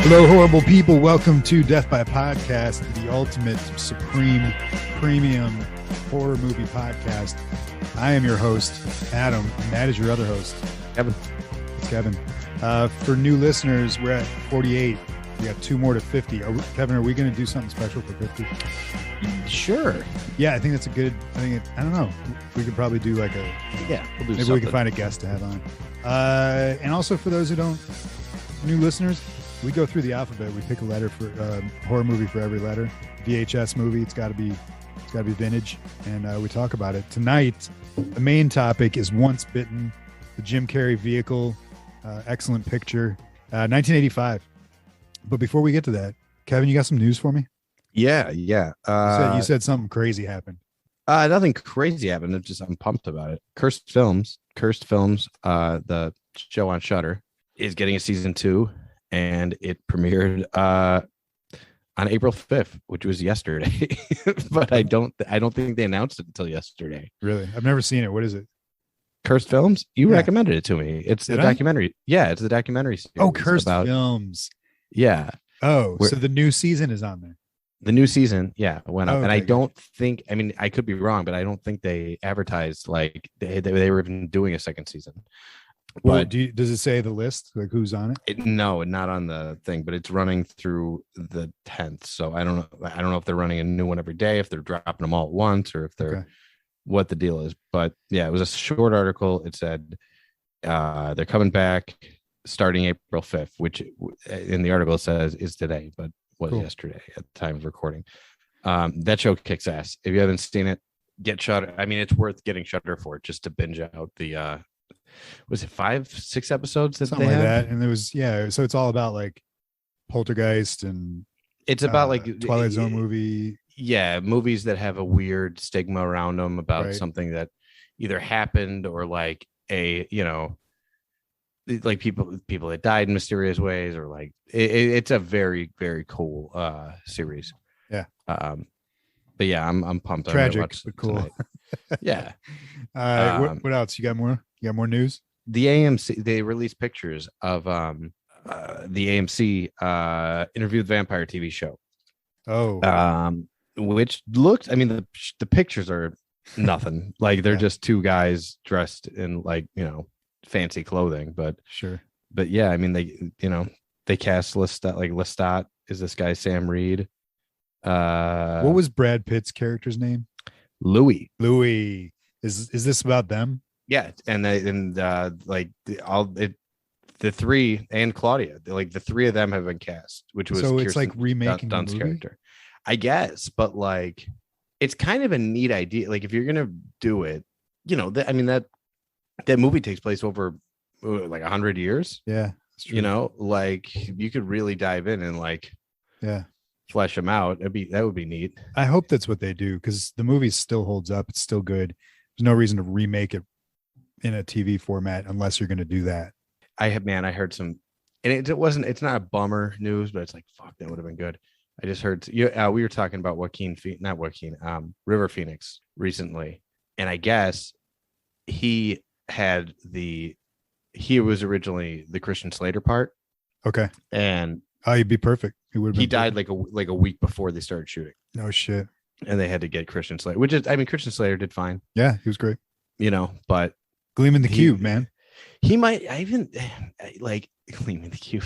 Hello, horrible people. Welcome to Death by Podcast, the ultimate, supreme, premium horror movie podcast. I am your host, Adam, and that is your other host, Kevin. It's Kevin. For new listeners, we're at 48. We got 2 more to 50. Kevin, are we going to do something special for 50? Sure. Yeah, I think that's a good. I don't know. We could probably do like a. Yeah, we'll do maybe something. we can find a guest to have on. And also for those who don't, new listeners. We go through the alphabet. We pick a letter for horror movie for every letter. VHS movie. It's got to be vintage, and we talk about it tonight. The main topic is Once Bitten, the Jim Carrey vehicle. Excellent picture, 1985. But before we get to that, Kevin, you got some news for me? Yeah. You said something crazy happened. Nothing crazy happened. I'm pumped about it. Cursed Films, the show on Shudder, is getting a season 2. And it premiered on April 5th, which was yesterday. But I don't think they announced it until yesterday. Really? I've never seen it. What is it? Cursed Films? You recommended it to me. It's the documentary. Yeah, it's the documentary series. Oh, Cursed Films. Yeah. Oh, so the new season is on there. The new season, went up. Okay, and I don't think, I could be wrong, but I don't think they advertised like they were even doing a second season. Well, does it say the list, like who's on it? No, not on the thing, but it's running through the 10th. So I don't know if they're running a new one every day, if they're dropping them all at once, or if they're what the deal is. But yeah, it was a short article. It said they're coming back starting April 5th, which in the article says is today, but was yesterday at the time of recording. That show kicks ass. If you haven't seen it, get Shudder. It's worth getting Shudder for it just to binge out the was it 5-6 episodes that something like that? And there was so it's all about like Poltergeist, and it's about like Twilight Zone movie. Yeah, movies that have a weird stigma around them about something that either happened or like like people that died in mysterious ways, or like it's a very, very cool series. Yeah. But yeah, I'm pumped. Tragic, but cool. Yeah. What else? You got more? You got more news? The AMC, they released pictures of the AMC Interview with the Vampire TV show. Oh. Which looked, the pictures are nothing. Like they're just 2 guys dressed in like, fancy clothing, but sure. But yeah, they cast Lestat is this guy Sam Reed. What was Brad Pitt's character's name? Louis. Is this about them? Yeah, the 3 and Claudia, like the 3 of them have been cast, which was so it's like remaking Dunst's the movie? character, I guess. But like, it's kind of a neat idea. Like if you're gonna do it, that movie takes place over like 100 years. Yeah, like you could really dive in and like flesh them out. That would be neat. I hope that's what they do, because the movie still holds up. It's still good. There's no reason to remake it in a TV format unless you're going to do that. I heard some, and it's not a bummer news, but it's like, fuck, that would have been good. I just heard we were talking about River Phoenix recently, and I guess he was originally the Christian Slater part. Okay. And he'd be perfect. He died like a week before they started shooting. No shit. And they had to get Christian Slater, which is, Christian Slater did fine. Yeah, he was great. But Gleam in the Cube, man. He might even like Gleam in the Cube.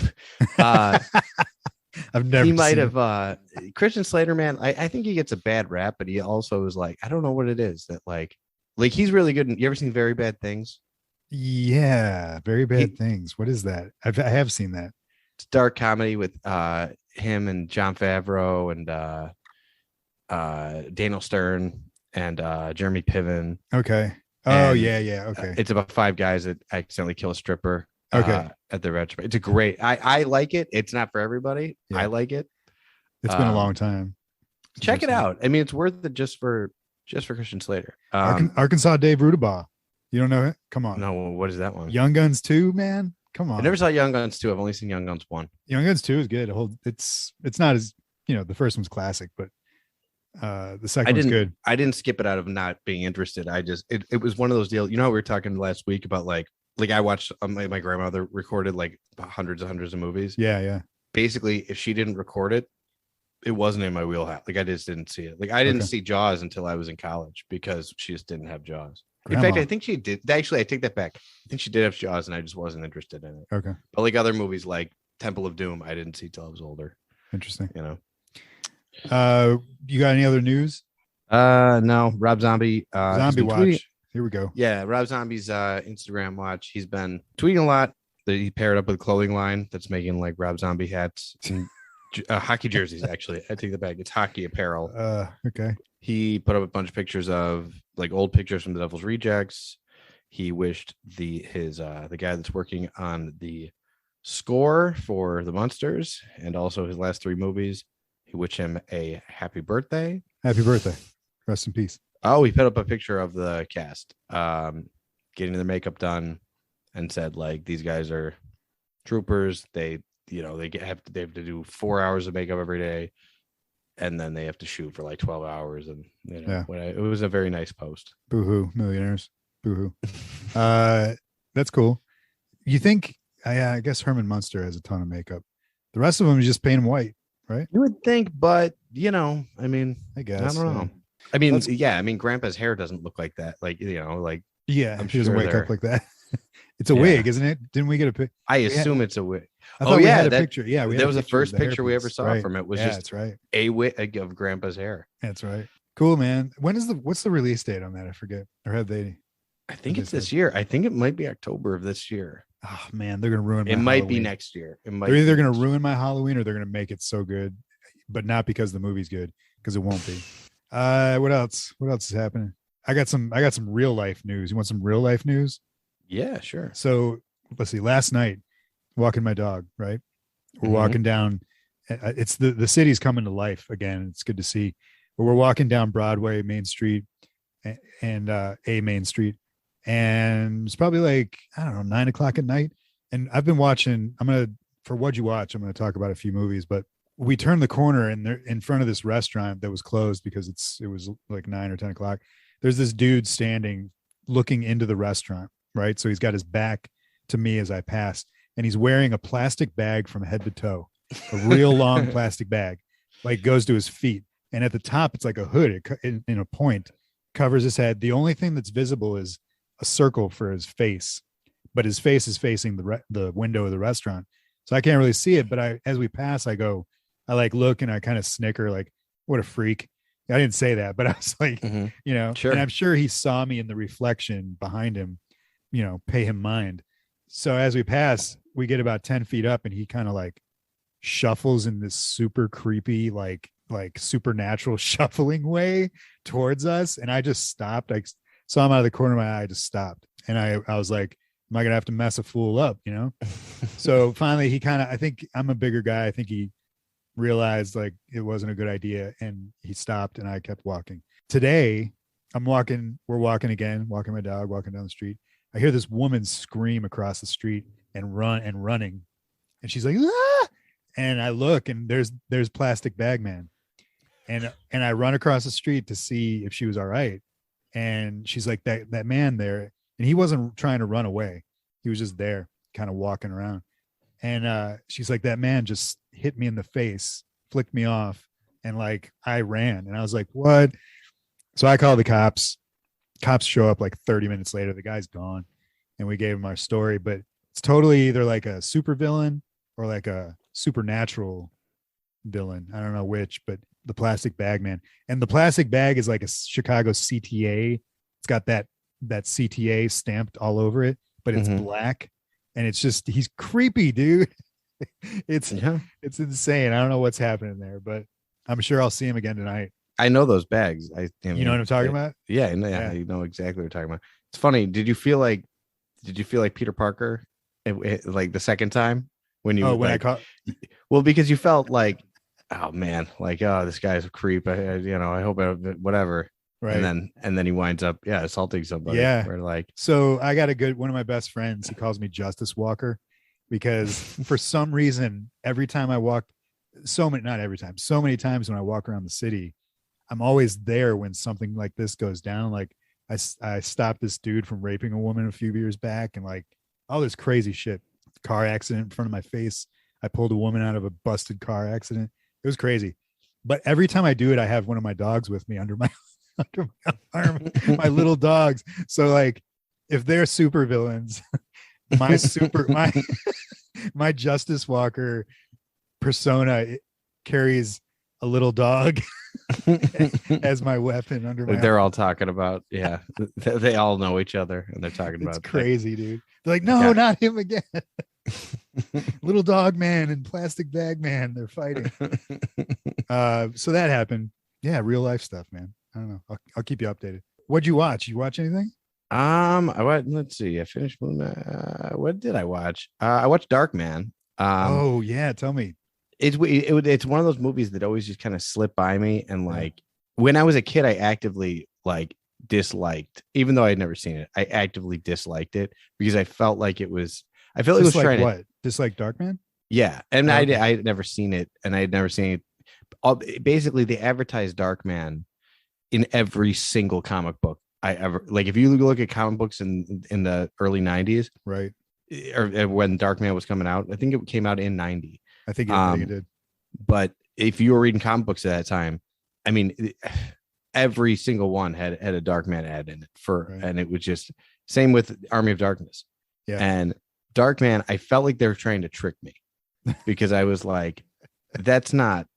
I've never. He might have. Christian Slater, man. I think he gets a bad rap, but he also is like, I don't know what it is that like he's really good. You ever seen Very Bad Things? Yeah, Very Bad Things. What is that? I have seen that. It's dark comedy with him and Jon Favreau and Daniel Stern and Jeremy Piven. Okay. Oh, yeah. Okay. It's about 5 guys that accidentally kill a stripper. Okay. At the restaurant. It's a great. I like it. It's not for everybody. Yeah. I like it. It's been a long time. Check it out. It's worth it just for Christian Slater. Arkansas Dave Rudabaugh. You don't know it? Come on. No. What is that one? Young Guns 2, man. Come on. I never saw Young Guns 2. I've only seen Young Guns 1. Young Guns 2 is good. It's not as the first one's classic, but the second one's good. I didn't skip it out of not being interested. I just it was one of those deals. We were talking last week about like I watched my grandmother recorded like hundreds of movies. Yeah. basically, if she didn't record it, it wasn't in my wheelhouse. Like I just didn't see it. Like I didn't see Jaws until I was in college because she just didn't have Jaws. In fact, I think she did. Actually, I take that back. I think she did have Jaws, and I just wasn't interested in it. Okay. But like other movies, like Temple of Doom, I didn't see till I was older. Interesting. You know. You got any other news? No. Rob Zombie. Zombie watch. Tweeting. Here we go. Yeah, Rob Zombie's Instagram watch. He's been tweeting a lot. That he paired up with a clothing line that's making like Rob Zombie hats and hockey jerseys. Actually, I take the back. It's hockey apparel. Okay. He put up a bunch of pictures of like old pictures from the Devil's Rejects. He wished the guy that's working on the score for the Munsters and also his last 3 movies. He wished him a happy birthday. Happy birthday. Rest in peace. Oh, he put up a picture of the cast getting their makeup done and said like these guys are troopers. They have to do 4 hours of makeup every day. And then they have to shoot for like 12 hours. And, it was a very nice post. Boo-hoo, millionaires. Boo-hoo. That's cool. You think, I guess Herman Munster has a ton of makeup. The rest of them is just paint them white, right? You would think, but, I mean, I guess. I don't know. I mean, Grandpa's hair doesn't look like that. Like, like. Yeah, he doesn't wake up like that. It's a wig, isn't it? Didn't we get a picture? I assume it's a wig. We had a picture. Yeah, that was the first picture we ever saw from it. Was just that's right. A wig of Grandpa's hair. That's right. Cool, man. What's the release date on that? I forget. Or have they? I think it's this year. I think it might be October of this year. Oh man, they're gonna ruin. It might be next year. They're either gonna ruin my Halloween or they're gonna make it so good, but not because the movie's good, because it won't be. What else? What else is happening? I got some real life news. You want some real life news? Yeah, sure. So let's see. Last night, walking my dog, right? We're walking down. It's the city's coming to life again. It's good to see. But we're walking down Broadway, Main Street, and a Main Street, and it's probably like 9 o'clock at night. And I've been watching. For what you watch, I'm gonna talk about a few movies. But we turned the corner, and they're in front of this restaurant that was closed because it was like 9 or 10 o'clock. There's this dude standing, looking into the restaurant. Right. So he's got his back to me as I pass, and he's wearing a plastic bag from head to toe, a real long plastic bag, like goes to his feet. And at the top, it's like a hood in a point, covers his head. The only thing that's visible is a circle for his face, but his face is facing the window of the restaurant. So I can't really see it. But as we pass, I look and I kind of snicker, like, what a freak. I didn't say that, but I was like, sure. And I'm sure he saw me in the reflection behind him, pay him mind. So as we pass, we get about 10 feet up and he kind of like shuffles in this super creepy, like supernatural shuffling way towards us. And I just stopped. I saw him out of the corner of my eye. I just stopped. And I was like, am I going to have to mess a fool up? So finally I think I'm a bigger guy. I think he realized like it wasn't a good idea and he stopped and I kept walking. Today we're walking again, walking my dog, walking down the street. I hear this woman scream across the street and running. And she's like, ah! And I look and there's Plastic Bag Man. And I run across the street to see if she was all right. And she's like, that man there. And he wasn't trying to run away. He was just there kind of walking around. And she's like, that man just hit me in the face, flicked me off. And like, I ran and I was like, what? So I called the cops. Cops show up like 30 minutes later. The guy's gone and we gave him our story, but it's totally either like a super villain or like a supernatural villain. I don't know which, but the Plastic Bag Man. And the plastic bag is like a Chicago CTA. It's got that CTA stamped all over it, but it's black. And it's just, he's creepy, dude. It's insane. I don't know what's happening there, but I'm sure I'll see him again tonight. I know those bags. You know what I'm talking about? Yeah, you know exactly what you're talking about. It's funny. Did you feel like Peter Parker like the second time when you when I caught? Well, because you felt like, oh man, like, oh, this guy's a creep. I hope whatever. Right. And then he winds up assaulting somebody. Yeah. Or like, so I got one of my best friends. He calls me Justice Walker because for some reason every time I walk, not every time, so many times when I walk around the city, I'm always there when something like this goes down. Like I stopped this dude from raping a woman a few years back and like all this crazy shit, car accident in front of my face. I pulled a woman out of a busted car accident. It was crazy. But every time I do it, I have one of my dogs with me under my under my arm, my little dogs. So like if they're super villains, my my Justice Walker persona carries a little dog as my weapon under my They're arm. all talking about, yeah. They all know each other and they're talking about It's crazy, dude. They're like, no, not him again. Little dog man and plastic bag man, they're fighting. So that happened. Yeah, real life stuff, man. I don't know. I'll keep you updated. What'd you watch? You watch anything? Let's see. I finished what did I watch? I watched Dark Man. Oh yeah, tell me. It's one of those movies that always just kind of slip by me, and like when I was a kid, I actively like disliked, even though I had never seen it, I actively disliked it because I felt like it was trying what? Dislike Darkman? Yeah, and Okay. I had never seen it, and I had never seen it. Basically, they advertised Darkman in every single comic book I ever like. If you look at comic books in the early 90s, right, or when Darkman was coming out, I think it came out in 90. I think it did. But if you were reading comic books at that time, I mean, every single one had a Darkman ad in it and it was just same with Army of Darkness. Yeah. And Darkman, I felt like they were trying to trick me because I was like, that's not.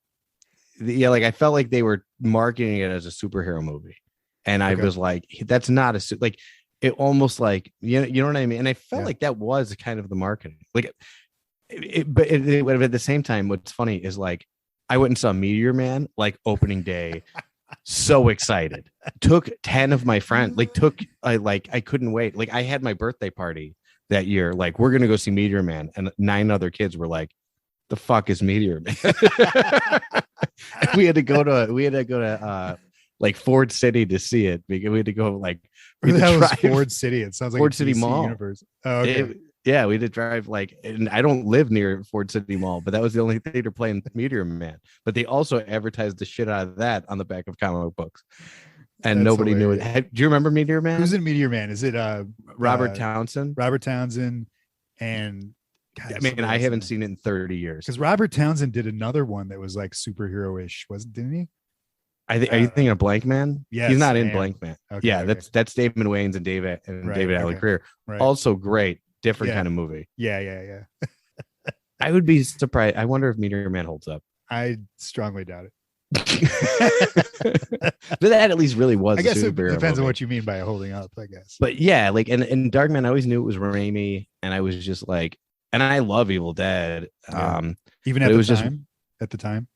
Yeah, like I felt like they were marketing it as a superhero movie, and I was like, that's not a like. It almost like you know what I mean. And I felt like that was kind of the marketing, like. But at the same time, what's funny is like I went and saw Meteor Man like opening day, so excited. Took 10 of my friends, I couldn't wait. Like I had my birthday party that year, like we're gonna go see Meteor Man, and 9 other kids were like, "The fuck is Meteor Man?" we had to go to like Ford City to see it because we had to go like Ford City. It sounds like Ford City Mall universe. Oh, okay. Yeah, we had to drive and I don't live near Ford City Mall, but that was the only theater playing Meteor Man. But they also advertised the shit out of that on the back of comic books, and that's nobody hilarious. Knew it. Do you remember Meteor Man? Who's in Meteor Man? Is it Robert Townsend? Robert Townsend, and God, I mean, I haven't seen it in 30 years. Because Robert Townsend did another one that was like superhero-ish, didn't he? Are you thinking of Blank Man? Yes, he's not in Blank Man. Okay, yeah, okay. That's David Wayne's and David Allen Greer. Right. Also great. Different kind of movie. Yeah. I would be surprised. I wonder if Meteor Man holds up. I strongly doubt it. But that at least really was. I guess it depends on what you mean by holding up, I guess. But yeah, like and Darkman, I always knew it was Raimi, and I was just like, and I love Evil Dead. Even at the time.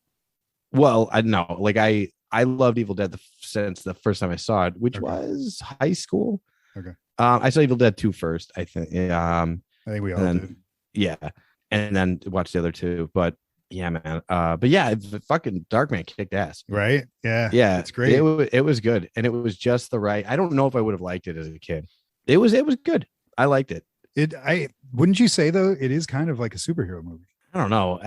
Well, I know, like I loved Evil Dead since the first time I saw it, which was high school. Okay. I saw Evil Dead 2 first, I think. I think we all did. Yeah. And then watched the other two. But yeah, man. But yeah, fucking Darkman kicked ass. Right? Yeah. Yeah. It's great. It was good. And it was just the right. I don't know if I would have liked it as a kid. It was good. I liked it. Wouldn't you say though, it is kind of like a superhero movie? I don't know.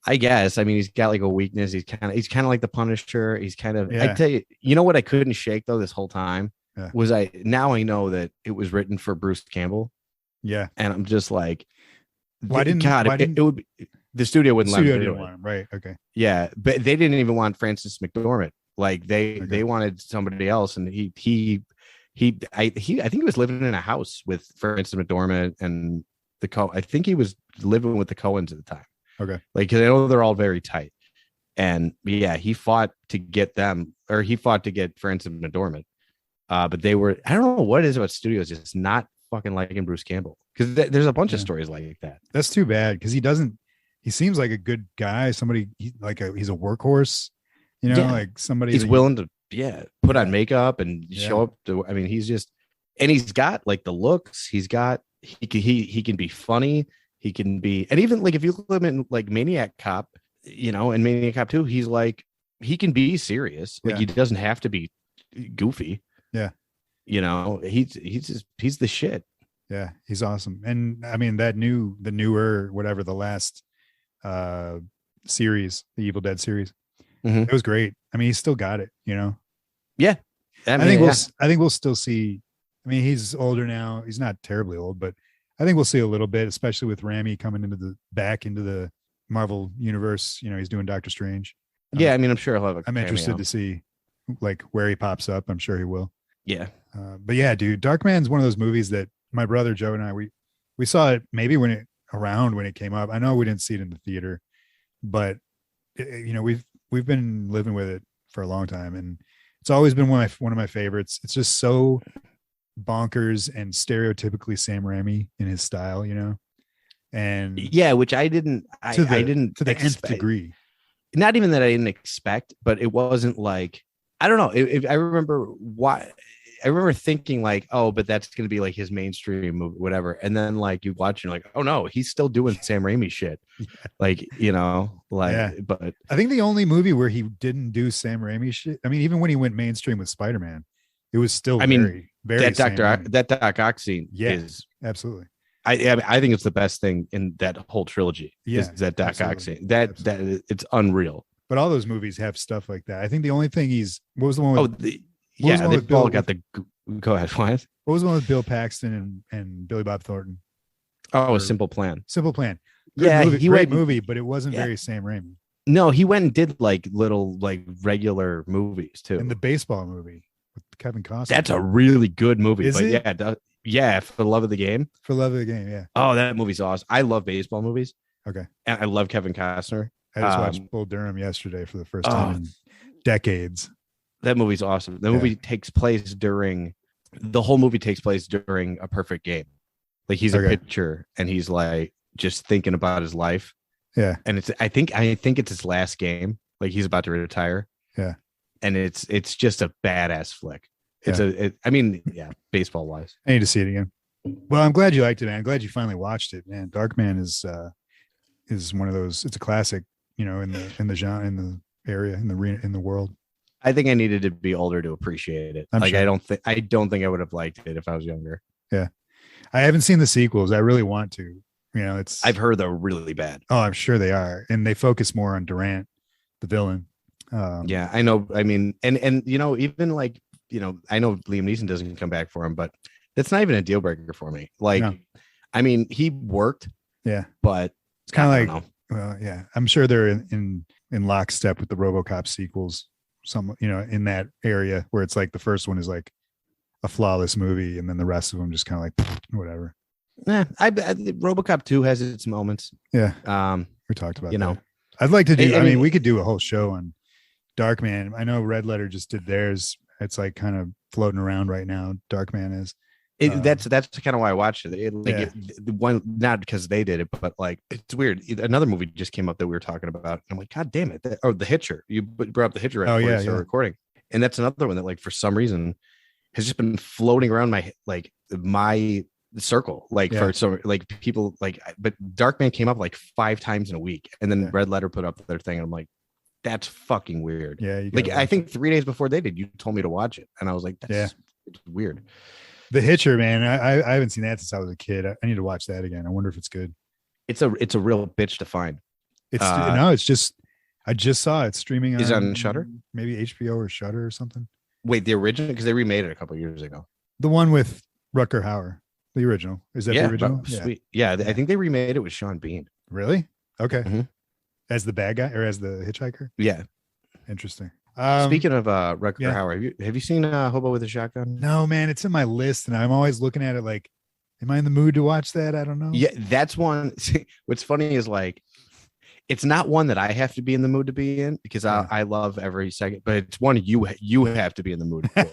I guess. I mean, he's got like a weakness. He's kind of like the Punisher. He's kind of. I tell you, you know what I couldn't shake though this whole time was I know that it was written for Bruce Campbell. Yeah, and I'm just like, it would be, the studio wouldn't let him do it. Right? Okay. Yeah, but they didn't even want Francis McDormand. Like they wanted somebody else, and I think he was living in a house with Francis McDormand and I think he was living with the Coens at the time. Okay. Like, because I know they're all very tight. And yeah, he fought to get Francis McDormand. But they were, I don't know what it is about studios just not fucking liking Bruce Campbell. Because there's a bunch of stories like that. That's too bad. Because he seems like a good guy. Somebody, he's a workhorse, like somebody. He's willing to, put on makeup and show up to, I mean, he's got like the looks. He can be funny. He can be, and even like if you look at him in like Maniac Cop, and Maniac Cop 2, he's like, he can be serious. Like he doesn't have to be goofy. Yeah. He's the shit. Yeah, he's awesome. And I mean the newer, whatever, the last series, the Evil Dead series. Mm-hmm. It was great. I mean, he's still got it, Yeah. I think we'll still see. I mean, he's older now. He's not terribly old, but I think we'll see a little bit, especially with Rami coming back into the Marvel universe. You know, he's doing Doctor Strange. Yeah, I mean, I'm sure he'll have a I'm interested to see like where he pops up. I'm sure he will. Yeah. But yeah, dude, Darkman's one of those movies that my brother Joe and I we saw it maybe when it came up. I know we didn't see it in the theater, but you know, we've been living with it for a long time, and it's always been one of my favorites. It's just so bonkers and stereotypically Sam Raimi in his style, you know. And yeah, which I didn't to the nth degree. Not even that I didn't expect, but it wasn't like, I don't know. I remember thinking like, oh, but that's going to be like his mainstream movie, whatever. And then like you watch, and you're like, oh no, he's still doing Sam Raimi shit. Yeah. Like, you know, like, yeah. But I think the only movie where he didn't do Sam Raimi shit, I mean, even when he went mainstream with Spider-Man, it was still very that Doc Ock scene is absolutely. I think it's the best thing in that whole trilogy. Yeah, is that Doc Ock scene. That it's unreal. But all those movies have stuff like that. I think the only thing what was the one with they've all got the. Go ahead. What was the one with Bill Paxton and Billy Bob Thornton? Oh, a Simple Plan. Simple Plan. Great movie, but it wasn't very Sam Raimi. No, he went and did like little like regular movies too. And the baseball movie with Kevin Costner. That's a really good movie. Is it? Yeah, For the Love of the Game. For Love of the Game, yeah. Oh, that movie's awesome. I love baseball movies. Okay. And I love Kevin Costner. I just watched Bull Durham yesterday for the first time in decades. That movie's awesome. The movie takes place during a perfect game. Like he's a pitcher and he's like just thinking about his life. Yeah. And I think it's his last game. Like he's about to retire. Yeah. And it's just a badass flick. Baseball wise. I need to see it again. Well, I'm glad you liked it, man. I'm glad you finally watched it, man. Darkman is one of those. It's a classic, you know, in the genre, in the area, in the world. I think I needed to be older to appreciate it. Sure. I don't think I would have liked it if I was younger. Yeah, I haven't seen the sequels. I really want to. You know, I've heard they're really bad. Oh, I'm sure they are, and they focus more on Durant, the villain. Yeah, I know. I mean, and you know, even like, you know, I know Liam Neeson doesn't come back for him, but that's not even a deal breaker for me. Like, no. I mean, he worked. Yeah, but it's kind of like, well, yeah, I'm sure they're in lockstep with the RoboCop sequels. Some, you know, in that area where it's like the first one is like a flawless movie, and then the rest of them just kind of like whatever. Yeah, I RoboCop 2 has its moments. Yeah, we talked about. You know, I'd like to do. I mean, we could do a whole show on Darkman. I know Red Letter just did theirs. It's like kind of floating around right now. Darkman is. That's kind of why I watched it. Not because they did it, but like it's weird. Another movie just came up that we were talking about. I'm like, God damn it! The Hitcher. You brought up the Hitcher right before we started recording, and that's another one that, like, for some reason, has just been floating around my circle. Like for some people like, but Darkman came up like 5 times in a week, and then Red Letter put up their thing, and I'm like, that's fucking weird. Yeah, I think 3 days before they did, you told me to watch it, and I was like, it's weird. The Hitcher, man, I haven't seen that since I was a kid. I need to watch that again. I wonder if it's good. It's a real bitch to find. It's just I just saw it streaming on. Is it on Shudder? Maybe HBO or Shudder or something. Wait, the original, because they remade it a couple of years ago. The one with Rutger Hauer, the original. Is that the original? Sweet. Yeah, I think they remade it with Sean Bean. Really? Okay. Mm-hmm. As the bad guy or as the hitchhiker? Yeah. Interesting. Speaking of Rutger Hauer, have you seen Hobo with a Shotgun? No, man, it's in my list, and I'm always looking at it like, am I in the mood to watch that? I don't know. Yeah, that's one. What's funny is, like, it's not one that I have to be in the mood to be in, because I love every second, but it's one you have to be in the mood for.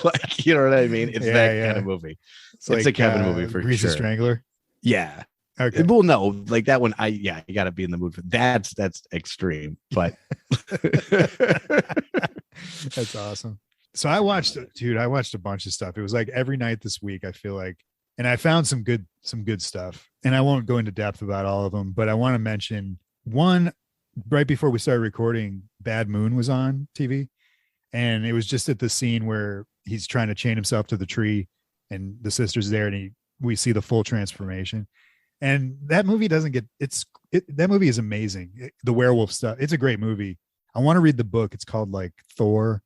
Like, you know what I mean? It's that kind of movie. It's like, a Kevin movie for Greasy sure. Strangler. Yeah. Okay. Well, no, like that one. You got to be in the mood for. That's extreme, but that's awesome. So I watched a bunch of stuff. It was like every night this week, I feel like, and I found some good stuff, and I won't go into depth about all of them, but I want to mention one. Right before we started recording, Bad Moon was on TV, and it was just at the scene where he's trying to chain himself to the tree, and the sister's there, and we see the full transformation. And that movie that movie is amazing. The werewolf stuff. It's a great movie. I want to read the book. It's called like Thor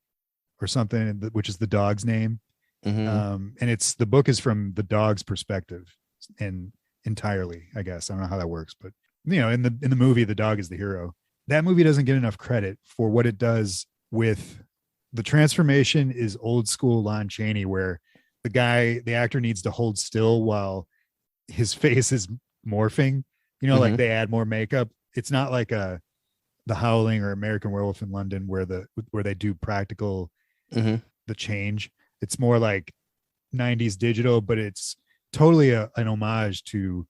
or something, which is the dog's name. And the book is from the dog's perspective and entirely, I guess. I don't know how that works, but in the movie, the dog is the hero. That movie doesn't get enough credit for what it does with the transformation. Is old school Lon Chaney, where the actor needs to hold still while his face is morphing, like they add more makeup. It's not like The Howling or American Werewolf in London where they do practical, the change. It's more like 90s digital, but it's totally an homage to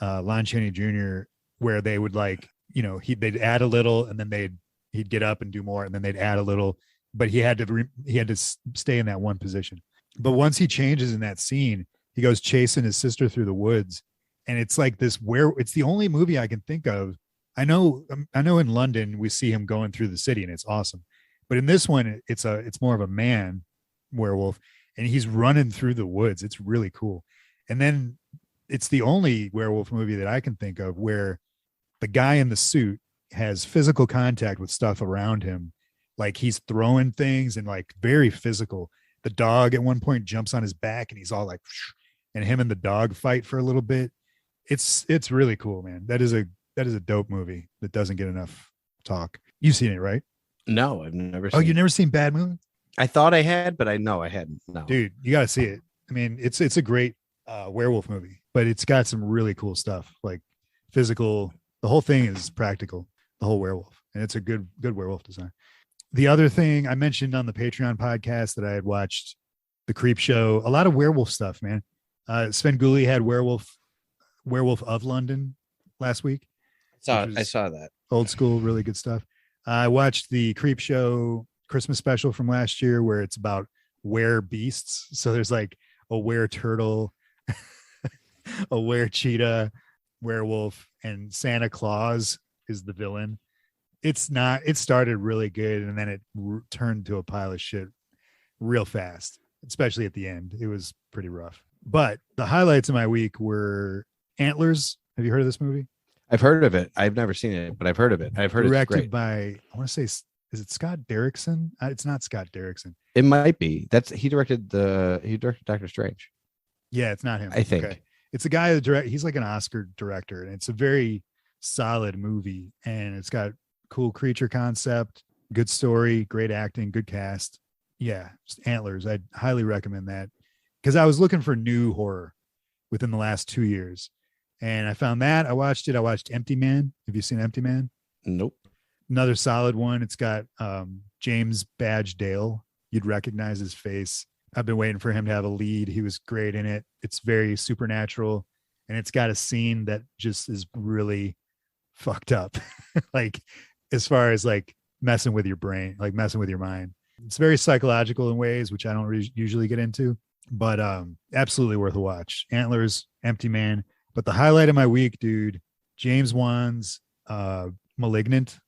Lon Chaney Jr., where they would they'd add a little and then he'd get up and do more, and then they'd add a little, but he had to stay in that one position. But once he changes in that scene, he goes chasing his sister through the woods, and it's like this it's the only movie I can think of. I know in London we see him going through the city and it's awesome, but in this one it's more of a man werewolf and he's running through the woods. It's really cool. And then it's the only werewolf movie that I can think of where the guy in the suit has physical contact with stuff around him. Like he's throwing things and like very physical. The dog at one point jumps on his back and he's all like, and him and the dog fight for a little bit. It's really cool, man. That is a dope movie that doesn't get enough talk. You've seen it, right? No, I've never seen it. Oh, you've never seen Bad Moon? I thought I had, but I know I hadn't. No. Dude, you got to see it. I mean, it's a great werewolf movie, but it's got some really cool stuff, like physical. The whole thing is practical, the whole werewolf, and it's a good werewolf design. The other thing I mentioned on the Patreon podcast that I had watched, The Creep Show, a lot of werewolf stuff, man. Sven Gulli had Werewolf of London last week. I saw that. Old school, really good stuff. I watched the Creep Show Christmas special from last year where it's about were beasts. So there's like a were turtle, a were cheetah, werewolf, and Santa Claus is the villain. It started really good and then it turned to a pile of shit real fast, especially at the end. It was pretty rough. But the highlights of my week were Antlers. Have you heard of this movie? I've heard of it. I've never seen it, but I've heard of it. I've heard directed it's great. by, I want to say, is it Scott Derrickson? It's not Scott Derrickson. It might be. He directed Doctor Strange. Yeah, it's not him. I think. Okay. It's a guy that he's like an Oscar director, and it's a very solid movie, and it's got cool creature concept, good story, great acting, good cast. Yeah, just Antlers. I'd highly recommend that because I was looking for new horror within the last 2 years. And I found that. I watched it. I watched Empty Man. Have you seen Empty Man? Nope. Another solid one. It's got James Badge Dale. You'd recognize his face. I've been waiting for him to have a lead. He was great in it. It's very supernatural. And it's got a scene that just is really fucked up. Like as far as like messing with your brain, like messing with your mind. It's very psychological in ways, which I don't usually get into, but absolutely worth a watch. Antlers, Empty Man. But the highlight of my week, dude, James Wan's Malignant.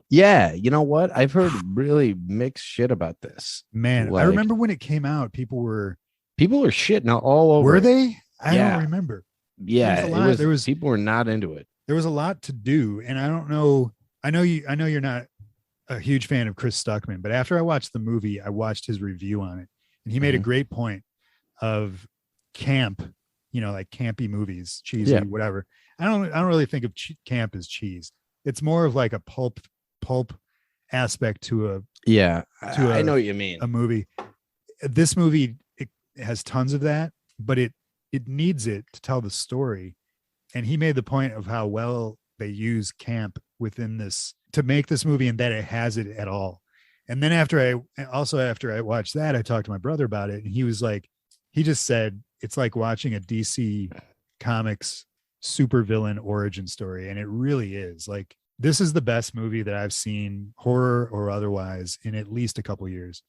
Yeah, you know what? I've heard really mixed shit about this. Man, I remember when it came out, people were shitting all over. Were they? I don't remember. Yeah, there was people were not into it. There was a lot to do, and I don't know. I know you're not a huge fan of Chris Stuckman, but after I watched the movie, I watched his review on it, and he made a great point of camp. Like campy movies, cheesy, whatever. I don't really think of camp as cheese. It's more of like a pulp aspect to I know what you mean. A movie. This movie, it has tons of that, but it needs it to tell the story. And he made the point of how well they use camp within this to make this movie and that it has it at all. And then after I watched that, I talked to my brother about it, and he was like, he just said, it's like watching a DC Comics supervillain origin story. And it really is. Like, this is the best movie that I've seen, horror or otherwise, in at least a couple years.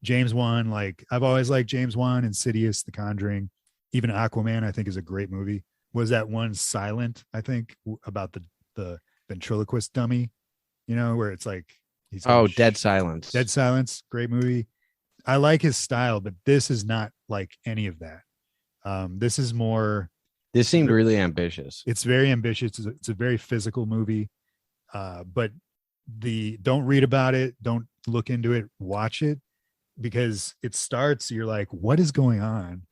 James Wan, like, I've always liked James Wan, Insidious, The Conjuring, even Aquaman, I think is a great movie. Was that one Silent, I think, about the ventriloquist dummy, where it's like, Dead Silence. Dead Silence, great movie. I like his style, but this is not like any of that. This is more. This seemed really ambitious. It's very ambitious. It's a very physical movie, but don't read about it. Don't look into it. Watch it. because it starts, you're like, what is going on?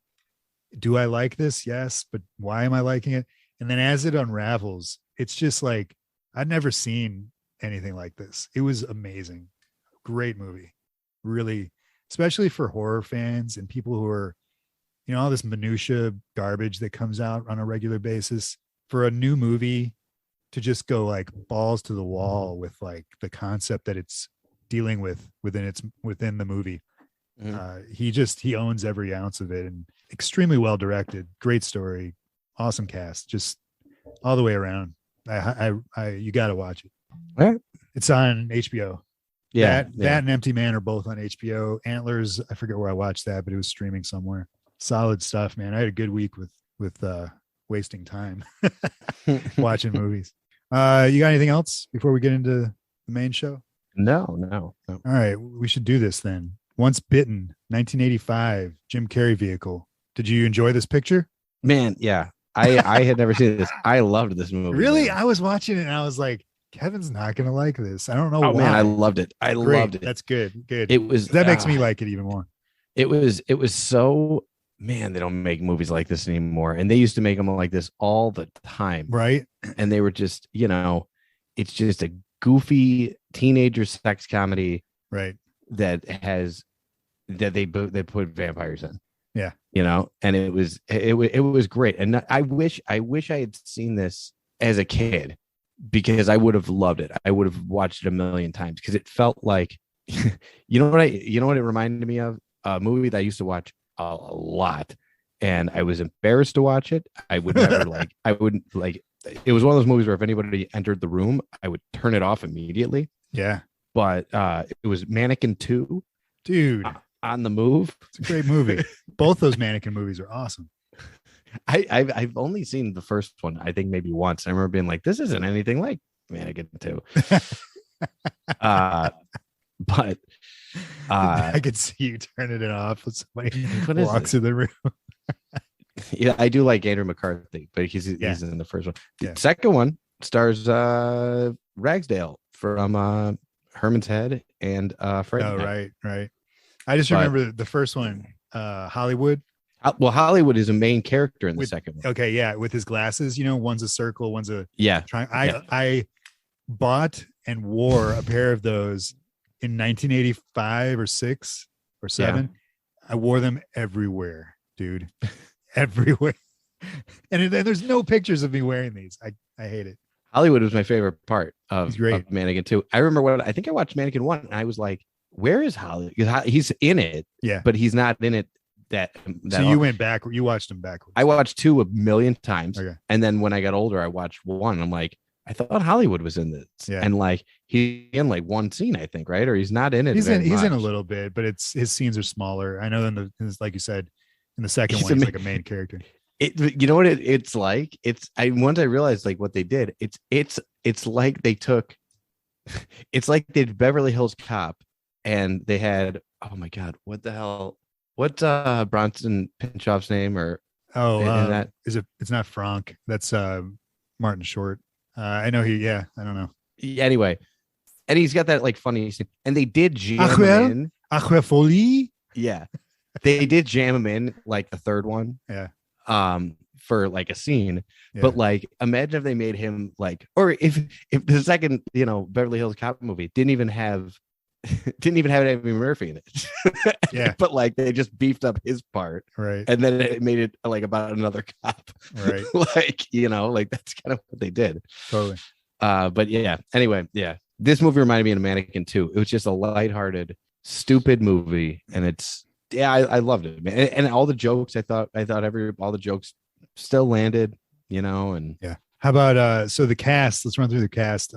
Do I like this? Yes, but why am I liking it? And then as it unravels, it's just like, I'd never seen anything like this. It was amazing. Great movie. Really, especially for horror fans and people who are, all this minutia garbage that comes out on a regular basis. For a new movie to just go like balls to the wall with like the concept that it's dealing with within the movie. He owns every ounce of it, and extremely well directed, great story, awesome cast, just all the way around. You got to watch it. All right. It's on HBO. Yeah, that and Empty Man are both on HBO. Antlers, I forget where I watched that, but it was streaming somewhere. Solid stuff, man. I had a good week with wasting time watching movies. You got anything else before we get into the main show? No. All right, we should do this then. Once Bitten, 1985, Jim Carrey vehicle. Did you enjoy this picture? Man, yeah. I had never seen this. I loved this movie. Really? Man. I was watching it and I was like, Kevin's not going to like this. I don't know why. Man, I loved it. Loved it. That's good. Good. It was that makes me like it even more. It was so, man, they don't make movies like this anymore. And they used to make them like this all the time. Right. And they were just, it's just a goofy teenager sex comedy. Right. That they put vampires in. Yeah. And it was great. And I wish I had seen this as a kid, because I would have loved it. I would have watched it a million times, because it felt like, you know what it reminded me of? A movie that I used to watch a lot, and I was embarrassed to watch it. I would never it was one of those movies where if anybody entered the room, I would turn it off immediately. Yeah. But it was Mannequin 2. Dude. On the Move. It's a great movie. Both those Mannequin movies are awesome. I've only seen the first one, I think maybe once. I remember being like, this isn't anything like Mannequin 2. But I could see you turning it off when somebody walks in the room. Yeah, I do like Andrew McCarthy, but he's in the first one. The second one stars Ragsdale from Herman's Head and Friday Night. Right. I just remember the first one, Hollywood. Well, Hollywood is a main character in the second one. Okay, yeah, with his glasses, one's a circle, one's a triangle. I bought and wore a pair of those in 1985 or 6 or 7. I wore them everywhere, dude. Everywhere. And there's no pictures of me wearing these. I hate it. Hollywood was my favorite part of Mannequin 2. I remember I think I watched Mannequin 1 and I was like, where is Hollywood? Because he's in it, but he's not in it that so you went back, you watched them backwards. I watched 2 a million times. Okay. And then when I got older, I watched 1. I'm like, I thought Hollywood was in this. Yeah. And like he's in like one scene, I think, right? Or he's not in it. He's in a little bit, but his scenes are smaller. I know like you said, in the second one, he's like a main character. You know what it's like? Once I realized like what they did, it's like they took it's like they did Beverly Hills Cop and they had, oh my God, what the hell? What's Bronson Pinchot's name? Or that is it? It's not Frank. That's Martin Short. I know I don't know. Anyway, and he's got that like funny scene, and they did jam him in. Aquafolie. Yeah, they did jam him in like the third one. Yeah. For like a scene, but like imagine if they made him like, or if the second Beverly Hills Cop movie didn't even have Eddie Murphy in it. But like they just beefed up his part, right? And then it made it like about another cop, right? like like that's kind of what they did. Totally. But anyway, this movie reminded me of Mannequin 2. It was just a lighthearted, stupid movie, and it's I loved it, man. And all the jokes, I thought all the jokes still landed, and How about so the cast? Let's run through the cast.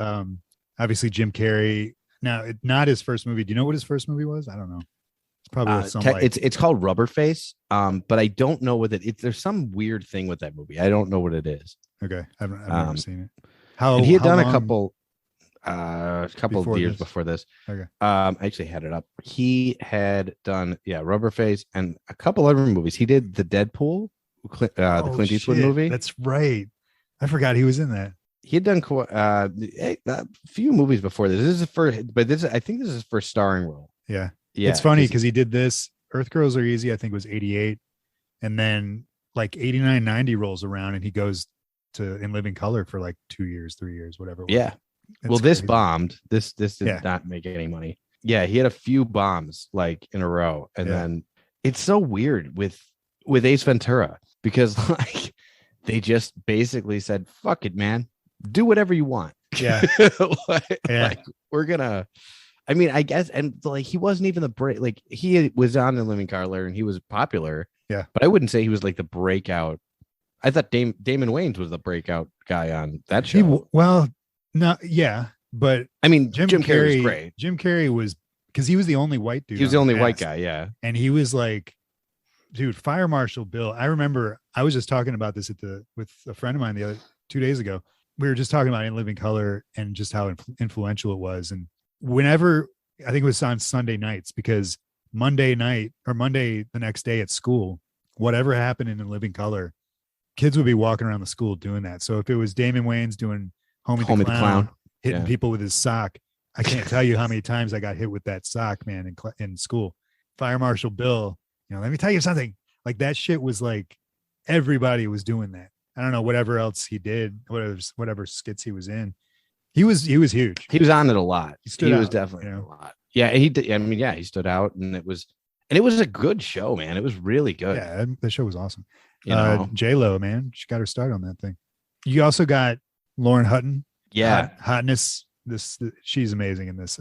Obviously Jim Carrey. Now, not his first movie. Do you know what his first movie was? I don't know. It's probably it's called Rubber Face. But I don't know what there's some weird thing with that movie. I don't know what it is. Okay, I've never seen it. He had done a couple of years before this. Okay. I actually had it up. He had done Rubber Face and a couple other movies. He did the Deadpool, the Clint Eastwood movie. That's right. I forgot he was in that. He had done a few movies before this. I think this is his first starring role. Yeah. Yeah, it's funny because he did this. Earth Girls Are Easy, I think, was 88, and then like 89, 90 rolls around, and he goes to In Living Color for like 2 years, 3 years, whatever it was. Yeah. It's well, this crazy. bombed. This did not make any money. Yeah, he had a few bombs like in a row, and then it's so weird with Ace Ventura because like they just basically said, "Fuck it, man, do whatever you want." Yeah, like we're gonna. I mean, I guess, and like he wasn't even the break. Like he was on In Living Color and he was popular. Yeah, but I wouldn't say he was like the breakout. I thought Damon Wayans was the breakout guy on that show. But I mean, Jim Carrey was great. Jim Carrey was because he was the only white dude. He was the only white guy, yeah. And he was like, dude, Fire Marshal Bill. I remember I was just talking about this with a friend of mine the other 2 days ago. We were just talking about In Living Color and just how influential it was. And whenever I think it was on Sunday nights, because Monday night or Monday the next day at school, whatever happened in Living Color, kids would be walking around the school doing that. So if it was Damon Wayans doing Homie the Clown hitting people with his sock, I can't tell you how many times I got hit with that sock, man, in school. Fire Marshal Bill, let me tell you something. Like that shit was like everybody was doing that. I don't know, whatever else he did, whatever skits he was in. He was huge. He was on it a lot. He was definitely a lot. Yeah, he did. I mean, he stood out, and it was a good show, man. It was really good. Yeah, the show was awesome. J-Lo, man, she got her start on that thing. You also got Lauren Hutton. Yeah, hotness. She's amazing in this.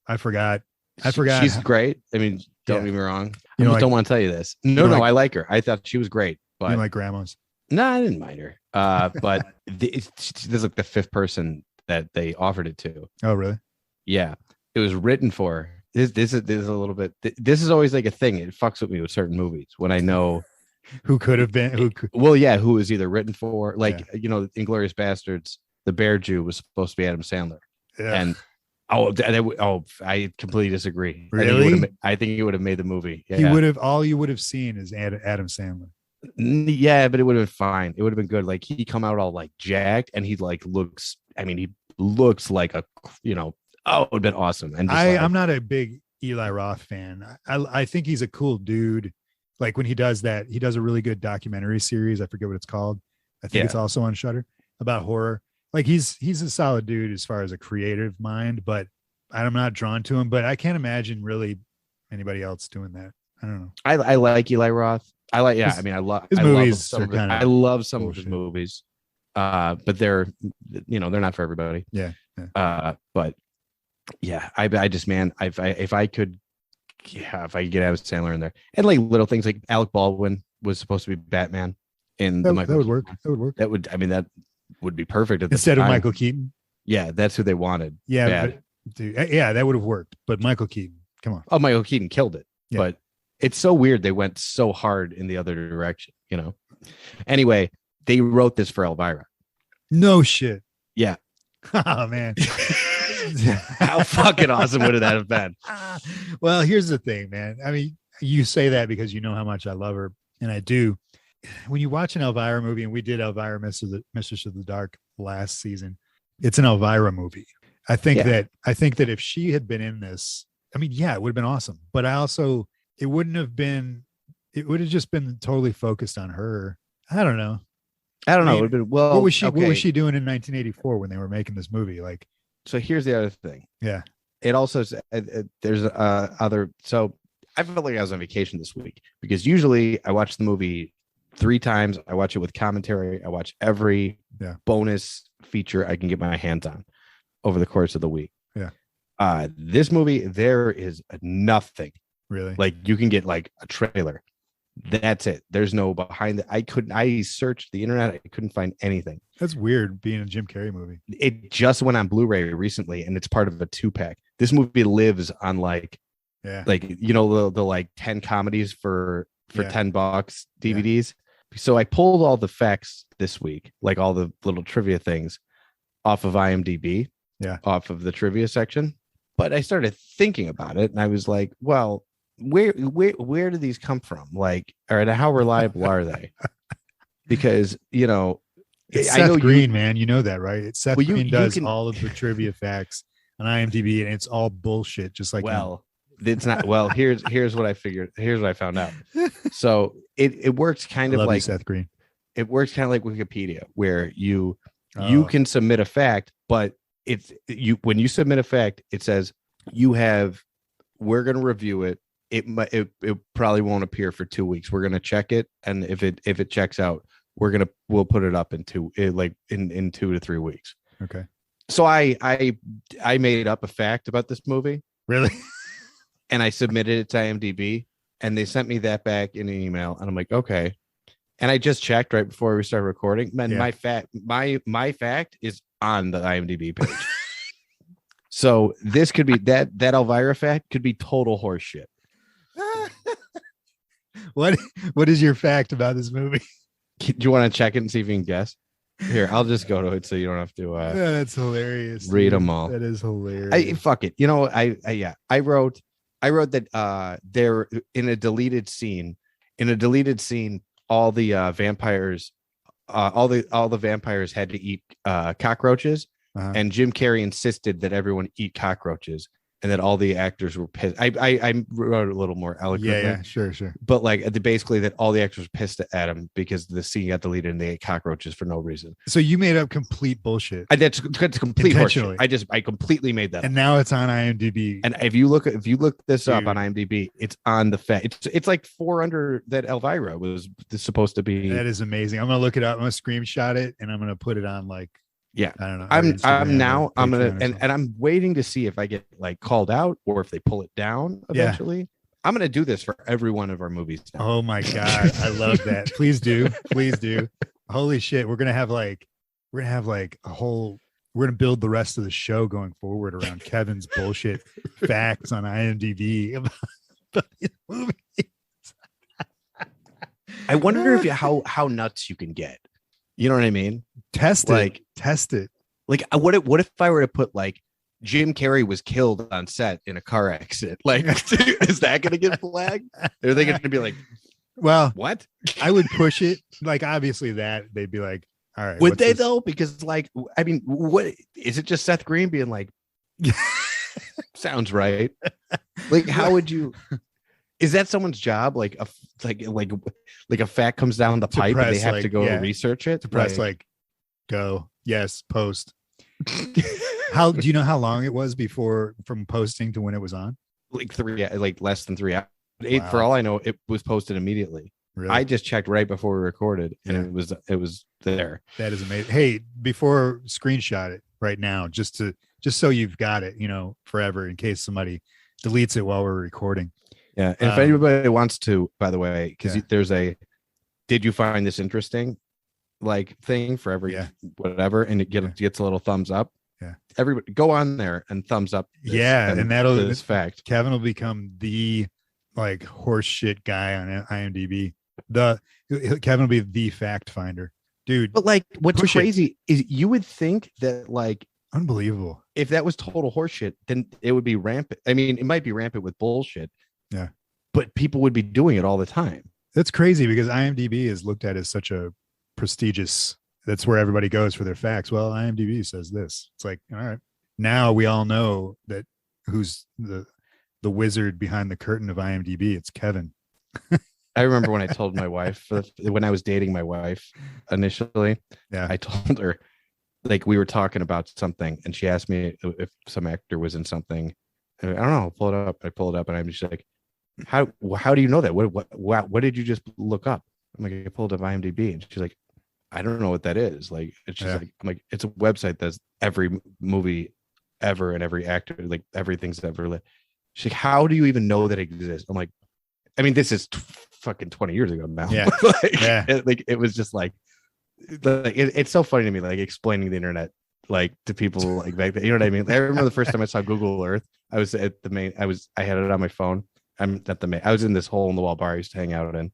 I forgot. She's great. I mean, don't get me wrong. I don't want to tell you this. No, I like her. I thought she was great. But you like grandmas? No, I didn't mind her. But this is like the fifth person that they offered it to. Oh, really? Yeah, it was written for. This is a little bit. This is always like a thing. It fucks with me with certain movies when I know who could have been. Who was either written for, like Inglourious Bastards. The Bear Jew was supposed to be Adam Sandler, and I completely disagree. Really? I think he would have made the movie. Yeah. He would have. All you would have seen is Adam Sandler. Yeah, but it would have been fine. It would have been good. Like he come out all like jacked, and he like looks. I mean, he looks like a it would have been awesome. And I'm not a big Eli Roth fan. I think he's a cool dude. Like when he does that, he does a really good documentary series. I forget what it's called. I think it's also on Shudder about horror. Like he's a solid dude as far as a creative mind, but I'm not drawn to him. But I can't imagine really anybody else doing that. I don't know. I like Eli Roth. I love his movies. I love some of his movies. But they're not for everybody. Yeah. But yeah, I just, man, if I could get Adam Sandler in there, and like little things like Alec Baldwin was supposed to be Batman in that would work. That would be perfect instead of Michael Keaton. Yeah, that's who they wanted. Yeah, that would have worked. But Michael Keaton, come on. Oh, Michael Keaton killed it. Yeah. But it's so weird they went so hard in the other direction. Anyway, they wrote this for Elvira. No shit. Yeah. Oh man. How fucking awesome would that have been? Well, here's the thing, man. I mean, you say that because you know how much I love her, and I do. When you watch an Elvira movie, and we did Elvira Mistress of the Dark last season, it's an Elvira movie. I think that if she had been in this, I mean, yeah, it would have been awesome. But it would have just been totally focused on her. I don't know. It would have been, well, what was she doing in 1984 when they were making this movie? Like, so here's the other thing. Yeah. It also, there's other, so I felt like I was on vacation this week because usually I watch the movie 3 times. I watch it with commentary. I watch every bonus feature I can get my hands on over the course of the week. Yeah. This movie, there is nothing. Really? Like you can get like a trailer. That's it. There's no behind it. I searched the internet. I couldn't find anything. That's weird being a Jim Carrey movie. It just went on Blu-ray recently and it's part of a 2-pack. This movie lives on like the like 10 comedies for $10 DVDs. Yeah. So I pulled all the facts this week, like all the little trivia things off of IMDb, off of the trivia section. But I started thinking about it and I was like, well, where do these come from? Like, or how reliable are they? Because it's Seth Green, man. You know that, right? It's Seth Green does all of the trivia facts on IMDb, and it's all bullshit. Just like It's not. Well, here's what I figured. Here's what I found out. So it works kind of like Seth Green. It works kind of like Wikipedia, where you can submit a fact, but it's you when you submit a fact, it says we're going to review it. It probably won't appear for 2 weeks. We're going to check it, and if it checks out, we'll put it up in 2 to 3 weeks. Okay. So I made up a fact about this movie. Really? And I submitted it to IMDb, and they sent me that back in an email, and I'm like, okay. And I just checked right before we started recording. Man, my fact is on the IMDb page. So this could be that Elvira fact could be total horse shit. What is your fact about this movie? Do you want to check it and see if you can guess? Here, I'll just go to it so you don't have to. That's hilarious. Read them all. That is hilarious. Fuck it. You know, I wrote that they're in a deleted scene. In a deleted scene, all the vampires, all the vampires had to eat cockroaches, and Jim Carrey insisted that everyone eat cockroaches, and that all the actors were pissed. I wrote it a little more eloquently. Yeah, sure. But like basically that all the actors were pissed at him because the scene got deleted and they ate cockroaches for no reason. So you made up complete bullshit. That's complete horseshit. I completely made that. And now it's on IMDb. And if you look this up on IMDb, it's on the fact. It's like 4 under that Elvira was supposed to be. That is amazing. I'm gonna look it up. I'm gonna screenshot it and I'm gonna put it on like. Yeah, I don't know. I'm gonna and I'm waiting to see if I get like called out or if they pull it down eventually. Yeah. I'm gonna do this for every one of our movies now. Oh my god, I love that. Please do. Holy shit, we're gonna have like a whole. We're gonna build the rest of the show going forward around Kevin's bullshit facts on IMDb about these movies. I wonder if how nuts you can get. You know what I mean? Test it. Like, what if I were to put like Jim Carrey was killed on set in a car accident? Like, is that going to get flagged? Are they going to be like, well, what? I would push it. Like, obviously that they'd be like, all right. Would they though? Because like, I mean, what is it? Just Seth Green being like, sounds right. Like, how would you? Is that someone's job? Like a fact comes down the pipe and they have to go research it. To press go. Yes, post. How do you know how long it was before from posting to when it was on? Like less than 3 hours. Wow. For all I know, it was posted immediately. Really? I just checked right before we recorded, and it was there. That is amazing. Hey, before screenshot it right now, just so you've got it, forever in case somebody deletes it while we're recording. Yeah, and if anybody wants to, by the way, because there's a did you find this interesting like thing for every whatever, and it gets a little thumbs up. Yeah, everybody go on there and thumbs up. And that'll this fact. Kevin will become the like horse shit guy on IMDb. Kevin will be the fact finder, dude. But like, what's crazy is you would think that like unbelievable. If that was total horseshit, then it would be rampant. I mean, it might be rampant with bullshit. Yeah. But people would be doing it all the time. That's crazy because IMDb is looked at as such a prestigious, that's where everybody goes for their facts. Well, IMDb says this. It's like, all right. Now we all know that who's the wizard behind the curtain of IMDb. It's Kevin. I remember when I told my wife, when I was dating my wife initially, I told her, like, we were talking about something and she asked me if some actor was in something. I don't know. I'll pull it up. I pull it up and I'm just like, how do you know that? What did you just look up? I'm like, I pulled up IMDb, and she's like, I don't know what that is. Like, she's like, I'm like, it's a website that's every movie ever and every actor, like everything's ever lit. She's like, how do you even know that exists? I'm like, I mean, this is fucking 20 years ago now. Yeah. It was just like it's so funny to me, like explaining the internet like to people like back then. You know what I mean? I remember the first time I saw Google Earth. I was at the main. I had it on my phone. I'm at the main. I was in this hole in the wall bar I used to hang out in,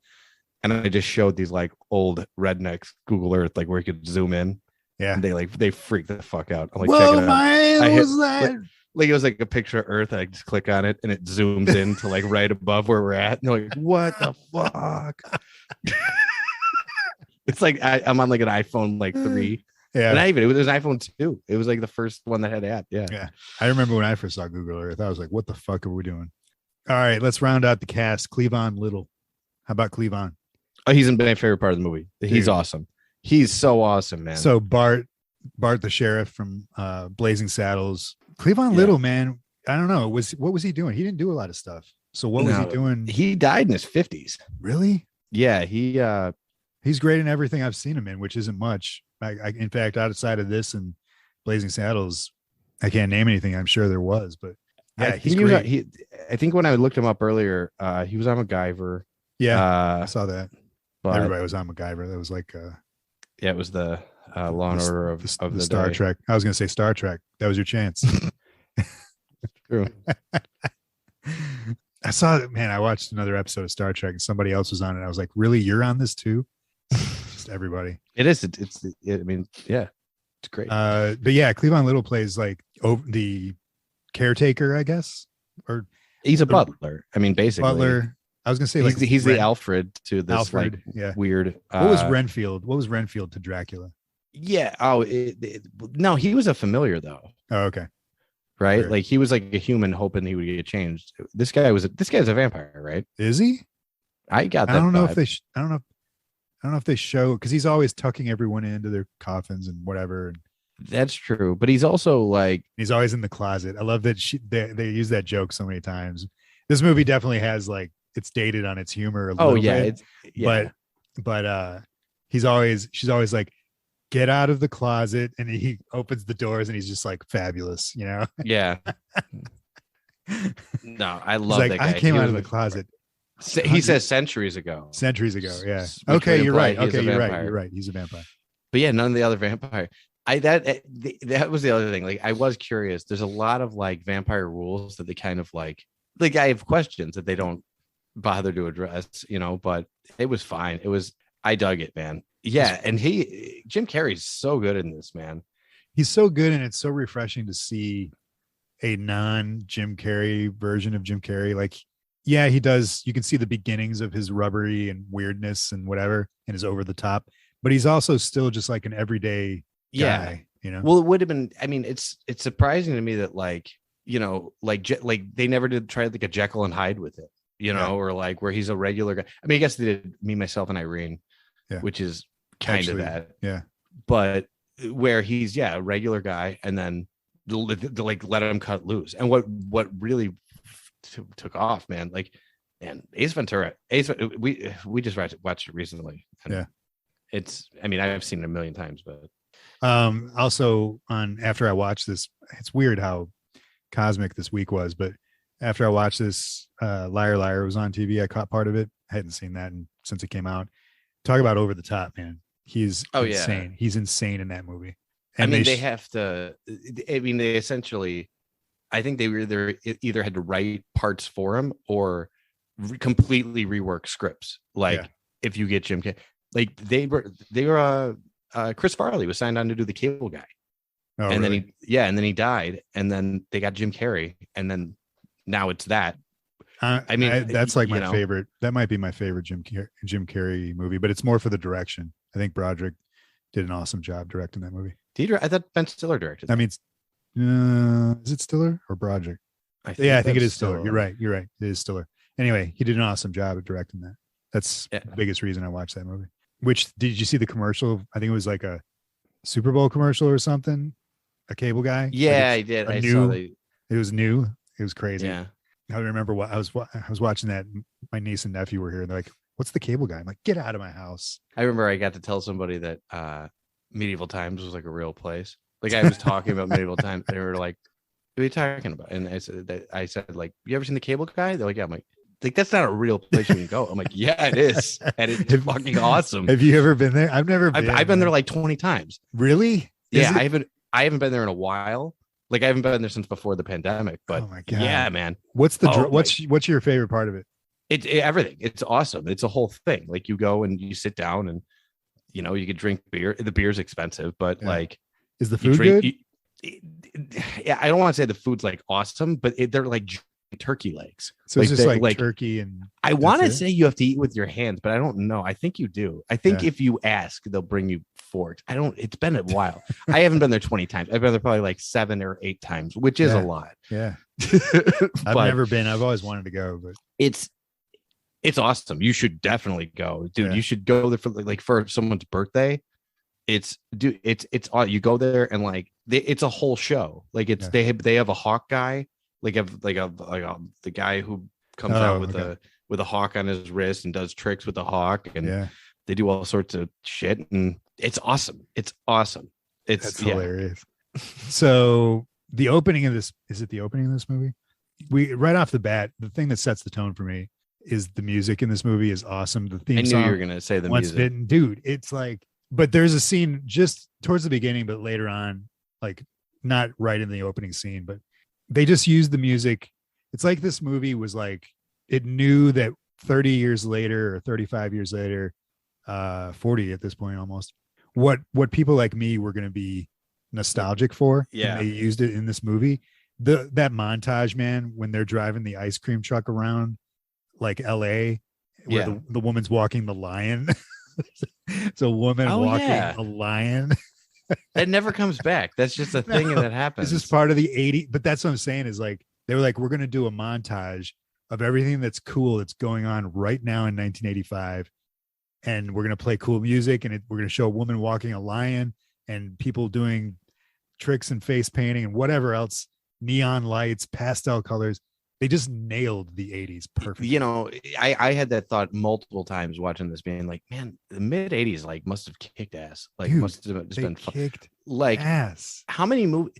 and I just showed these like old rednecks Google Earth, like where you could zoom in. Yeah, and they freaked the fuck out. I'm like, whoa, man, what was that? Like it was like a picture of Earth. I just click on it and it zooms in to like right above where we're at. And they're like, what the fuck? It's like I'm on like an iPhone like 3. Yeah, and it was an iPhone 2. It was like the first one that had app. Yeah. I remember when I first saw Google Earth, I was like, what the fuck are we doing? All right, let's round out the cast. Cleavon Little. How about Cleavon? Oh, he's my favorite part of the movie. He's Dude. awesome. He's so awesome, man. So Bart the sheriff from Blazing Saddles. Cleavon Yeah. Little, man. I don't know. What was he doing? He didn't do a lot of stuff. So what was he doing? He died in his 50s. Really? Yeah, he's great in everything I've seen him in, which isn't much. In fact, outside of this and Blazing Saddles, I can't name anything. I'm sure there was, but yeah, he's great. I think when I looked him up earlier, he was on MacGyver. Yeah, I saw that. But everybody was on MacGyver. That was like it was the Law and Order of the Star day. Trek. I was going to say Star Trek. That was your chance. True. I saw it, man. I watched another episode of Star Trek and somebody else was on it. I was like, really? You're on this too? Just everybody. It is. I mean, yeah, it's great. But yeah, Cleavon Little plays like the caretaker, I guess, or he's a butler. I mean, basically, butler. I was gonna say he's the Alfred to this Alfred, like weird. What was Renfield? What was Renfield to Dracula? Yeah. Oh, no, he was a familiar though. Oh, okay. Right, Sure. like he was like a human hoping he would get changed. This guy's a vampire, right? Is he? I got that. I don't know vibe. if they. I don't know if they show because he's always tucking everyone into their coffins and whatever. And That's true, but he's also like he's always in the closet. I love that they use that joke so many times. This movie definitely has like it's dated on its humor a little bit. But she's always like, get out of the closet, and he opens the doors and he's just like fabulous, you know? Yeah. No, I love like, that guy. I came out of the closet. He says centuries ago. Yeah. Which Okay, would you're imply right. he's a Okay, you're right. vampire. You're right. He's a vampire. But yeah, none of the other vampire. That was the other thing. Like I was curious. There's a lot of like vampire rules that they kind of like I have questions that they don't bother to address, you know, but it was fine. I dug it, man. Yeah. And Jim Carrey's so good in this, man. He's so good. And it's so refreshing to see a non-Jim Carrey version of Jim Carrey. Like, yeah, he does. You can see the beginnings of his rubbery and weirdness and whatever, and his over the top, but he's also still just like an everyday guy, you know? Well, it would have been, I mean, it's surprising to me that like, you know, like they never did try like a Jekyll and Hyde with it, you know, or like where he's a regular guy. I mean, I guess they did Me, Myself, and Irene, which is kind of that. Yeah. But where he's, a regular guy, and then like let him cut loose. And what really took off, man, like, man, Ace Ventura, we just watched it recently. And it's, I mean, I've seen it a million times, but also after I watched this, it's weird how cosmic this week was, but after I watched this, Liar Liar was on TV. I caught part of it. I hadn't seen that since it came out. Talk about over the top, man. He's insane. He's insane in that movie. And I mean, they essentially, I think they were either had to write parts for him or completely rework scripts. Like if you get Jim Carrey, like they were Chris Farley was signed on to do the Cable Guy. Oh, and really? then he died, and then they got Jim Carrey, and then now it's that. I mean, that's like my favorite. That might be my favorite Jim Carrey movie, but it's more for the direction. I think Broderick did an awesome job directing that movie. I thought Ben Stiller directed. I mean, is it Stiller or Broderick? I think it is Stiller. You're right. It is Stiller. Anyway, he did an awesome job at directing that. That's the biggest reason I watched that movie. Which, did you see the commercial? I think it was like a Super Bowl commercial or something. A Cable Guy. Yeah, I did. It was new. It was crazy. Yeah. I remember what I was watching that. My niece and nephew were here, and they're like, "What's the Cable Guy?" I'm like, "Get out of my house." I remember I got to tell somebody that Medieval Times was like a real place. Like I was talking about Medieval Times. They were like, "What are you talking about?" And I said, like, "You ever seen the Cable Guy?" They're like, "Yeah." I'm like, that's not a real place you can go. I'm like, "Yeah, it is, and it's fucking awesome." Have you ever been there? I've never been. I've been there like 20 times. Really? Yeah, I haven't been there in a while. Like I haven't been there since before the pandemic. But oh my God. Yeah, man. What's what's your favorite part of it? It's everything. It's awesome. It's a whole thing. Like you go and you sit down and you know you could drink beer. The beer's expensive, but like, is the food good? I don't want to say the food's like awesome, but they're like turkey legs. So it's just like turkey and I want to say you have to eat with your hands, but I don't know. I think you do. I think if you ask, they'll bring you forks. It's been a while. I haven't been there 20 times. I've been there probably like 7 or 8 times, which is a lot. Yeah. I've never been. I've always wanted to go, but it's awesome. You should definitely go, dude. You should go there for someone's birthday. You go there and like it's a whole show. Like they have a hawk guy, the guy who comes out with a hawk on his wrist and does tricks with the hawk, and they do all sorts of shit, and it's awesome. That's hilarious. So the opening of this, is it the opening of this movie? We right off the bat, the thing that sets the tone for me is the music in this movie is awesome. The theme song. I knew you were gonna say the music. Bitten, dude. It's like, but there's a scene just towards the beginning, but later on, like not right in the opening scene, but they just used the music. It's like this movie was like, it knew that 30 years later or 35 years later, 40 at this point almost, what people like me were going to be nostalgic for. Yeah. And they used it in this movie. That montage, man, when they're driving the ice cream truck around like LA, where the woman's walking the lion. It's a woman walking a lion. That never comes back. That's just a thing that happens. This is part of the 80s, but that's what I'm saying is like, they were like, we're going to do a montage of everything that's cool that's going on right now in 1985. And we're going to play cool music, and we're going to show a woman walking a lion and people doing tricks and face painting and whatever else, neon lights, pastel colors. They just nailed the 80s perfectly. You know, I had that thought multiple times watching this, being like, man, the mid 80s like must have kicked ass. Like, dude, must have just been kicked like ass. How many movies?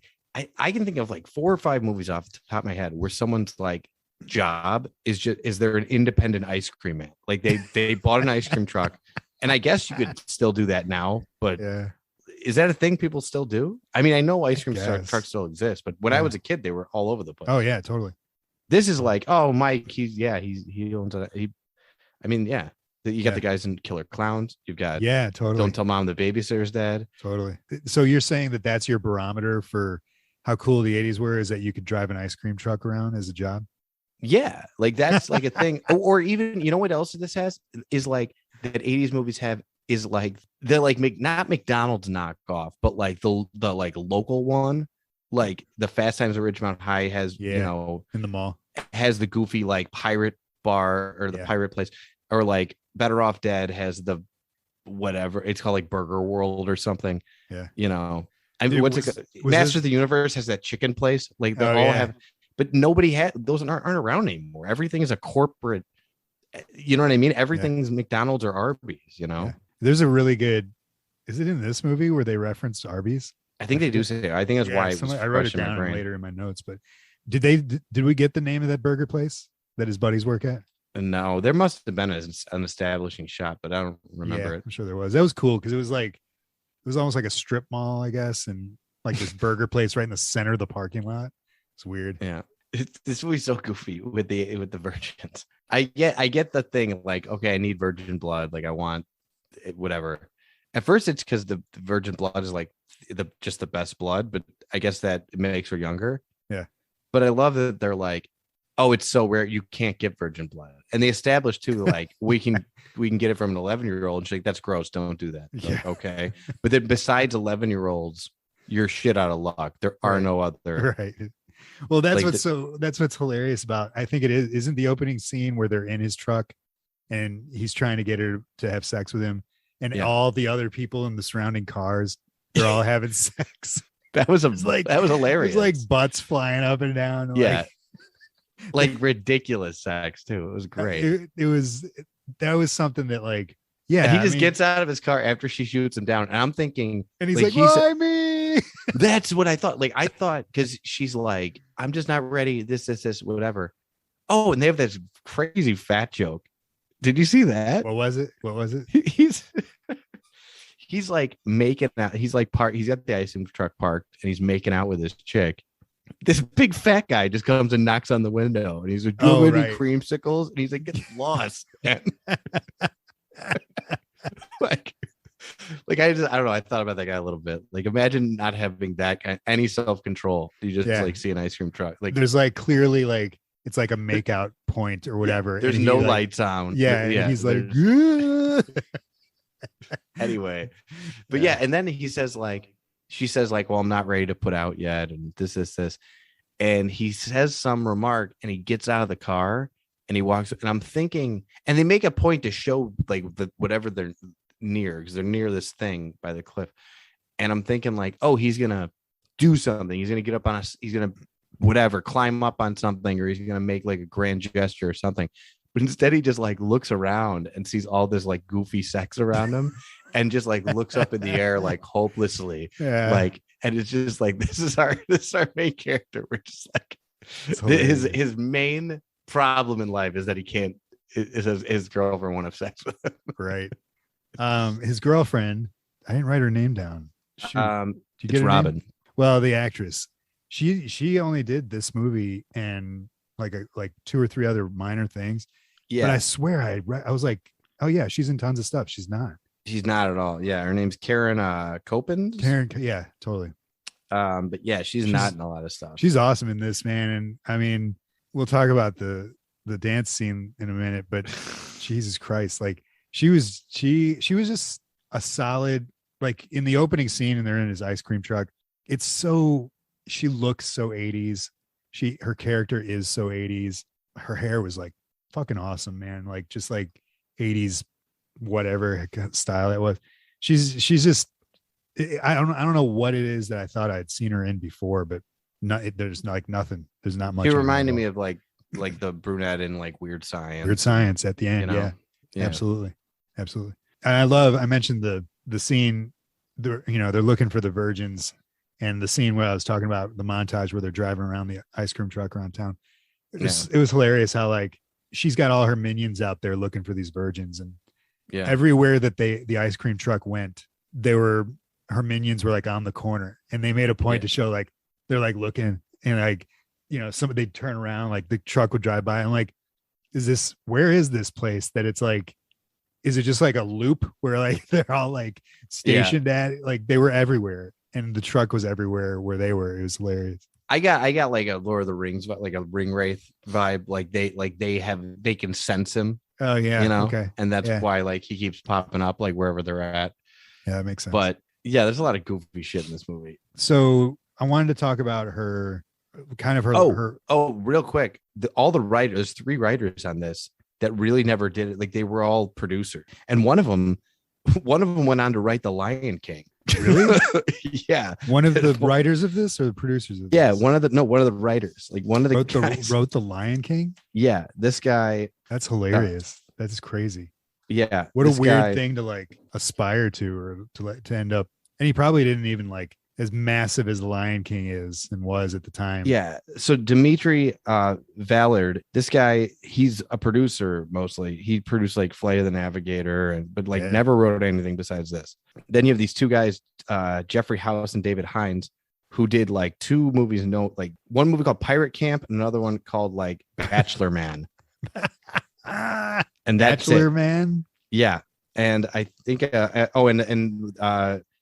I can think of like 4 or 5 movies off the top of my head where someone's like job is they're an independent ice cream man. Like they bought an ice cream truck, and I guess you could still do that now, but is that a thing people still do? I mean, I know ice cream trucks still exist, but when I was a kid, they were all over the place. Oh yeah, totally. This is like, oh, Mike, he owns it. You got the guys in Killer Clowns. You've got totally. Don't Tell Mom the Babysitter's Dead. Totally. So you're saying that that's your barometer for how cool the 80s were, is that you could drive an ice cream truck around as a job? Yeah, like that's like a thing. Or even, you know what else this has is like that 80s movies have is like they're like not McDonald's knockoff, but like the like local one. Like the Fast Times at Ridgemont High has, you know, in the mall has the goofy like pirate bar or the pirate place, or like Better Off Dead has the whatever it's called, like Burger World or something. Yeah, you know, I mean, Master of the Universe has that chicken place. Like they all have, but nobody had those aren't around anymore. Everything is a corporate. You know what I mean? Everything's McDonald's or Arby's. You know, there's a really good. Is it in this movie where they referenced Arby's? I think they do say. I think that's why it was I wrote it down later in my notes. But did we get the name of that burger place that his buddies work at? No, there must have been an establishing shop, but I don't remember it. I'm sure there was. That was cool because it was almost like a strip mall, I guess, and like this burger place right in the center of the parking lot. It's weird. Yeah, this movie's so goofy with the virgins. I get the thing like, okay, I need virgin blood, like I want it, whatever. At first, it's because the virgin blood is like just the best blood, but I guess that it makes her younger. Yeah. But I love that they're like, oh, it's so rare you can't get virgin blood, and they established too, like we can get it from an 11-year-old, and she's like, that's gross, don't do that. Like, okay, but then besides 11-year-olds, you're shit out of luck. There are no other. Right. Well, that's like that's what's hilarious about. I think it isn't the opening scene where they're in his truck, and he's trying to get her to have sex with him. And all the other people in the surrounding cars, they're all having sex. That was hilarious. It was like butts flying up and down. Yeah. Like ridiculous sex too. It was great. That was something that like, and he gets out of his car after she shoots him down. And I'm thinking, and he's like, why me? That's what I thought. Like, I thought, because she's like, I'm just not ready. This, whatever. Oh, and they have this crazy fat joke. Did you see that? What was it? He's like making out. He's like he's got the ice cream truck parked, and he's making out with this chick. This big fat guy just comes and knocks on the window, and he's like, "Do you have any creamsicles?" And he's like, "Get lost." like I don't know. I thought about that guy a little bit. Like, imagine not having that any self-control. You just like see an ice cream truck. Like, there's like clearly like it's like a makeout point or whatever. There's no lights on. Yeah, and he's like, anyway, but yeah, and then he says like, she says like, well, I'm not ready to put out yet, and this, and he says some remark, and he gets out of the car, and he walks, and I'm thinking, and they make a point to show like whatever they're near, because they're near this thing by the cliff, and I'm thinking like, oh, he's gonna do something, he's gonna get up on he's gonna whatever, climb up on something, or he's gonna make like a grand gesture or something. But instead, he just like looks around and sees all this like goofy sex around him, and just like looks up in the air like hopelessly, like, and it's just like this is our main character. We're just like his main problem in life is that he can't. His girlfriend won't have sex with him. Right. His girlfriend. I didn't write her name down. Shoot. Did you get Robin? Name? Well, the actress. She only did this movie and like 2 or 3 other minor things. Yeah. But I swear I was like, oh yeah, she's in tons of stuff. She's not. She's not at all. Yeah. Her name's Karen Copen. Karen. Yeah, totally. But yeah, she's not in a lot of stuff. She's awesome in this, man. And I mean, we'll talk about the dance scene in a minute, but Jesus Christ, like she was just a solid, like in the opening scene and they're in his ice cream truck. It's so, she looks so 80s. Her character is so 80s. Her hair was like fucking awesome, man. Like just like 80s, whatever style it was. She's just, I don't know what it is that I thought I'd seen her in before, but there's like nothing. There's not much. She reminded me of like the brunette in like Weird Science. Weird Science at the end. You know? Yeah, absolutely. And I mentioned the scene, they're looking for the virgins, and the scene where I was talking about the montage where they're driving around the ice cream truck around town. It was hilarious how like she's got all her minions out there looking for these virgins, and everywhere that the ice cream truck went, her minions were like on the corner, and they made a point to show like they're like looking, and like they'd turn around, like the truck would drive by, and like, where is this place that it's like, is it just like a loop where like they're all like stationed at, like they were everywhere, and the truck was everywhere where they were. It was hilarious. I got like a Lord of the Rings, like a ring wraith vibe. Like they can sense him. Oh yeah. Okay. And that's why like he keeps popping up like wherever they're at. Yeah, that makes sense. But yeah, there's a lot of goofy shit in this movie. So I wanted to talk about her, kind of her. Real quick. All the writers, there's 3 writers on this that really never did it. Like they were all producers, and one of them went on to write The Lion King. Really? Yeah. One of the writers of this, or the producers of this? Yeah, one of the writers. Like one of the guys wrote The Lion King. Yeah, this guy. That's hilarious. That's crazy. Yeah. What a weird thing to like aspire to, or to end up. And he probably didn't even like, as massive as The Lion King is and was at the time. Yeah. So Dimitri Vallard, this guy, he's a producer mostly. He produced like Flight of the Navigator, but never wrote anything besides this. Then you have these 2 guys, Jeffrey House and David Hines, who did like 2 movies. Like one movie called Pirate Camp and another one called like Bachelor Man. And that's Bachelor Man. Yeah. And I think,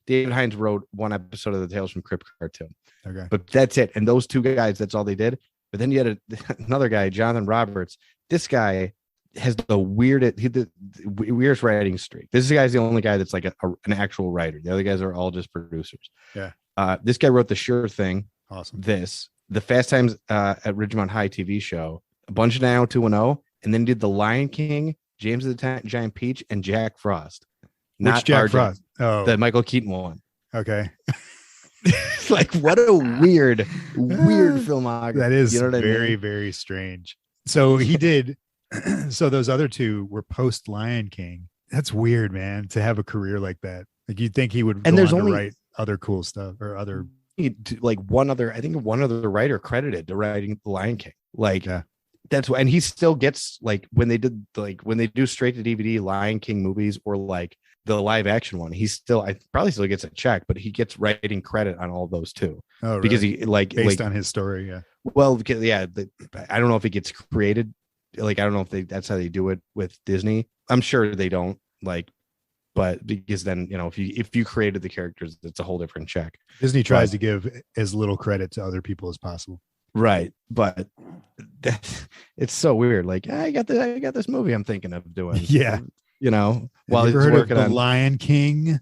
David Hines wrote 1 episode of the Tales from Crypt cartoon. Okay. But that's it. And those 2 guys, that's all they did. But then you had another guy, Jonathan Roberts. This guy has the weirdest writing streak. This guy's the only guy that's like an actual writer. The other guys are all just producers. Yeah. This guy wrote The Sure Thing. Awesome. The Fast Times at Ridgemont High TV show, a bunch of 90210, and then did The Lion King, James of the Giant Peach, and Jack Frost. Not Jack Frost. Oh, the Michael Keaton one. Okay. Like what a weird filmography. That is very, very strange. So he did. So those other 2 were post Lion King. That's weird, man, to have a career like that. Like you'd think he would go on to write other cool stuff or other. Like one other writer credited to writing The Lion King. Like that's why, and he still gets like when they do straight to DVD Lion King movies or like the live action one, I probably still gets a check, but he gets writing credit on all of those too. Oh, really? Because he based on his story. Yeah. Well, because I don't know if it gets created. Like, I don't know if that's how they do it with Disney. I'm sure they don't but because then, if you created the characters, it's a whole different check. Disney tries to give as little credit to other people as possible. Right. But it's so weird. Like, I got this movie I'm thinking of doing. Yeah. You know, while Have you he's ever heard working of the on Lion King?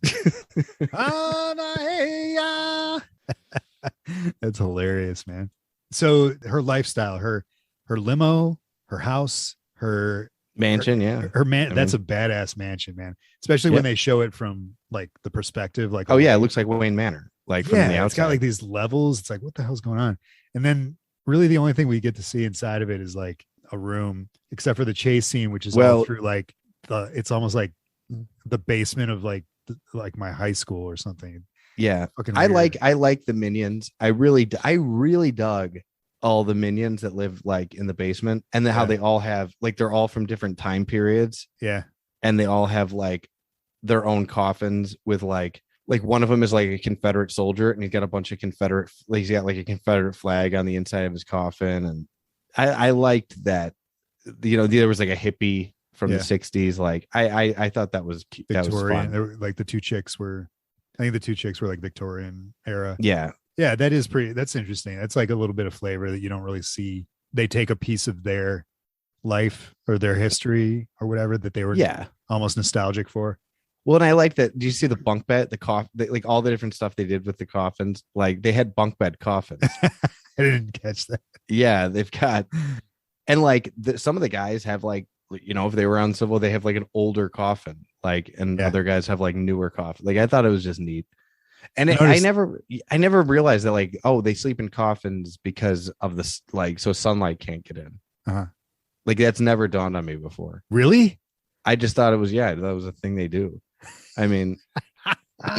That's hilarious, man. So her lifestyle, her limo, her house, her mansion. Yeah. her man. I That's mean, a badass mansion, man. Especially when they show it from like the perspective, like oh yeah, it looks like Wayne Manor, like from the outside. It's got like these levels. It's like, what the hell's going on? And then really the only thing we get to see inside of it is like a room, except for the chase scene, which is all through like it's almost like the basement of like my high school or something. Yeah. I like the Minions. I really dug all the Minions that live like in the basement, and then how they all have like, they're all from different time periods. Yeah. And they all have like their own coffins with like one of them is like a Confederate soldier, and he's got a bunch of he's got like a Confederate flag on the inside of his coffin. And I liked that, you know, there was like a hippie from the 60s. Like I thought that was cute. Victorian. That was fun. Like the two chicks were like Victorian era. Yeah. Yeah. That's interesting. That's like a little bit of flavor that you don't really see. They take a piece of their life or their history or whatever that they were almost nostalgic for. Well, and I like that. Do you see the bunk bed, the coffin, like all the different stuff they did with the coffins? Like they had bunk bed coffins. I didn't catch that. Yeah, they've got, and like some of the guys have like, you know, if they were on Civil, they have like an older coffin, like, and other guys have like newer coffin. Like I thought it was just neat. And I never realized that like, oh, they sleep in coffins because of this, like, so sunlight can't get in. Uh-huh. Like that's never dawned on me before. Really? I just thought it was, that was a thing they do. I mean, isn't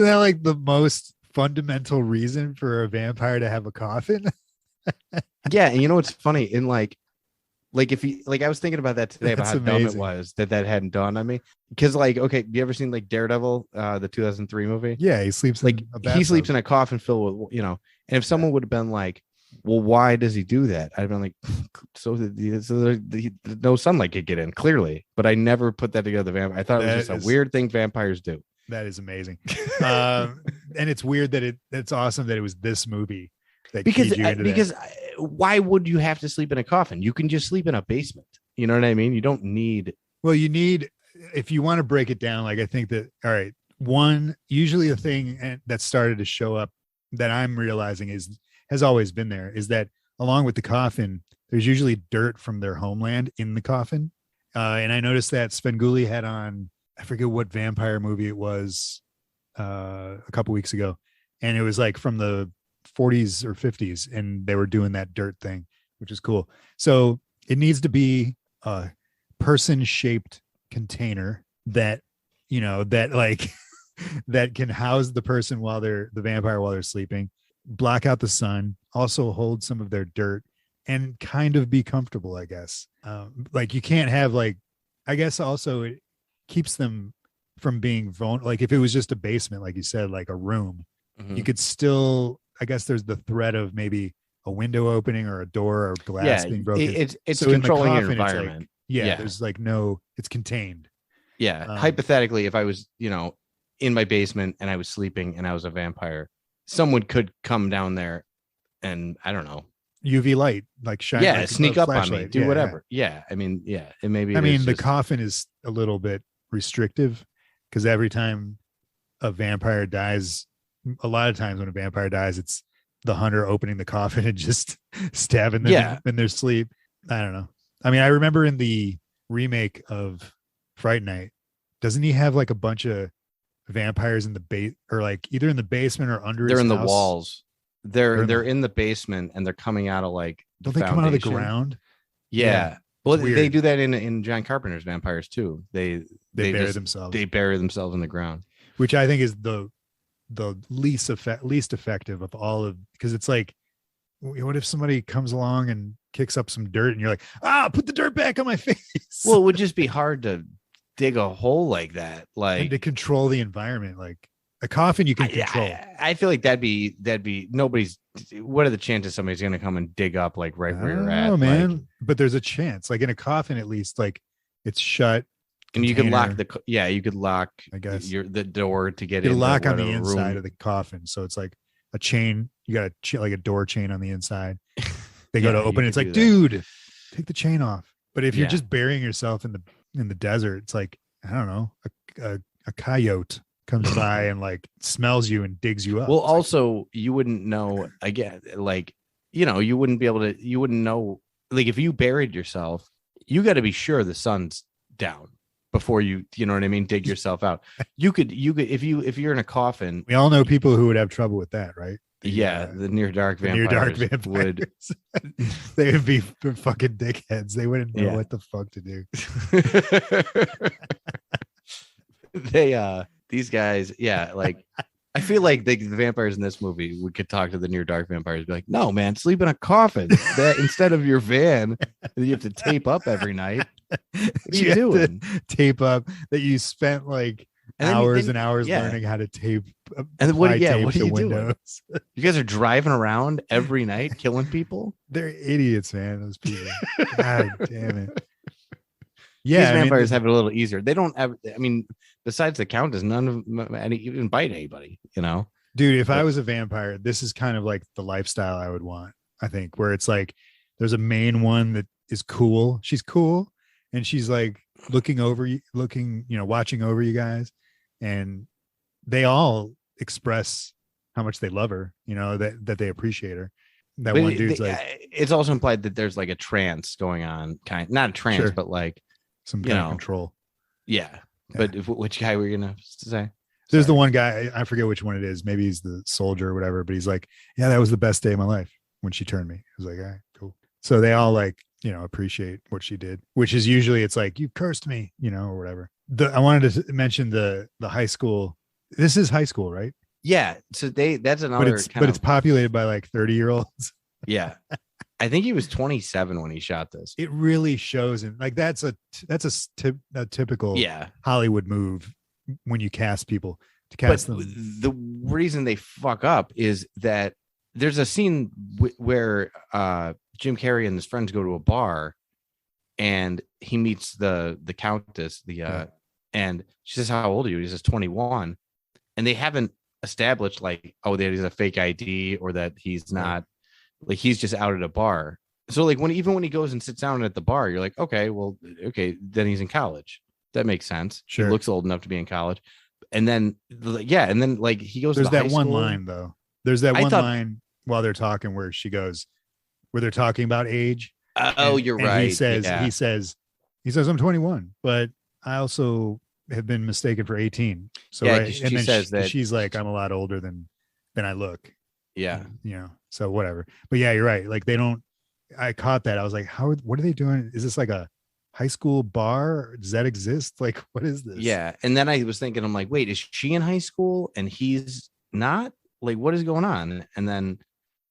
that like the most fundamental reason for a vampire to have a coffin? Yeah. And you know what's funny? In like if you I was thinking about that today, about how dumb it was that hadn't dawned on me. Because like, okay, you ever seen like Daredevil, the 2003 movie? Yeah, he sleeps like he sleeps in a coffin filled with, you know, and if someone would have been like, well, why does he do that? I've been like, so no sunlight could get in, clearly. But I never put that together. I thought it was just a weird thing vampires do. That is amazing. And it's weird that it's awesome that it was this movie that because why would you have to sleep in a coffin? You can just sleep in a basement. You know what I mean? You don't need. Well, you need, if you want to break it down, like I think that, all right, usually a thing that started to show up that I'm realizing has always been there, is that along with the coffin, there's usually dirt from their homeland in the coffin. And I noticed that Svengoolie had on, I forget what vampire movie it was, a couple weeks ago. And it was like from the 40s or 50s. And they were doing that dirt thing, which is cool. So it needs to be a person shaped container that, you know, that like, that can house the person the vampire while they're sleeping, block out the sun, also hold some of their dirt, and kind of be comfortable, I guess. Like you can't have like, I guess also it keeps them from being vulnerable. Like if it was just a basement, like you said, like a room, you could still, I guess there's the threat of maybe a window opening or a door or glass being broken. It's so controlling your environment. There's like it's contained. Yeah. Hypothetically, if I was, you know, in my basement and I was sleeping and I was a vampire, someone could come down there and I don't know, UV light, like shine. Yeah, like sneak up on me, do whatever. Yeah. I mean, it maybe. I mean, the coffin is a little bit restrictive because every time a vampire dies, a lot of times when a vampire dies, it's the hunter opening the coffin and just stabbing them in their sleep. I don't know. I mean, I remember in the remake of Fright Night, doesn't he have like a bunch of vampires in the base, or like either in the basement or under? They're his in house? The walls. They're in the basement and they're coming out of like. Don't they come out of the ground? Yeah. Well, they do that in John Carpenter's vampires too. They bury themselves. They bury themselves in the ground, which I think is the least effective of all of, because it's like, what if somebody comes along and kicks up some dirt and you're like, put the dirt back on my face? Well, it would just be hard to dig a hole like that, like, and to control the environment. Like a coffin you can control. I feel like that'd be nobody's. What are the chances somebody's going to come and dig up like right where you're at? Oh man, like, but there's a chance. Like in a coffin, at least, like it's shut. And you could lock you could lock, I guess, the door to get in. in. Lock on the inside of the coffin, so it's like a chain. You got like a door chain on the inside. They go to you open. It's could like, do dude, take the chain off. But if you're just burying yourself in the desert, it's like, I don't know, a coyote comes by and like smells you and digs you up. Well, It's also you wouldn't know again, like, you wouldn't be able to, you wouldn't know, like if you buried yourself, you got to be sure the sun's down before you know what I mean, dig yourself out. You could if you're in a coffin. we all know people who would have trouble with that, right? The near dark vampires would they would be fucking dickheads. They wouldn't know what the fuck to do. These guys, like I feel like the vampires in this movie, we could talk to the near dark vampires, be like, no man, sleep in a coffin that instead of your van that you have to tape up every night. What are you doing? Tape up that you spent like hours and hours learning how to tape. And what are you windows. doing? You guys are driving around every night killing people. They're idiots, man. Those people. God damn it. Yeah, these vampires have it a little easier. They don't have. I mean, besides the Countess, none of them even bite anybody. Dude. If I was a vampire, this is kind of like the lifestyle I would want. I think where it's like there's a main one that is cool. She's cool, and she's like watching over you guys, and they all express how much they love her. That they appreciate her. That one dude's it's also implied that there's like a trance going on, not a trance, but like some kind of control. Yeah. But which guy were you gonna say? There's the one guy, I forget which one it is. Maybe he's the soldier or whatever, but he's like, yeah, that was the best day of my life when she turned me. I was like, all right, cool. So they all like, appreciate what she did, which is usually it's like, you cursed me, or whatever. I wanted to mention the high school. This is high school, right? Yeah. So that's another but it's populated by like 30-year-olds. Yeah. I think he was 27 when he shot this. It really shows him. Like that's a typical Hollywood move when you cast people to cast them. The reason they fuck up is that there's a scene where Jim Carrey and his friends go to a bar, and he meets the Countess. And she says, "How old are you?" He says, 21, and they haven't established like, oh, that he's a fake ID or that he's not. Like he's just out at a bar. So like when he goes and sits down at the bar, you're like, okay, then he's in college. That makes sense. Sure. He looks old enough to be in college. And then like he goes. There's to that one school. line though. There's that one line while they're talking where they're talking about age. Oh, you're right. He says, I'm 21, but I also have been mistaken for 18. So she says that she's like, I'm a lot older than I look. Yeah. So whatever. But yeah, you're right. Like I caught that. I was like, what are they doing? Is this like a high school bar? Does that exist? Like, what is this? Yeah. And then I was thinking, I'm like, wait, is she in high school and he's not? Like, what is going on? And then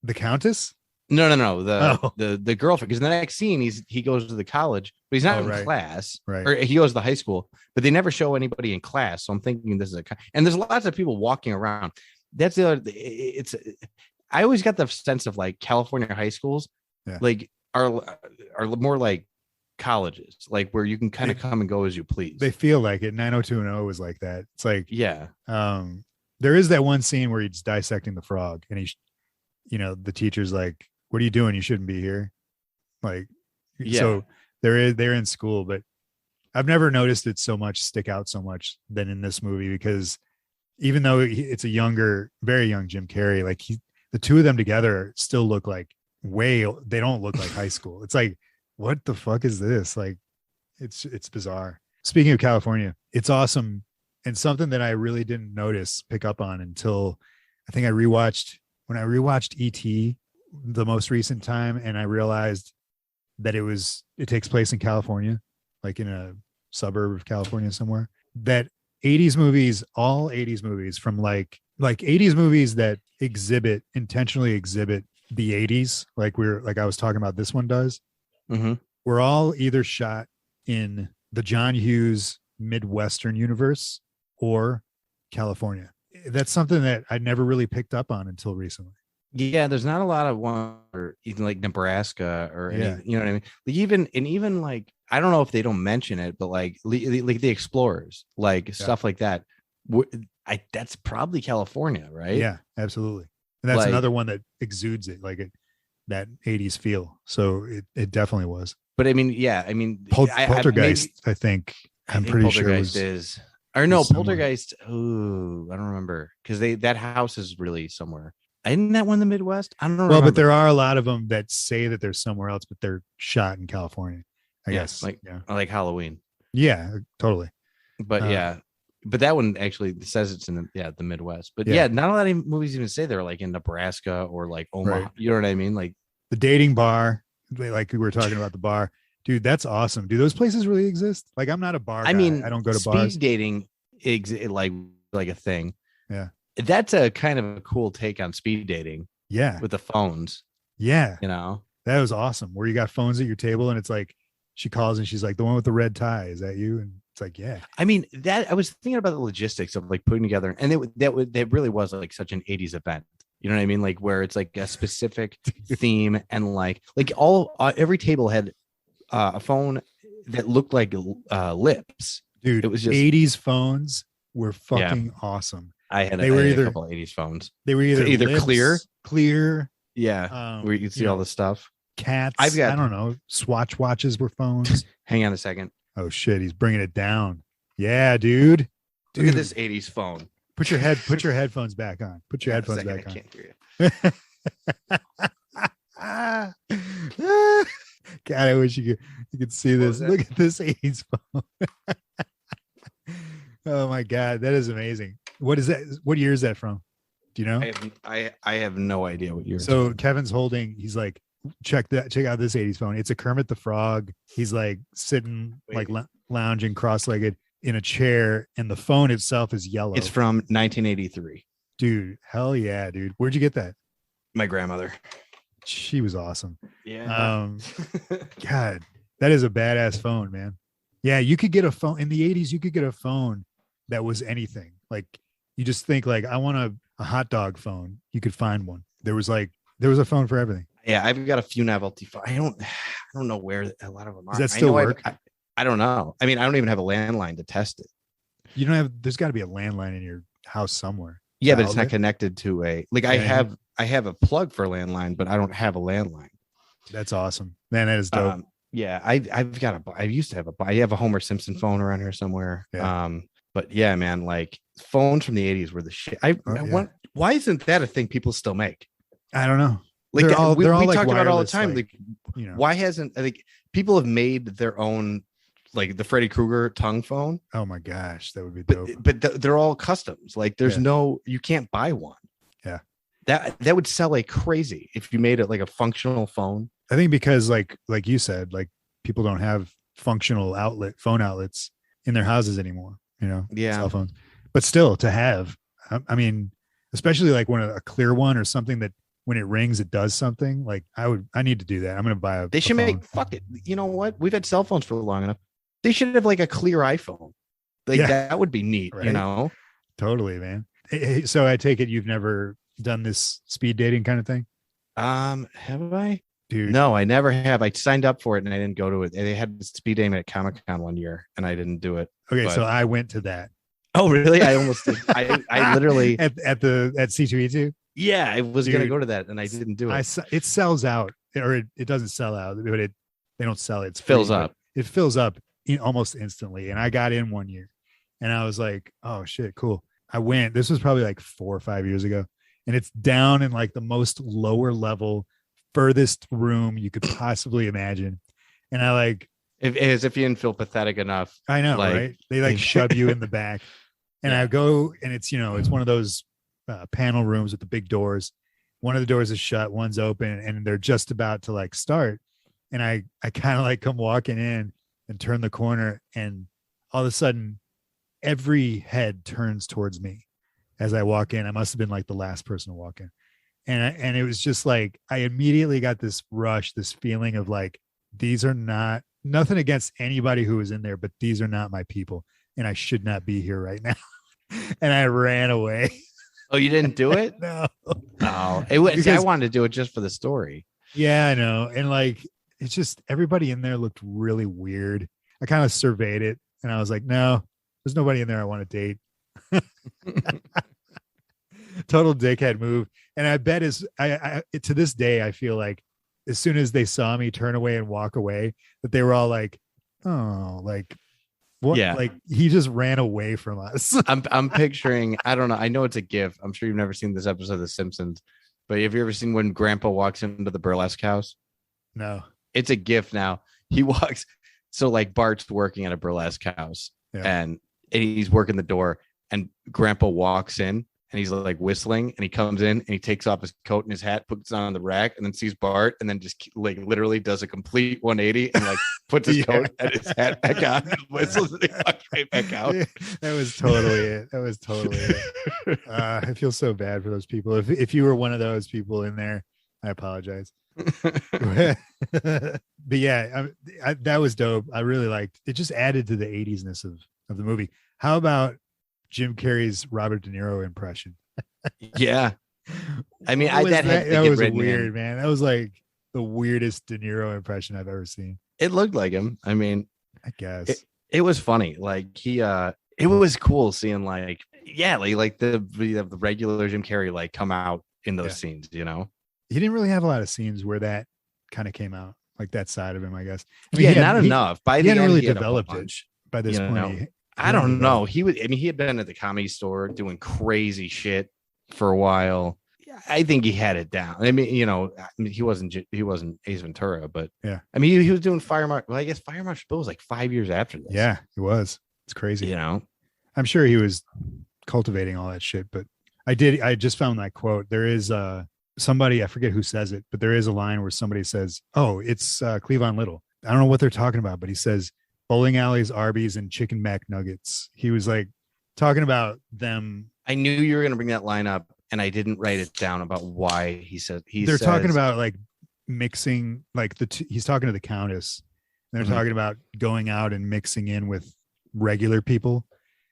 the Countess? No. The girlfriend. Because in the next scene, he goes to the college, but he's not in class. Right. Or he goes to the high school, but they never show anybody in class. So I'm thinking this is and there's lots of people walking around. That's the other. I always got the sense of like California high schools, like are more like colleges, like where you can kind of come and go as you please. They feel like it. 90210 was like that. It's like, there is that one scene where he's dissecting the frog, and the teacher's like, "What are you doing? You shouldn't be here." Like, so they're in school, but I've never noticed it stick out so much than in this movie, because even though it's a very young Jim Carrey, like the two of them together still look like they don't look like high school. It's like, what the fuck is this? Like, it's bizarre. Speaking of California, it's awesome. And something that I really didn't pick up on until I think when I rewatched E.T. the most recent time, and I realized that it takes place in California, like in a suburb of California somewhere. That 80s movies, all 80s movies from like 80s movies that intentionally exhibit the 80s, like I was talking about, this one does. Mm-hmm. We're all either shot in the John Hughes Midwestern universe or California. That's something that I never really picked up on until recently. Yeah, there's not a lot of one, or even like Nebraska or any, you know what I mean? Like even like, I don't know if they don't mention it, but like the Explorers, like stuff like that. That's probably California, right? Yeah, absolutely. And that's Like- another one that exudes it, like that 80s feel. So it definitely was. But I mean, yeah, I mean, Poltergeist, I think I'm pretty sure Poltergeist was is, or no, was similar. Poltergeist. Oh, I don't remember because that house is really somewhere. Isn't that one in the Midwest? I don't know. Well, but there are a lot of them that say that they're somewhere else, but they're shot in California, I guess. Like Halloween. Yeah, totally. But but that one actually says it's in the Midwest. But yeah, not a lot of movies even say they're like in Nebraska or like Omaha. Right. You know what I mean? Like the dating bar, like we were talking about the bar. Dude, that's awesome. Do those places really exist? Like, I'm not a bar guy. I mean, I don't go to bars. Speed dating, like a thing. Yeah. That's a kind of a cool take on speed dating. Yeah. With the phones. Yeah. You know, that was awesome. Where you got phones at your table and it's like, she calls and she's like, the one with the red tie. Is that you? And it's like, yeah. I mean, that I was thinking about the logistics of like putting together, and that really was like such an 80s event. You know what I mean? Like where it's like a specific theme and like every table had a phone that looked like lips. Dude, it was just 80s phones were fucking awesome. I had a couple of 80s phones. They were either lips, clear. Yeah. Where you could see all the stuff. Cats. I don't know. Swatch watches were phones. Hang on a second. Oh shit. He's bringing it down. Yeah, dude. Look at this 80s phone. Put your headphones back on. Put your headphones back on. I can't hear you. God, I wish you could see this. Look at this 80s phone. Oh my God. That is amazing. What is that? What year is that from? Do you know? I have no idea what year. So Kevin's holding, he's like, check out this 80s phone. It's a Kermit the Frog. He's like sitting like lounging cross-legged in a chair, and the phone itself is yellow. It's from 1983. Dude, hell yeah, dude. Where'd you get that? My grandmother. She was awesome. Yeah. God, that is a badass phone, man. Yeah, you could get a phone in the 80s. You could get a phone that was anything. Like you just think like, I want a hot dog phone. You could find one. There was a phone for everything. Yeah, I've got a few novelty phones. I don't know where a lot of them are. Does that still work? I don't know. I mean, I don't even have a landline to test it. You don't have. There's got to be a landline in your house somewhere. Yeah, but it's not connected to a like. I have a plug for a landline, but I don't have a landline. That's awesome, man. That is dope. Yeah, I used to have I have a Homer Simpson phone around here somewhere. Yeah. But yeah, man, like phones from the 80s were the shit. Why isn't that a thing people still make? I don't know. Like they're all we like talk about it all the wireless, time. Like, you know, why hasn't people have made their own, like the Freddy Krueger tongue phone? Oh my gosh, that would be dope. But they're all customs. Like there's you can't buy one. Yeah, that would sell like crazy if you made it like a functional phone. I think because like you said, like people don't have functional phone outlets in their houses anymore. You know, cell phones. But still, to have, I mean, especially like when a clear one or something that when it rings, it does something. Like I need to do that. I'm going to buy They should make, fuck it. You know what? We've had cell phones for long enough. They should have like a clear iPhone. Like that would be neat, right? You know? Totally, man. So I take it you've never done this speed dating kind of thing? Have I? Dude. No, I never have. I signed up for it and I didn't go to it. They had speed dating at Comic-Con one year and I didn't do it. Okay, so I went to that. Oh, really? I almost did. I literally at C2E2. Yeah, I was going to go to that and I didn't do it. It sells out, or it doesn't sell out, but they don't sell it. It fills up. It fills up almost instantly. And I got in one year and I was like, oh shit, cool. I went. This was probably like 4 or 5 years ago. And it's down in like the most lower level, furthest room you could possibly imagine. And I like, as if you didn't feel pathetic enough. I know, right? They like shove you in the back. And I go, and it's, it's one of those panel rooms with the big doors. One of the doors is shut, one's open, and they're just about to like start. And I kind of like come walking in and turn the corner, and all of a sudden, every head turns towards me as I walk in. I must have been like the last person to walk in. And it was just like, I immediately got this rush, this feeling of like, these are nothing against anybody who was in there, but these are not my people. And I should not be here right now. And I ran away. Oh, you didn't do it? No. Oh, I wanted to do it just for the story. Yeah, I know. And like, it's just everybody in there looked really weird. I kind of surveyed it and I was like, no, there's nobody in there I want to date. total dickhead move. And I bet I to this day, I feel like as soon as they saw me turn away and walk away, that they were all like, oh, like what? Yeah. Like he just ran away from us. I'm picturing, I don't know. I know it's a GIF. I'm sure you've never seen this episode of The Simpsons, but have you ever seen when Grandpa walks into the burlesque house? No. It's a GIF now. He walks. So like Bart's working at a burlesque house and he's working the door and Grandpa walks in and he's like whistling and he comes in and he takes off his coat and his hat, puts it on the rack and then sees Bart and then just like literally does a complete 180 and like puts his coat and his hat back on and whistles and he walks right back out. That was totally it. That was totally it. I feel so bad for those people. If you were one of those people in there, I apologize. But yeah, that was dope. I really liked it. Just added to the 80s-ness of the movie. How about Jim Carrey's Robert De Niro impression? Yeah, I mean, that was weird, man. That was like the weirdest De Niro impression I've ever seen. It looked like him. I mean, I guess it was funny. Like it was cool seeing like the regular Jim Carrey like come out in those scenes. You know, he didn't really have a lot of scenes where that kind of came out, like that side of him, I guess. I mean, not enough. By the end, really developed it by this point. I don't know. He had been at the Comedy Store doing crazy shit for a while. I think he had it down. I mean, he wasn't Ace Ventura, but I mean, he was doing Fire Marshal. Well, I guess Fire Marshal Bill was like 5 years after this. Yeah, it was. It's crazy. I'm sure he was cultivating all that shit, but I just found that quote. There is somebody, I forget who says it, but there is a line where somebody says, "Oh, it's Cleavon Little." I don't know what they're talking about, but he says bowling alleys, Arby's, and chicken mac nuggets. He was like talking about them. I knew you were going to bring that line up, and I didn't write it down about why he said they're talking about like mixing, like he's talking to the Countess. And they're talking about going out and mixing in with regular people.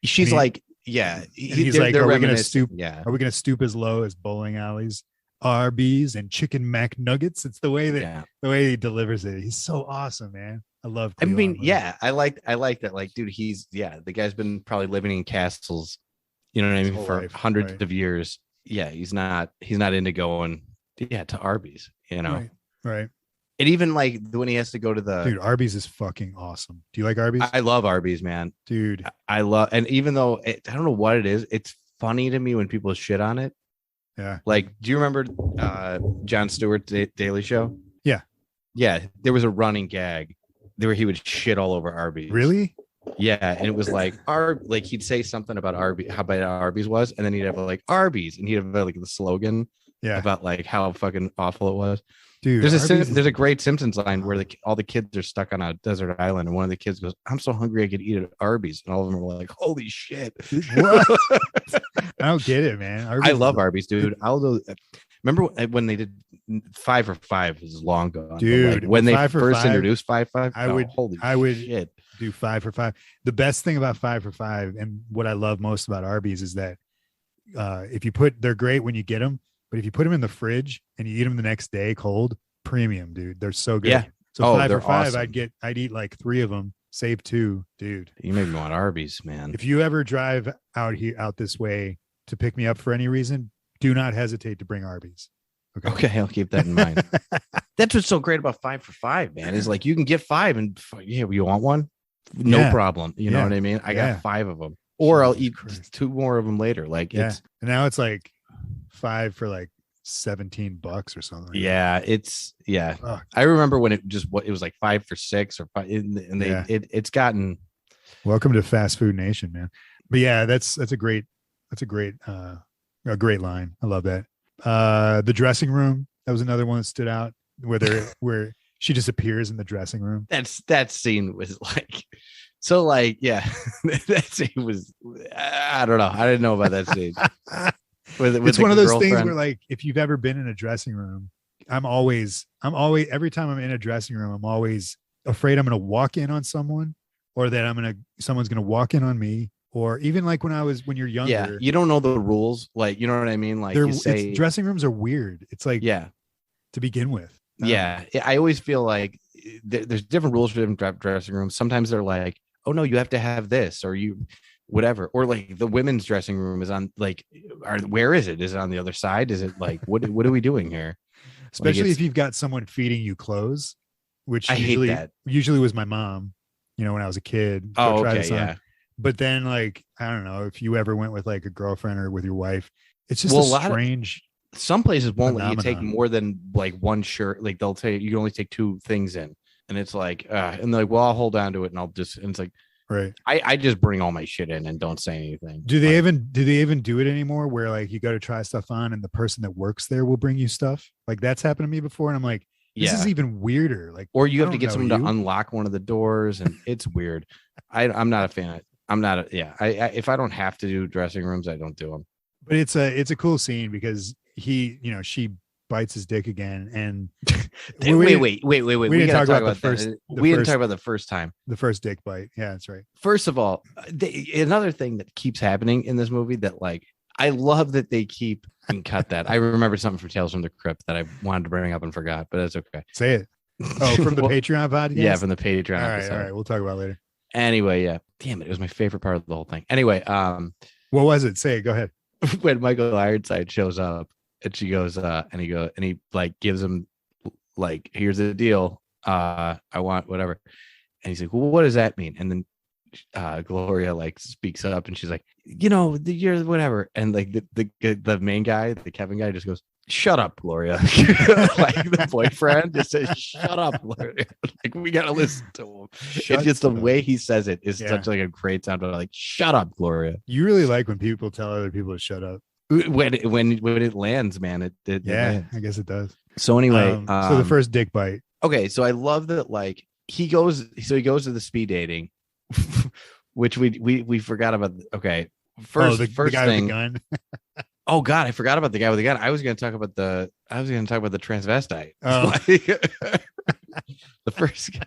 She's like, yeah. He's like, are we going to stoop? Yeah. Are we going to stoop as low as bowling alleys, Arby's, and chicken mac nuggets? It's the way that the way he delivers it. He's so awesome, man. I love. I mean, I like that. Like, dude, the guy's been probably living in castles, you know what I mean, for hundreds of years. Yeah, he's not into going, to Arby's, Right. And even like when he has to go to dude, Arby's is fucking awesome. Do you like Arby's? I love Arby's, man. Dude, I love, and even though I don't know what it is, it's funny to me when people shit on it. Yeah. Like, do you remember Jon Stewart's Daily Show? Yeah. Yeah. There was a running gag where he would shit all over Arby's. Really? Yeah. And it was like, he'd say something about Arby's, how bad Arby's was. And then he'd have like Arby's, and he'd have like the slogan about like how fucking awful it was. Dude, there's a great Simpsons line where all the kids are stuck on a desert island, and one of the kids goes, "I'm so hungry I could eat at Arby's," and all of them are like, "Holy shit!" What? I don't get it, man. I love Arby's, dude. Remember when they did 5 for $5? Is long gone, dude. When they first introduced 5 for $5, I would do 5 for $5. The best thing about 5 for $5, and what I love most about Arby's, is that they're great when you get them. But if you put them in the fridge and you eat them the next day cold, premium, dude. They're so good. Yeah. So 5 for $5, awesome. I'd eat like 3 of them, save 2, dude. You make me want Arby's, man. If you ever drive out this way to pick me up for any reason, do not hesitate to bring Arby's. Okay, I'll keep that in mind. That's what's so great about 5 for $5, man. Is like you can get 5 and you want one? No problem. You know what I mean? I got 5 of them. Or I'll eat 2 more of them later. Like it's and now it's like 5 for like $17 or something. Yeah, I remember when it was like 5 for $6 or 5, and it's gotten. Welcome to fast food nation, man. But yeah, that's a great line. I love that. The dressing room, that was another one that stood out where she just appears in the dressing room. That scene was like, so like, yeah, that scene was, I don't know. I didn't know about that scene. It's one of those things where, like, if you've ever been in a dressing room, I'm always every time I'm in a dressing room, I'm always afraid I'm going to walk in on someone, or that someone's going to walk in on me, or even like when you're younger. Yeah, you don't know the rules, like, you know what I mean? Like, dressing rooms are weird. It's like, to begin with. I always feel like there's different rules for different dressing rooms. Sometimes they're like, oh no, you have to have this, or you whatever. Or like the women's dressing room is on like, where is it? Is it on the other side? Is it like, what are we doing here? Especially like if you've got someone feeding you clothes, which I hate that. usually was my mom, when I was a kid. Go Oh, try okay, this on. yeah. But then like, I don't know if you ever went with like a girlfriend or with your wife, it's just a strange. Some places won't let you take phenomenon. more than like one shirt. Like they'll take, you can only take 2 things in. And it's like, and they're like, well, I'll hold on to it and I'll just, and it's like, right. I just bring all my shit in and don't say anything. Do they even do it anymore where like you go to try stuff on and the person that works there will bring you stuff? Like that's happened to me before. And I'm like, this is even weirder. Like, or you have to get someone to unlock one of the doors and it's weird. I'm not a fan. If I don't have to do dressing rooms, I don't do them. But it's a cool scene because she bites his dick again. And wait. We didn't talk about the first. We didn't talk about the first time. The first dick bite. Yeah, that's right. First of all, another thing that keeps happening in this movie that like I love that they keep and cut that. I remember something from Tales from the Crypt that I wanted to bring up and forgot, but that's okay. Say it. Oh, from the Patreon podcast? Yeah, from the Patreon episode. All right. We'll talk about it later. Anyway, yeah. Damn it. It was my favorite part of the whole thing. Anyway, what was it? Say it. Go ahead. When Michael Ironside shows up and she goes, and he like gives him like, here's the deal. I want whatever. And he's like, well, what does that mean? And then Gloria like speaks up and she's like, you're whatever. And like the main guy, the Kevin guy, just goes, shut up, Gloria. Like the boyfriend just says, shut up, Gloria. Like we gotta listen to him. It's just the way he says it is such like a great sound. Like, shut up, Gloria. You really like when people tell other people to shut up. When it lands, man, it lands. I guess it does. So anyway, so the first dick bite. Okay, so I love that. Like he goes to the speed dating, which we forgot about. Okay, first the guy thing. With the gun. Oh God, I forgot about the guy with the gun. I was going to talk about the transvestite. Oh. The first guy,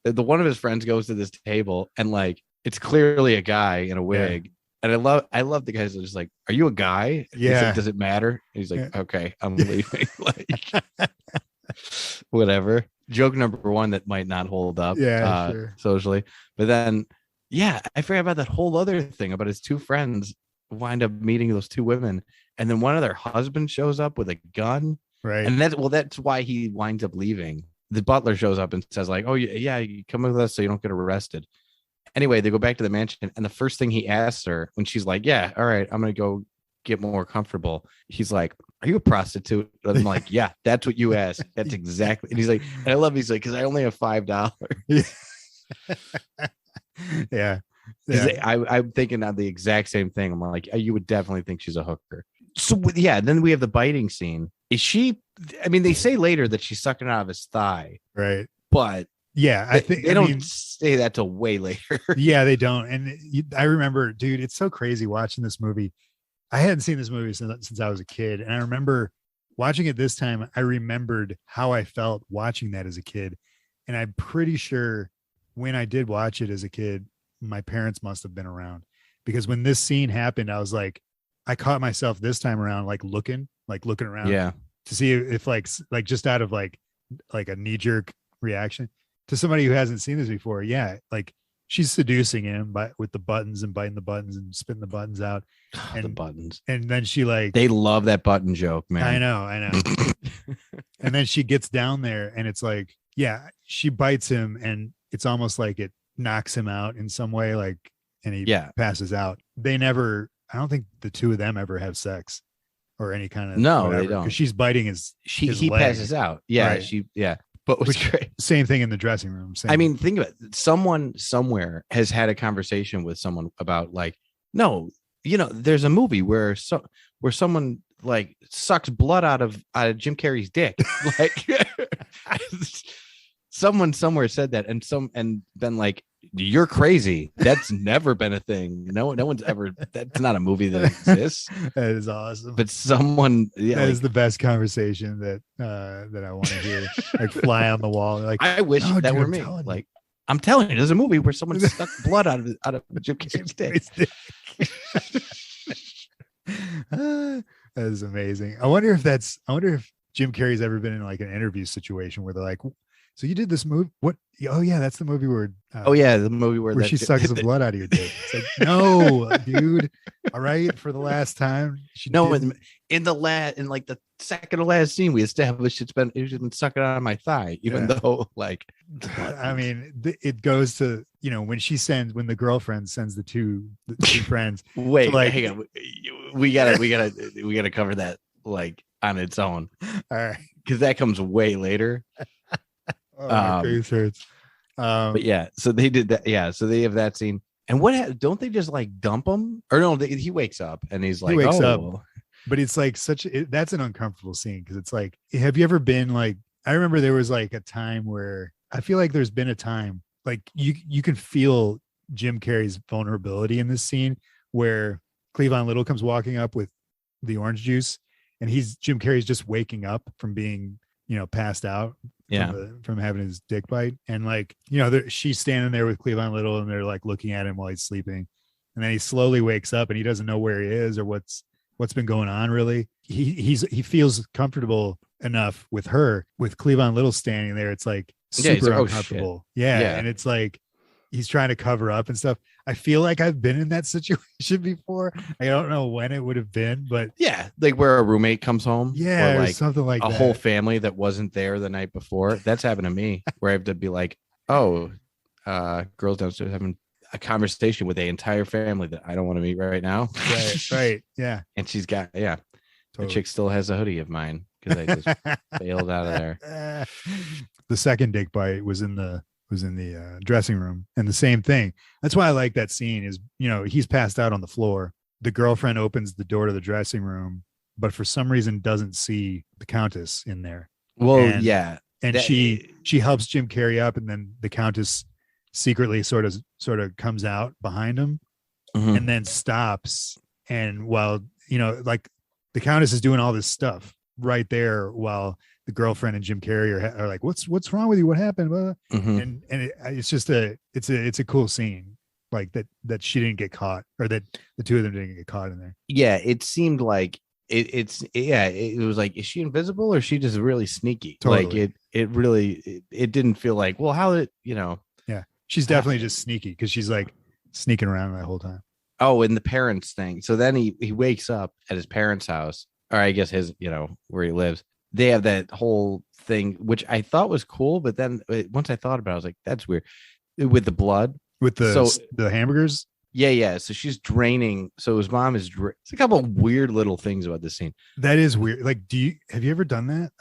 the one of his friends goes to this table and like it's clearly a guy in a wig. Yeah. And I love the guys that are just like, are you a guy? Yeah. Like, does it matter? And he's like, okay, I'm leaving. Like whatever. Joke number 1 that might not hold up sure. Socially. But then I forgot about that whole other thing about his 2 friends wind up meeting those 2 women. And then one of their husbands shows up with a gun. Right. And that's why he winds up leaving. The butler shows up and says like, oh yeah, you come with us so you don't get arrested. Anyway, they go back to the mansion, and the first thing he asks her when she's like, yeah, all right, I'm going to go get more comfortable. He's like, are you a prostitute? And I'm like, yeah, that's what you asked. That's exactly. And he's like, and I love, he's like, because I only have $5. Yeah. I'm thinking of the exact same thing. I'm like, you would definitely think she's a hooker. So yeah, then we have the biting scene. Is she? I mean, they say later that she's sucking out of his thigh, right? But yeah, I think they don't say that till way later. Yeah, they don't. And I remember, dude, it's so crazy watching this movie. I hadn't seen this movie since I was a kid, and I remember watching it this time. I remembered how I felt watching that as a kid, and I'm pretty sure when I did watch it as a kid, my parents must have been around, because when this scene happened, I was like, I caught myself this time around, like looking around, to see if like just out of like a knee jerk reaction to somebody who hasn't seen this before. Yeah, like she's seducing him with the buttons and biting the buttons and spitting the buttons out. And the buttons, and then she like they love that button joke, man. I know. And then she gets down there, and it's like, yeah, she bites him, and it's almost like it knocks him out in some way, like, and he passes out. I don't think the 2 of them ever have sex or any kind of they don't, because she's biting he leg. Passes out. Yeah, right. But was great. Same thing in the dressing room. I mean, think of it. Someone somewhere has had a conversation with someone about like, no, there's a movie where someone like sucks blood out of Jim Carrey's dick. Like someone somewhere said that, and been like, you're crazy. That's never been a thing. No one's ever. That's not a movie that exists. That is awesome. But someone, that is the best conversation that I want to hear. Like fly on the wall. Like, I wish that were me. Like, I'm telling you, there's a movie where someone stuck blood out of Jim Carrey's dick. That is amazing. I wonder if Jim Carrey's ever been in like an interview situation where they're like, So you did this movie. What? Oh yeah, that's the movie where. Oh yeah, the movie where she sucks the blood out of your dick. It's like, no, dude. All right, for the last time. In the second to last scene, we established it's been sucking on my thigh, even though like. I mean, it goes to when the girlfriend sends the two friends. Wait, hang on. We gotta cover that like on its own. All right, because that comes way later. Oh, my face hurts. But yeah, so they did that. Yeah, so they have that scene. And don't they just like dump him? Or no, he wakes up and he's like, wakes up. But it's like that's an uncomfortable scene because it's like, have you ever been like? I remember there was like a time where I feel like there's been a time like you can feel Jim Carrey's vulnerability in this scene where Cleavon Little comes walking up with the orange juice, and Jim Carrey's just waking up from being passed out. From having his dick bite, and like she's standing there with Cleavon Little, and they're like looking at him while he's sleeping, and then he slowly wakes up, and he doesn't know where he is or what's been going on. Really, he feels comfortable enough with her, with Cleavon Little standing there. It's like super uncomfortable. Yeah, and it's like he's trying to cover up and stuff. I feel like I've been in that situation before. I don't know when it would have been, but yeah, like where a roommate comes home, or like something like a whole family that wasn't there the night before. That's happened to me, where I have to be like, girls downstairs having a conversation with the entire family that I don't want to meet right now. Right, yeah. And she's got the chick still has a hoodie of mine because I just bailed out of there. The second dick bite was in the dressing room, and the same thing. That's why I like that scene is, he's passed out on the floor. The girlfriend opens the door to the dressing room, but for some reason doesn't see the Countess in there. Well, and she helps Jim Carrey up, and then the Countess secretly sort of comes out behind him, and then stops. And while like the Countess is doing all this stuff right there, while the girlfriend and Jim Carrey are like, what's wrong with you? What happened? And it's just it's a cool scene, like that she didn't get caught, or that the two of them didn't get caught in there. Yeah, it seemed like it was like, is she invisible or is she just really sneaky? Totally. Like it didn't feel like, well, how did Yeah, she's definitely just sneaky because she's like sneaking around that whole time. Oh, and the parents thing. So then he wakes up at his parents' house, or I guess his, where he lives. They have that whole thing, which I thought was cool, but then once I thought about it, I was like, that's weird. With the blood, with the hamburgers. Yeah. So she's draining. So his mom is. It's a couple of weird little things about this scene. That is weird. Like, have you ever done that?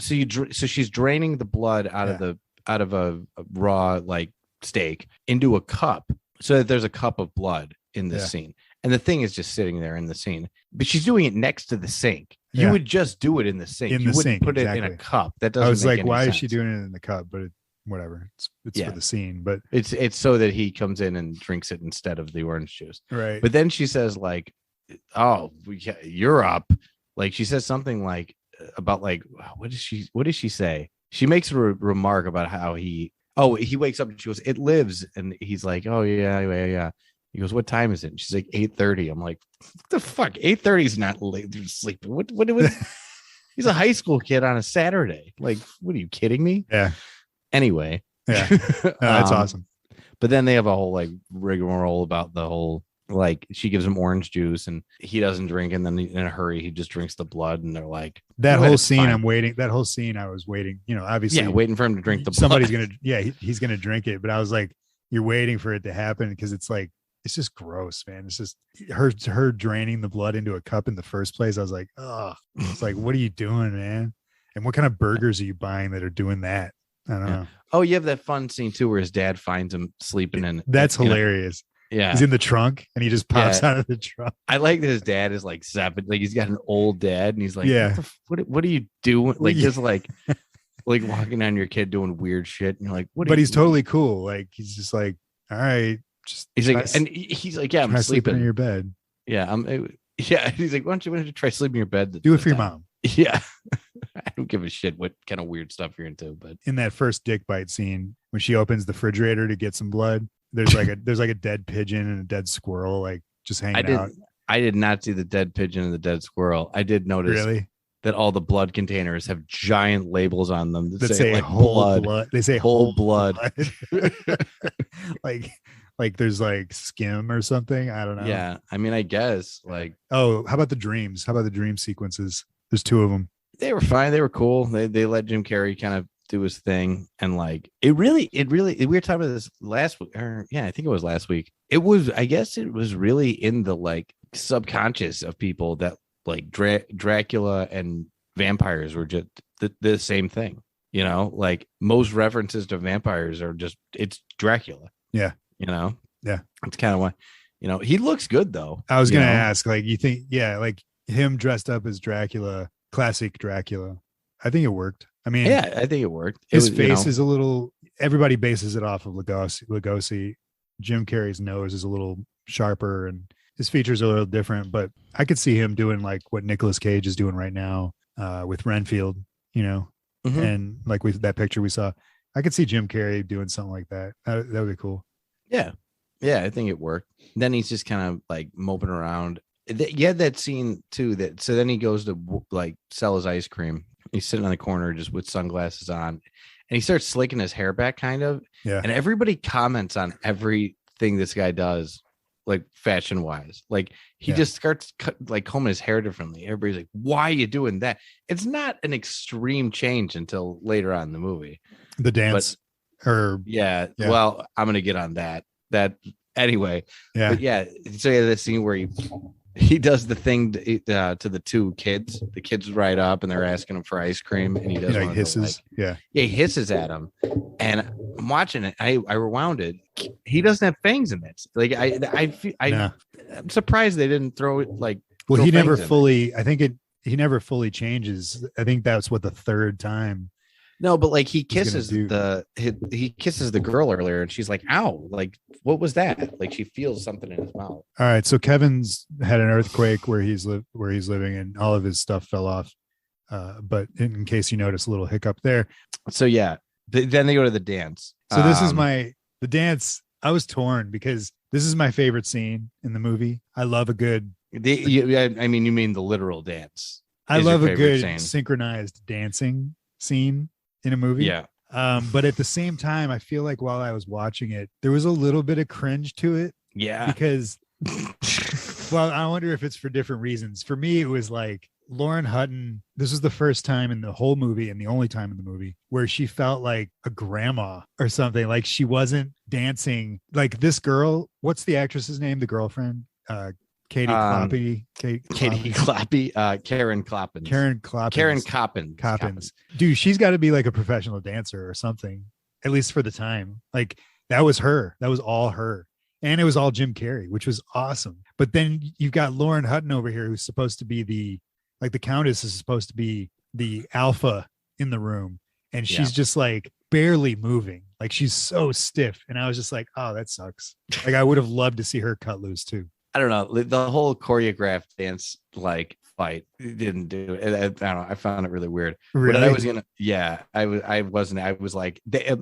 So she's draining the blood out of a raw like steak into a cup, so that there's a cup of blood in this scene. And the thing is just sitting there in the scene, but she's doing it next to the sink. You would just do it in the sink. You wouldn't put it in a cup. That doesn't. I was like, why sense. is she doing it in the cup? But whatever. It's for the scene. But it's so that he comes in and drinks it instead of the orange juice. Right. But then she says like, "Oh, you're up." Like she says something like about like, what does she say? She makes a remark about how he wakes up and she goes, "It lives," and he's like, "Oh yeah." He goes, "What time is it?" And she's like, 8:30. I'm like, what the fuck? 8:30 is not late. They're sleeping. What he's a high school kid on a Saturday. Like, what are you kidding me? Yeah. Anyway. Yeah. That's awesome. But then they have a whole like rigmarole about the whole, like, she gives him orange juice and he doesn't drink. And then in a hurry, he just drinks the blood. And they're like, that whole scene, fine. I'm waiting. That whole scene, I was waiting, obviously. Yeah, waiting for him to drink the blood. Somebody's going to, he's going to drink it. But I was like, you're waiting for it to happen because it's like, it's just gross, man. It's just her draining the blood into a cup in the first place. I was like, oh, it's like, what are you doing, man? And what kind of burgers are you buying that are doing that? I don't know. Oh, you have that fun scene too, where his dad finds him sleeping in. That's hilarious. Yeah. He's in the trunk and he just pops out of the trunk. I like that his dad is like 7. Like he's got an old dad and he's like, yeah, what are you doing? Like just like walking on your kid doing weird shit. And you're like, what? But he's totally cool. Like he's just like, all right. He's like, yeah, I'm sleeping in your bed. Yeah, He's like, why don't you try sleeping in your bed? Do it for your mom. Yeah, I don't give a shit what kind of weird stuff you're into. But in that first dick bite scene, when she opens the refrigerator to get some blood, there's like a dead pigeon and a dead squirrel like just hanging out. I did not see the dead pigeon and the dead squirrel. I did notice. Really? that all the blood containers have giant labels on them that say like whole blood. They say whole blood. like there's like skim or something. I don't know. Yeah, I mean, I guess like. Oh, how about the dreams? How about the dream sequences? There's 2 of them. They were fine. They were cool. They let Jim Carrey kind of do his thing, and like it really we were talking about this last week, or yeah, I think it was last week. It was, I guess it was really in the like subconscious of people that like Dracula and vampires were just the same thing, you know, like most references to vampires are just, it's Dracula. Yeah. You know? Yeah. It's kind of why, you know, he looks good though. I was going to ask, like, you think, yeah, like him dressed up as Dracula, classic Dracula. I think it worked. I mean, yeah, I think it worked. His face is a little, everybody bases it off of Lugosi. Jim Carrey's nose is a little sharper and his features are a little different, but I could see him doing like what Nicolas Cage is doing right now with Renfield, you know, and like with that picture we saw, I could see Jim Carrey doing something like that. That would be cool. Yeah. Yeah, I think it worked. Then he's just kind of like moping around. You had that scene too, that so then he goes to like sell his ice cream. He's sitting on the corner just with sunglasses on, and he starts slicking his hair back kind of. Yeah. And everybody comments on everything this guy does, like fashion wise. Like he just starts like combing his hair differently. Everybody's like, why are you doing that? It's not an extreme change until later on in the movie. The dance. Yeah. Well, I'm going to get on that anyway. Yeah. But yeah. So yeah, the scene where he does the thing to the 2 kids. The kids ride up and they're asking him for ice cream, and he does like hisses. He hisses at him. And I'm watching it. I rewound it. He doesn't have fangs in it. Like I'm surprised they didn't throw it like. Well, he never fully. I think he never fully changes. I think that's what the 3rd time. No, but like he kisses he kisses the girl earlier, and she's like, "Ow!" Like, what was that? Like she feels something in his mouth. All right, so Kevin's had an earthquake where he's living, and all of his stuff fell off. But in case you notice a little hiccup there. So yeah, then they go to the dance. So this is the dance. I was torn because this is my favorite scene in the movie. I love a good. I mean, you mean the literal dance? I love a good synchronized dancing scene in a movie. Yeah. But at the same time, I feel like while I was watching it, there was a little bit of cringe to it. Yeah. Because, well, I wonder if it's for different reasons. For me, it was like Lauren Hutton. This was the first time in the whole movie and the only time in the movie where she felt like a grandma or something. Like she wasn't dancing like this girl. What's the actress's name? The girlfriend? Katie Kloppy. Karen Coppins. Dude, she's got to be like a professional dancer or something, at least for the time. Like that was her. That was all her. And it was all Jim Carrey, which was awesome. But then you've got Lauren Hutton over here, who's supposed to be the Countess is supposed to be the alpha in the room. And she's just like barely moving. Like she's so stiff. And I was just like, oh, that sucks. Like I would have loved to see her cut loose too. I don't know. The whole choreographed dance like fight didn't do it. I don't know. I found it really weird. Really? But I was gonna. Yeah, I wasn't. I was like, I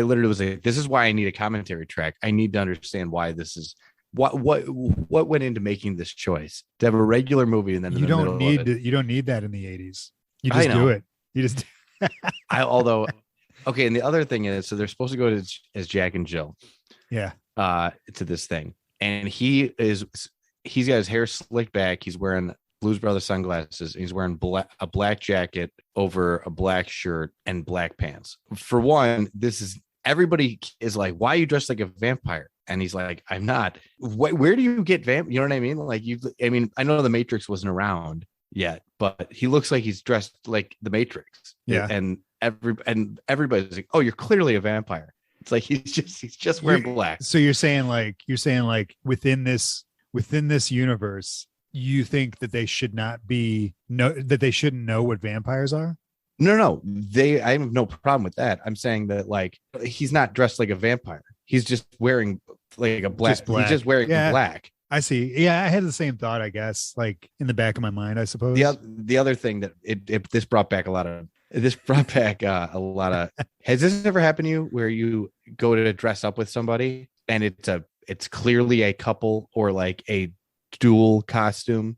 literally was like, this is why I need a commentary track. I need to understand why this is. What went into making this choice to have a regular movie and then you don't need that in the 80s. You just do it. You just. Okay. And the other thing is, so they're supposed to go to as Jack and Jill. Yeah. To this thing. And he's got his hair slicked back. He's wearing Blues Brothers sunglasses. He's wearing a black jacket over a black shirt and black pants. For one, everybody is like, why are you dressed like a vampire? And he's like, I'm not. Where do you get You know what I mean? Like I know the Matrix wasn't around yet, but he looks like he's dressed like the Matrix. Yeah. And everybody's like, oh, you're clearly a vampire. It's like he's just wearing black. So you're saying like within this universe, you think that they should not that they shouldn't know what vampires are? No. I have no problem with that. I'm saying that like he's not dressed like a vampire. He's just wearing like a black. He's just wearing black. I see. Yeah, I had the same thought, I guess, like in the back of my mind, I suppose. The other thing that this brought back a lot of. Has this ever happened to you where you go to dress up with somebody and it's clearly a couple or like a dual costume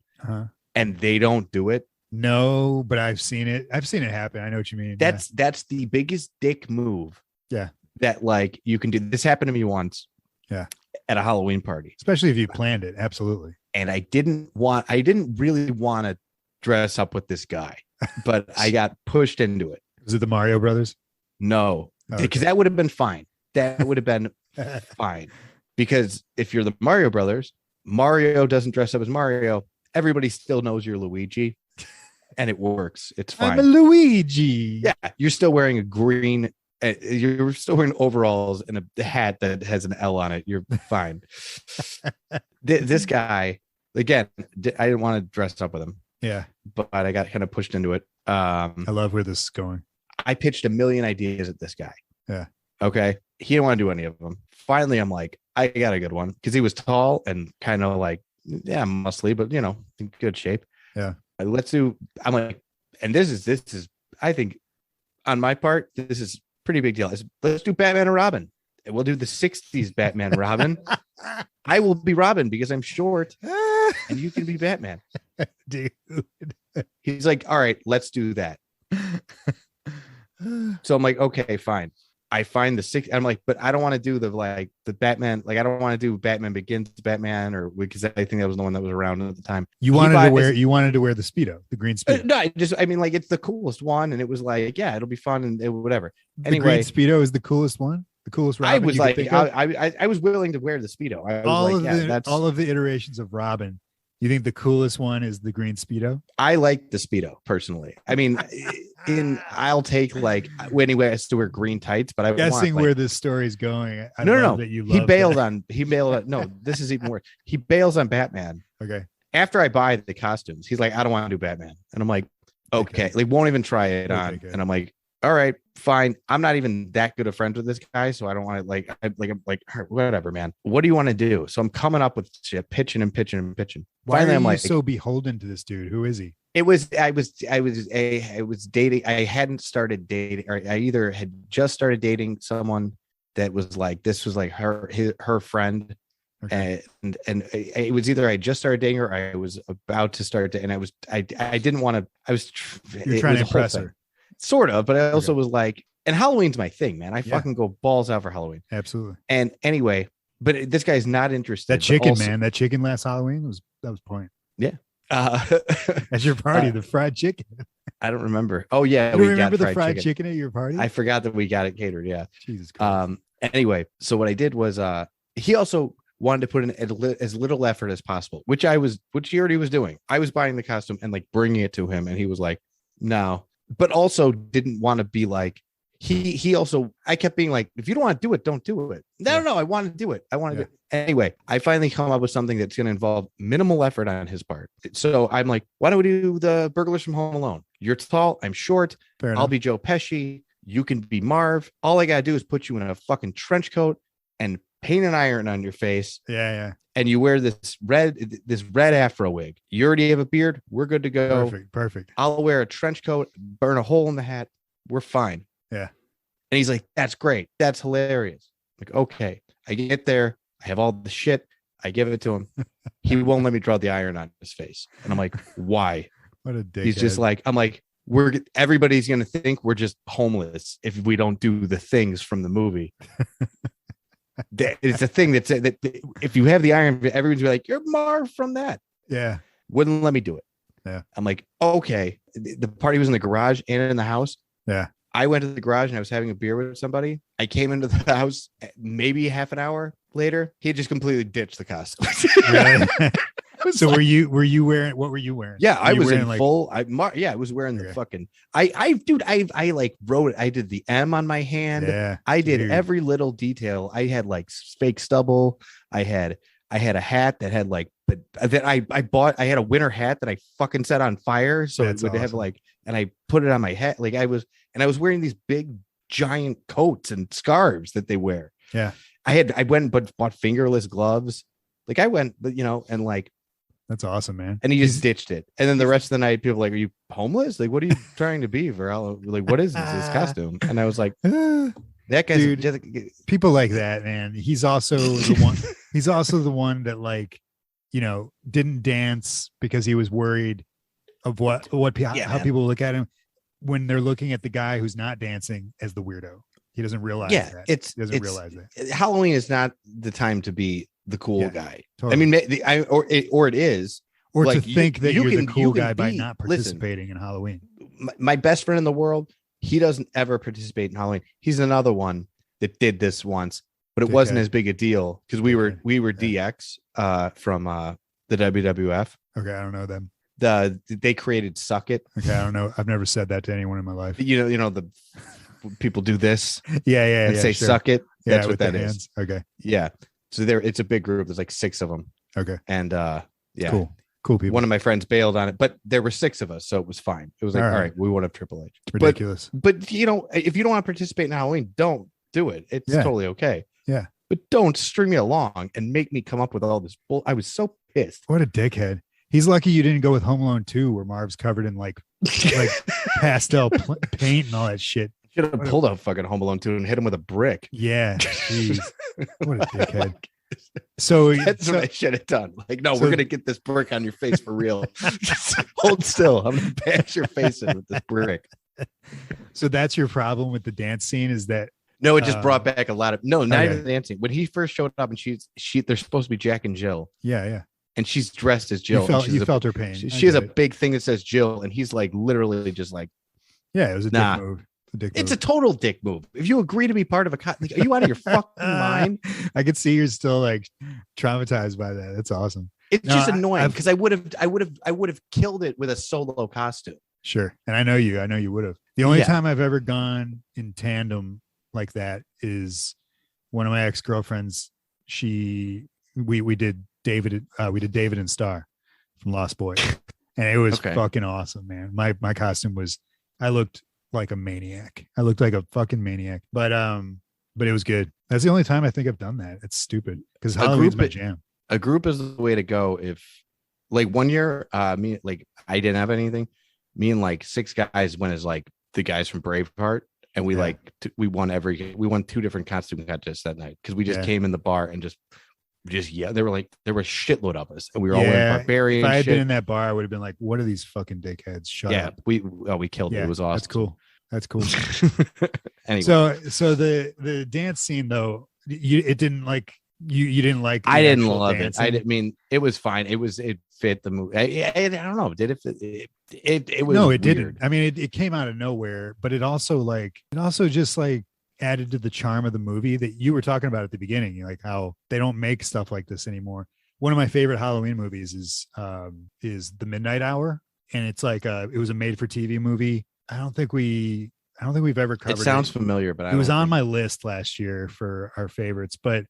and they don't do it? No, but I've seen it. I've seen it happen. I know what you mean. That's the biggest dick move. Yeah. That like you can do. This happened to me once. Yeah. At a Halloween party. Especially if you planned it. Absolutely. And I didn't really want to dress up with this guy, but I got pushed into it. Was it the Mario Brothers? No, because that would have been fine. That would have been fine. Because if you're the Mario Brothers, Mario doesn't dress up as Mario. Everybody still knows you're Luigi, and it works. It's fine. I'm a Luigi. Yeah, you're still wearing a green. You're still wearing overalls and a hat that has an L on it. You're fine. This guy, again, I didn't want to dress up with him. Yeah, but I got kind of pushed into it. I love where this is going. I pitched a million ideas at this guy. Yeah. Okay. He didn't want to do any of them. Finally, I'm like, I got a good one because he was tall and kind of like, yeah, muscly, but in good shape. Yeah. I'm like, and this is, I think, on my part, this is pretty big deal. Let's do Batman and Robin. And we'll do the 60s Batman and Robin. I will be Robin because I'm short and you can be Batman. Dude. He's like, all right, let's do that. So I'm like, okay, fine. I find the six. I'm like, but I don't want to do the Batman. Like, I don't want to do Batman Begins Batman because I think that was the one that was around at the time. You wanted to wear the Speedo, the green Speedo. No, it's the coolest one. And it was like, yeah, it'll be fun and whatever. The green Speedo is the coolest one. The coolest Robin. I was like, I was willing to wear the Speedo. I was all of the iterations of Robin. You think the coolest one is the green Speedo? I like the Speedo personally. I mean, I'll take anyway, I still wear green tights, but I'm guessing where this story's going. No. That you he bailed on. No, this is even worse. He bails on Batman. Okay. After I buy the costumes, he's like, I don't want to do Batman, and I'm like, okay. Like, won't even try it on, and I'm like, all right, fine. I'm not even that good of friends with this guy, so I don't want to I'm like, whatever, man. What do you want to do? So I'm coming up with shit, pitching. Why Finally, I'm like, so beholden to this dude? Who is he? I was dating. I hadn't started dating, or I either had just started dating someone that was like, this was like her friend. Okay. And it was either I just started dating her, or I was about to start dating. And I didn't want to. You're trying to impress her. Sort of, but I also was like, and Halloween's my thing, man. I fucking go balls out for Halloween. Absolutely. And anyway, but this guy's not interested. That chicken, man. That chicken last Halloween was point. Yeah. At your party, the fried chicken. I don't remember. Oh yeah, you remember the fried chicken at your party? I forgot that we got it catered. Yeah. Jesus Christ. Anyway, so what I did was, he also wanted to put in as little effort as possible, which he already was doing. I was buying the costume and like bringing it to him, and he was like, no. But also didn't want to be like, he also, I kept being like, if you don't want to do it, don't do it. No, I want to do it. I want to do it. Anyway, I finally come up with something that's going to involve minimal effort on his part. So I'm like, why don't we do the Burglars from Home Alone? You're tall, I'm short. I'll be Joe Pesci. You can be Marv. All I got to do is put you in a fucking trench coat and paint an iron on your face. Yeah. And you wear this red afro wig. You already have a beard. We're good to go. Perfect. I'll wear a trench coat, burn a hole in the hat. We're fine. Yeah. And he's like, that's great. That's hilarious. Like, okay. I get there. I have all the shit. I give it to him. He won't let me draw the iron on his face. And I'm like, why? What a dickhead. He's just like, I'm like, everybody's going to think we're just homeless if we don't do the things from the movie. It's a thing that if you have the iron, everyone's like, you're Marv from that. Yeah. Wouldn't let me do it. Yeah. I'm like, okay. The party was in the garage and in the house. Yeah. I went to the garage and I was having a beer with somebody. I came into the house maybe half an hour later. He had just completely ditched the costume. So were you wearing, what were you wearing? Yeah, I was in full. I was wearing the fucking, I like wrote it. I did the M on my hand. Yeah. I did every little detail. I had like fake stubble. I had a hat that had like, that I bought. I had a winter hat that I fucking set on fire. So it would have like, and I put it on my head. Like I was wearing these big giant coats and scarves that they wear. Yeah. I went and bought fingerless gloves. Like I went, and like, that's awesome, man. And he just ditched it. And then the rest of the night, people were like, are you homeless? Like, what are you trying to be for? Like, what is this costume? And I was like, that guy's just... people like that, man. He's also the one. He's also the one that, like, didn't dance because he was worried of how people look at him when they're looking at the guy who's not dancing as the weirdo. He doesn't realize that. He doesn't realize that. Halloween is not the time to be the cool guy. Totally. I mean, or it is. Or like, to think that you're the cool guy by not participating in Halloween. My best friend in the world, he doesn't ever participate in Halloween. He's another one that did this once, but it wasn't as big a deal because we were DX from the WWF. Okay, I don't know them. They created Suck It. Okay, I don't know. I've never said that to anyone in my life. You know the people do this. And say sure. Suck It. Yeah, that's what that is. Hands. Okay. Yeah. So it's a big group. There's like 6 of them. Okay. And Cool people. One of my friends bailed on it, but there were 6 of us, so it was fine. It was like, all right, we won't have Triple H. It's ridiculous. But if you don't want to participate in Halloween, don't do it. It's totally okay. Yeah. But don't string me along and make me come up with all this bull. I was so pissed. What a dickhead. He's lucky you didn't go with Home Alone 2, where Marv's covered in like pastel paint and all that shit. Should have pulled out fucking Home Alone 2 and hit him with a brick. Yeah. Jeez. What a dickhead. So that's what I should have done. Like, no, we're gonna get this brick on your face for real. Just hold still. I'm gonna bash your face in with this brick. So that's your problem with the dance scene, is that no, it just brought back a lot of not even dancing. When he first showed up and they're supposed to be Jack and Jill. Yeah. And she's dressed as Jill. You felt her pain. She has a big thing that says Jill, and he's like literally just like, it was a dick move. It's a total dick move. If you agree to be part of are you out of your fucking mind? I could see you're still like traumatized by that. That's awesome. It's just annoying because I would have killed it with a solo costume. Sure. And I know you would have. The only time I've ever gone in tandem like that is one of my ex-girlfriends. We did David and Star from Lost Boys. And it was fucking awesome, man. My costume was, I looked like a maniac. I looked like a fucking maniac, but it was good. That's the only time I think I've done that. It's stupid because Halloween's my jam. A group is the way to go. If like one year, I didn't have anything. Me and like 6 guys went as like the guys from Braveheart, and we we won 2 different costume contests that night because we just came in the bar and just there were a shitload of us, and we were all wearing barbarian. If I had been in that bar, I would have been like, "What are these fucking dickheads?" Shut up. We killed it. It was awesome. That's cool. Anyway, so the dance scene though, you didn't like. I didn't love dancing. It. I mean, it was fine. It fit the movie. I don't know. Did it fit? It was. No, it weird. didn't. I mean, it came out of nowhere, but it also just added to the charm of the movie that you were talking about at the beginning, like how they don't make stuff like this anymore. One of my favorite Halloween movies is The Midnight Hour, and it's like it was a made-for-TV movie. I don't think we've ever covered it. It sounds familiar, but it was on my list last year for our favorites. But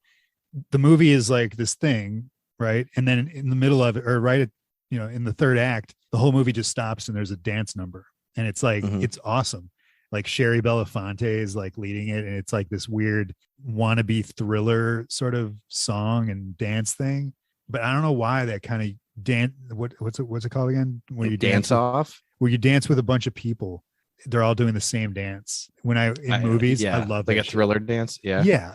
the movie is like this thing, right? And then in the middle of it, or right at, in the third act, the whole movie just stops and there's a dance number, and it's like it's awesome. Like Sherry Belafonte is like leading it, and it's like this weird wannabe thriller sort of song and dance thing. But I don't know why that kind of dance. What's it called again? Where you dance off? Where you dance with a bunch of people. They're all doing the same dance. In movies, I love like a thriller dance. Yeah,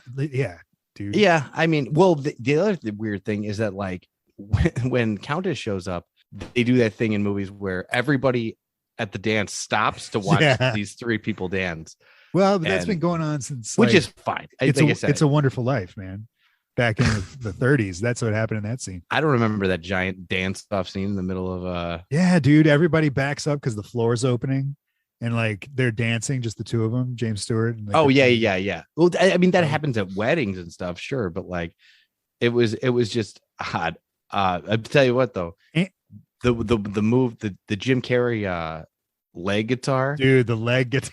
dude. Yeah, I mean, well, the other weird thing is that like when Countess shows up, they do that thing in movies where everybody at the dance stops to watch these 3 people dance. Well, but that's been going on since, which is fine. It's a Wonderful Life, man. Back in the 30s, that's what happened in that scene. I don't remember that giant dance off scene in the middle of Yeah, dude, everybody backs up because the floor is opening, and like they're dancing, just the 2 of them, James Stewart. And, like, yeah. Well, I mean that happens at weddings and stuff, sure, but like it was just odd. I'll tell you what though. The move, the Jim Carrey leg guitar, dude, the leg guitar.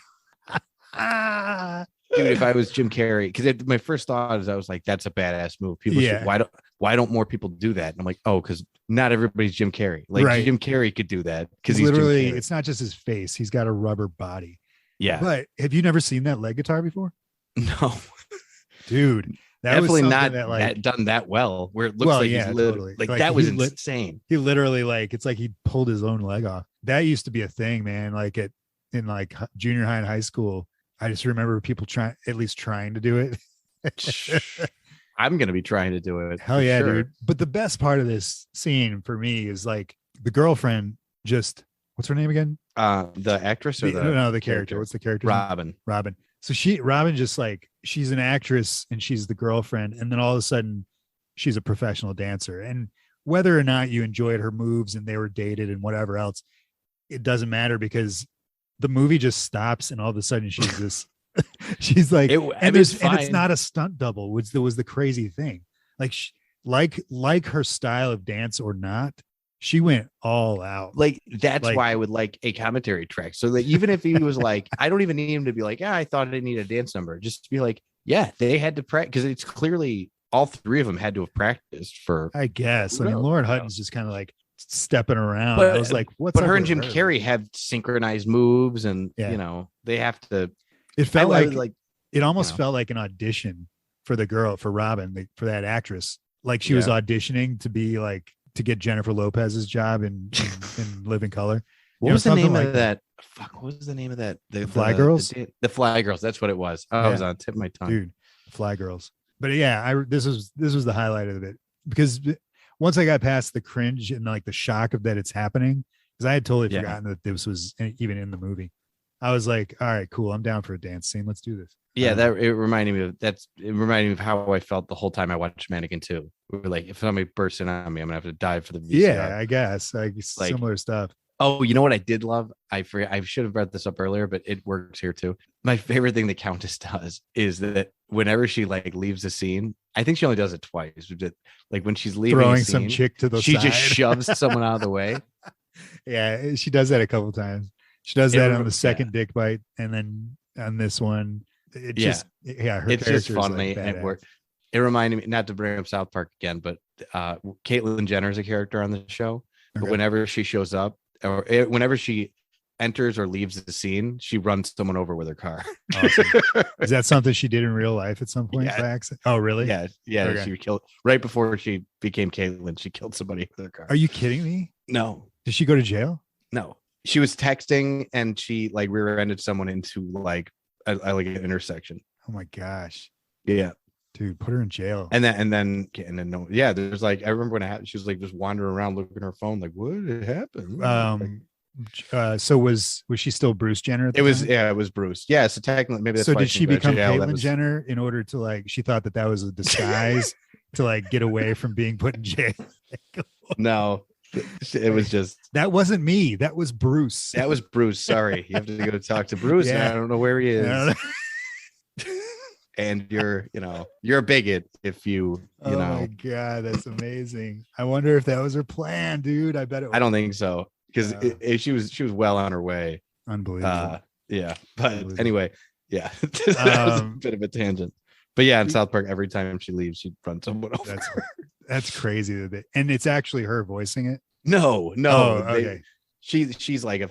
Dude, if I was Jim Carrey, because my first thought is I was like, that's a badass move. People should, why don't more people do that? And I'm like, oh, because not everybody's Jim Carrey. Like Jim Carrey could do that because he's literally, it's not just his face; he's got a rubber body. Yeah. But have you never seen that leg guitar before? No, dude. That definitely was not that, like, done that well. Where it looks totally. Like that was insane. He literally it's like he pulled his own leg off. That used to be a thing, man. Like in like junior high and high school, I just remember people trying to do it. I'm gonna be trying to do it. Hell yeah, dude. But the best part of this scene for me is like the girlfriend just What's her name again? The actress or the character. What's the character? Robin. Robin. So Robin just like, she's an actress and she's the girlfriend, and then all of a sudden she's a professional dancer. And whether or not you enjoyed her moves and they were dated and whatever else, it doesn't matter, because the movie just stops and all of a sudden she's this she's like, and it's not a stunt double, which was the crazy thing. Like like her style of dance or not, she went all out. Like, that's why I would like a commentary track. So that even if he was like, I don't even need him to be like, I thought I need a dance number. Just to be like, yeah, they had to practice, because it's clearly all three of them had to have practiced for. I guess. I mean, Lauren Hutton's just kind of like stepping around. But I was like, what's but her and Jim Carrey have synchronized moves, and they have to. It felt like it almost felt like an audition for Robin, for that actress. Like she was auditioning to be like, to get Jennifer Lopez's job in Living Color. What was the name of that? Fuck, what was the name of that? The Fly Girls? The Fly Girls. That's what it was. Oh, it was on the tip of my tongue. Dude, Fly Girls. But this was the highlight of it, because once I got past the cringe and like the shock of that it's happening, because I had totally forgotten that this was even in the movie. I was like, all right, cool. I'm down for a dance scene. Let's do this. Yeah, it reminded me of how I felt the whole time I watched Mannequin 2. We were like, if somebody bursts in on me, I'm gonna have to dive for the VCR. Yeah, I guess like similar stuff. Oh, you know what I did love? I should have brought this up earlier, but it works here too. My favorite thing the Countess does is that whenever she like leaves a scene, I think she only does it twice. Like when she's leaving, throwing some chick to the side, she just shoves someone out of the way. Yeah, she does that a couple times. She does that on the second dick bite, and then on this one, her it's just funny, like, and it worked. It reminded me, not to bring up South Park again, but Caitlyn Jenner is a character on the show. But whenever she shows up, or whenever she enters or leaves the scene, she runs someone over with her car. Awesome. Is that something she did in real life at some point by accident? Oh, really? Yeah. Okay. She killed right before she became Caitlyn. She killed somebody with her car. Are you kidding me? No. Did she go to jail? No. She was texting and she like rear-ended someone into like an intersection. Oh my gosh. Yeah. Dude, put her in jail. And then no. Yeah, there's like, I remember when it happened, she was like just wandering around looking at her phone, like, what happened? So was she still Bruce Jenner? It was Bruce. Yeah, so technically maybe that's so did she become Caitlyn Jenner in order to like, she thought that was a disguise to like get away from being put in jail? No, it was just, that wasn't me. That was Bruce. That was Bruce. Sorry, you have to go talk to Bruce. And I don't know where he is. And you're a bigot if you know. Oh my god, that's amazing. I wonder if that was her plan, dude. I bet it was. I don't think so, because she was well on her way. Unbelievable. Yeah, but anyway, yeah. That was a bit of a tangent. But yeah, in South Park, every time she leaves, she'd run someone over. That's crazy. And it's actually her voicing it. No. Oh, okay. She's like her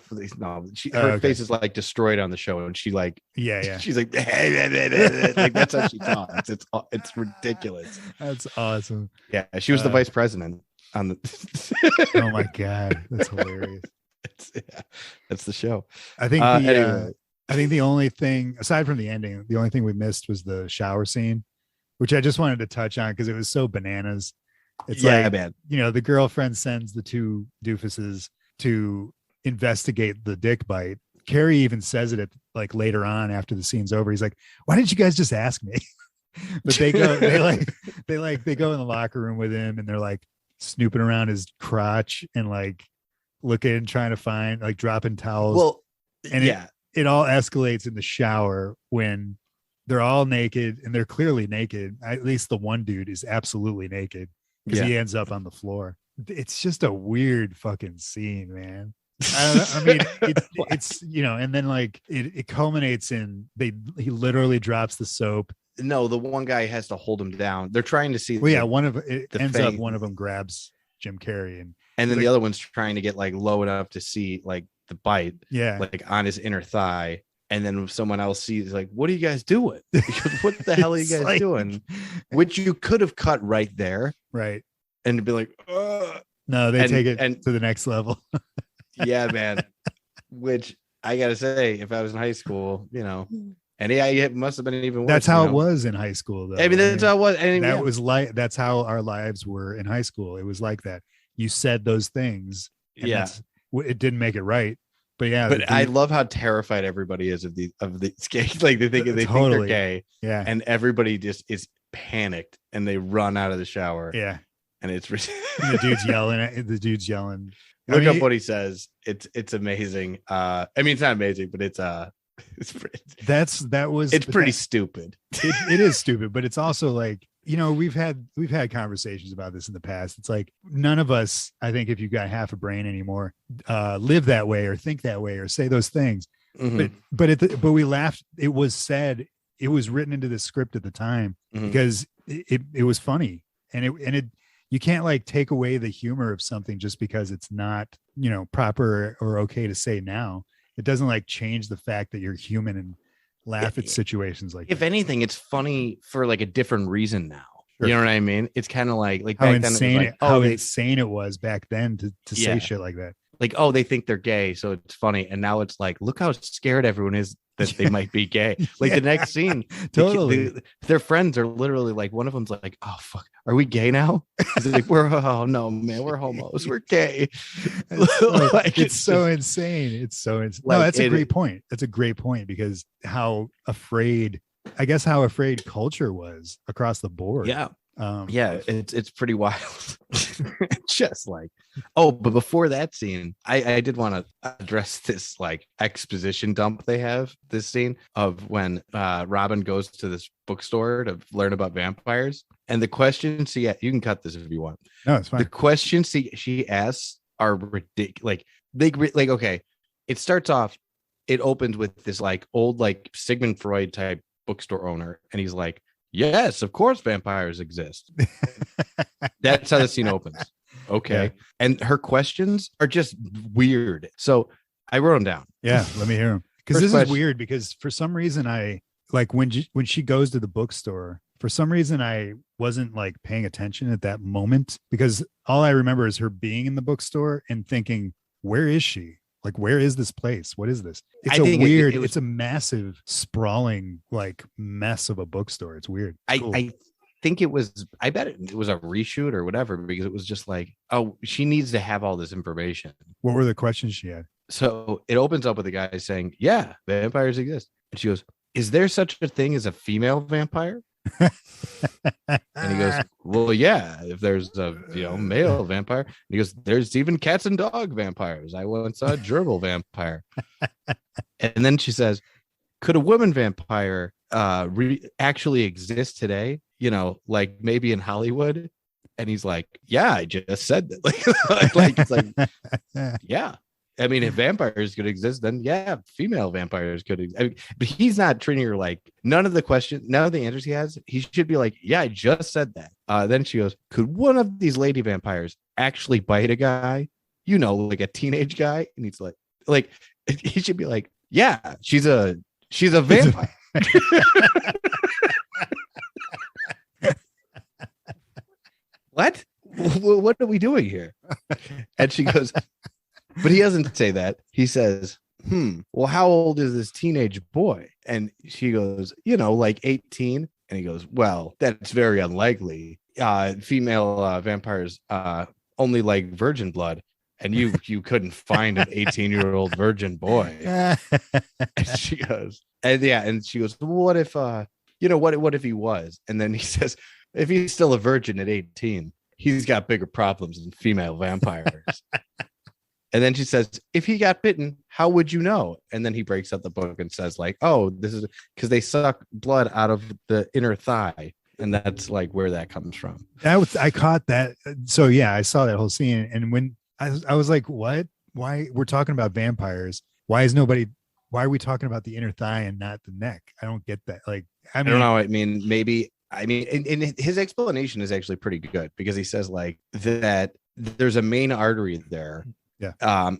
face is like destroyed on the show, and she like she's like like that's how she talks. It's ridiculous. That's awesome. Yeah, she was the vice president on the. Oh my god, that's hilarious. That's the show. I think anyway. I think the only thing aside from the ending, the only thing we missed was the shower scene, which I just wanted to touch on because it was so bananas. It's man. The girlfriend sends the two doofuses to investigate the dick bite. Carrey even says it like later on after the scene's over. He's like, why didn't you guys just ask me? But they go they go in the locker room with him, and they're like snooping around his crotch and like looking, trying to find, like dropping towels. Well, and it all escalates in the shower when they're all naked, and they're clearly naked. At least the one dude is absolutely naked because he ends up on the floor. It's just a weird fucking scene, man. I mean, it's and then like it culminates in he literally drops the soap. No, the one guy has to hold him down. They're trying to see. Well, one of them grabs Jim Carrey, and then the other one's trying to get like low enough to see like the bite, like on his inner thigh. And then someone else sees, like, what are you guys doing? What the hell are you guys doing? Which you could have cut right there, right? And be like, no, they take it to the next level. Yeah, man. Which I gotta say, if I was in high school, and it must have been even worse. That's how it was in high school, though. I mean, that's how it was. That's how our lives were in high school. It was like that. You said those things. And it didn't make it right. But yeah, but I love how terrified everybody is of these gays. Like they think they're gay. Yeah. And everybody just is panicked and they run out of the shower. Yeah. And it's and the dude's yelling. Look up what he says. It's amazing. I mean, it's not amazing, but it's pretty stupid. It is stupid, but it's also like, you know, we've had conversations about this in the past. It's like none of us, I think, if you've got half a brain anymore, live that way or think that way or say those things. Mm-hmm. But we laughed. It was said. It was written into the script at the time because it was funny, and it you can't like take away the humor of something just because it's not, you know, proper or okay to say now. It doesn't like change the fact that you're human and laugh at situations like if that. Anything, it's funny for like a different reason now. Sure. You know what I mean? It's kind of like how back insane then it was like, insane it was back then to say shit like that. Like, oh, they think they're gay, so it's funny. And now it's like, look how scared everyone is that they might be gay. Like the next scene, totally. Their friends are literally like, one of them's like, oh fuck, are we gay now? Like, oh no, man, we're homos, we're gay. It's so insane. It's so insane. No, that's a great point. That's a great point because how afraid culture was across the board. Yeah. It's pretty wild. Just like, but before that scene, I did want to address this like exposition dump they have this scene of when Robin goes to this bookstore to learn about vampires, and the questions you can cut this if you want. No, it's fine. The questions she asks are ridiculous. Like okay, it starts off, it opens with this like old like Sigmund Freud type bookstore owner, and he's like, yes, of course vampires exist. That's how the scene opens. Okay. Yeah. And her questions are just weird. So I wrote them down. Yeah, let me hear them. Because this is weird because for some reason I like when she goes to the bookstore, for some reason I wasn't like paying attention at that moment because all I remember is her being in the bookstore and thinking, where is she? Like, where is this place? What is this? It's it's a massive, sprawling, like mess of a bookstore. It's weird. It's cool. I bet it was a reshoot or whatever, because it was just like, oh, she needs to have all this information. What were the questions she had? So it opens up with a guy saying, yeah, vampires exist. And she goes, is there such a thing as a female vampire? And he goes, well, yeah, if there's a male vampire. And he goes, there's even cats and dog vampires. I once saw a gerbil vampire. And then she says, could a woman vampire actually exist today? You know, like maybe in Hollywood? And he's like, yeah, I just said that. It's like, yeah. I mean, if vampires could exist, then yeah, female vampires could exist. I mean, but he's not treating her like none of the answers he has. He should be like, yeah, I just said that. Then she goes, could one of these lady vampires actually bite a guy? You know, like a teenage guy? And he's like he should be like, yeah, she's a vampire. What? What are we doing here? And she goes, but he doesn't say that. He says, well, how old is this teenage boy? And she goes, like 18. And he goes, well, that's very unlikely. Female vampires only like virgin blood. And you couldn't find an 18-year-old virgin boy. And she goes, and she goes, well, what if, what if he was? And then he says, if he's still a virgin at 18, he's got bigger problems than female vampires. And then she says, if he got bitten, how would you know? And then he breaks up the book and says like, oh, this is because they suck blood out of the inner thigh. And that's like where that comes from. I caught that. So yeah, I saw that whole scene. And when I was like, what? Why we're talking about vampires? Why are we talking about the inner thigh and not the neck? I don't get that. Like, I don't know. I mean, maybe, and his explanation is actually pretty good because he says like that there's a main artery there. Yeah.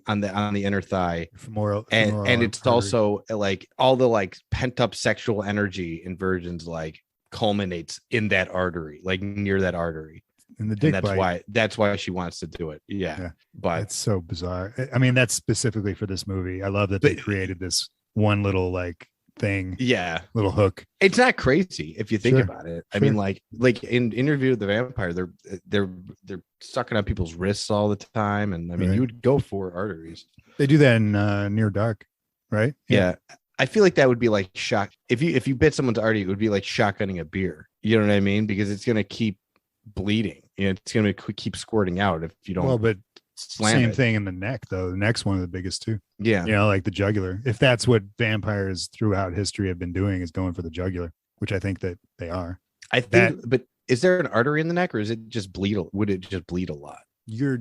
On the inner thigh, femoral and it's artery. also like all the like pent up sexual energy in virgins like culminates in that artery, like near that artery. And the dick bite. That's why she wants to do it. Yeah. But it's so bizarre. I mean, that's specifically for this movie. I love that they created this one little like thing. Yeah. Little hook. It's not crazy if you think about it. I Sure. mean, like in Interview with the Vampire, they're sucking on people's wrists all the time. And I mean, you would go for arteries. They do that in Near Dark, right? Yeah. I feel like that would be like shock. If you bit someone's artery, it would be like shotgunning a beer. You know what I mean? Because it's going to keep bleeding. You know, it's going to keep squirting out if you don't. Well, but same thing in the neck, though. The neck's one of the biggest too. Yeah. You know, like the jugular. If that's what vampires throughout history have been doing, is going for the jugular, which I think that they are. I think, but is there an artery in the neck, or is it just bleed? Would it just bleed a lot? Your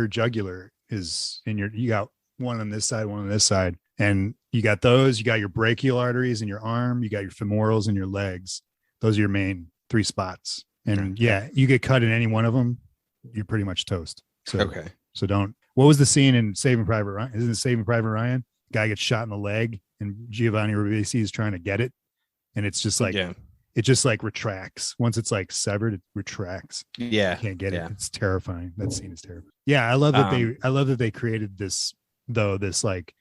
jugular is in your. You got one on this side, one on this side. And you got those, you got your brachial arteries in your arm, you got your femorals in your legs. Those are your main 3 spots. And yeah, you get cut in any one of them, you're pretty much toast. So, so don't. What was the scene in Saving Private Ryan? Isn't it Saving Private Ryan? Guy gets shot in the leg and Giovanni Ribisi is trying to get it. And it's just like, it just like retracts. Once it's like severed, it retracts. Yeah. You can't get it. It's terrifying. That scene is terrible. Yeah. I love that they created this, though, this like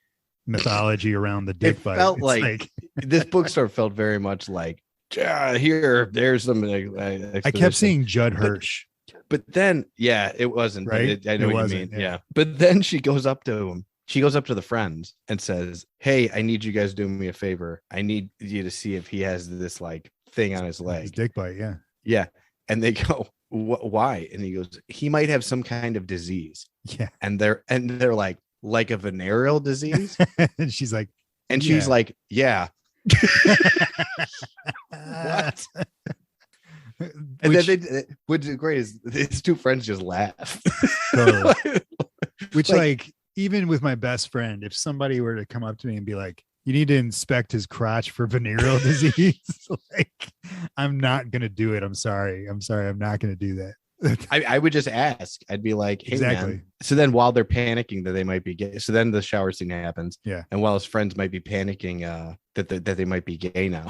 mythology around the dick bite. Felt like this bookstore felt very much like, there's some. I kept seeing Judd Hirsch, but then it wasn't right. I know what you mean. Yeah, but then she goes up to him. She goes up to the friends and says, "Hey, I need you guys to do me a favor. I need you to see if he has this like thing on his leg, his dick bite." Yeah, and they go, "Why?" And he goes, "He might have some kind of disease." Yeah, and they're like a venereal disease. And she's like, yeah. What? And then what's great is his 2 friends just laugh. Totally. Which like even with my best friend, if somebody were to come up to me and be like, you need to inspect his crotch for venereal disease, like I'm not gonna do it. I'm sorry. I'm not gonna do that. I would just ask. I'd be like, hey, exactly. Man. So then while they're panicking that they might be gay, so then the shower scene happens. Yeah. And while his friends might be panicking that they might be gay now,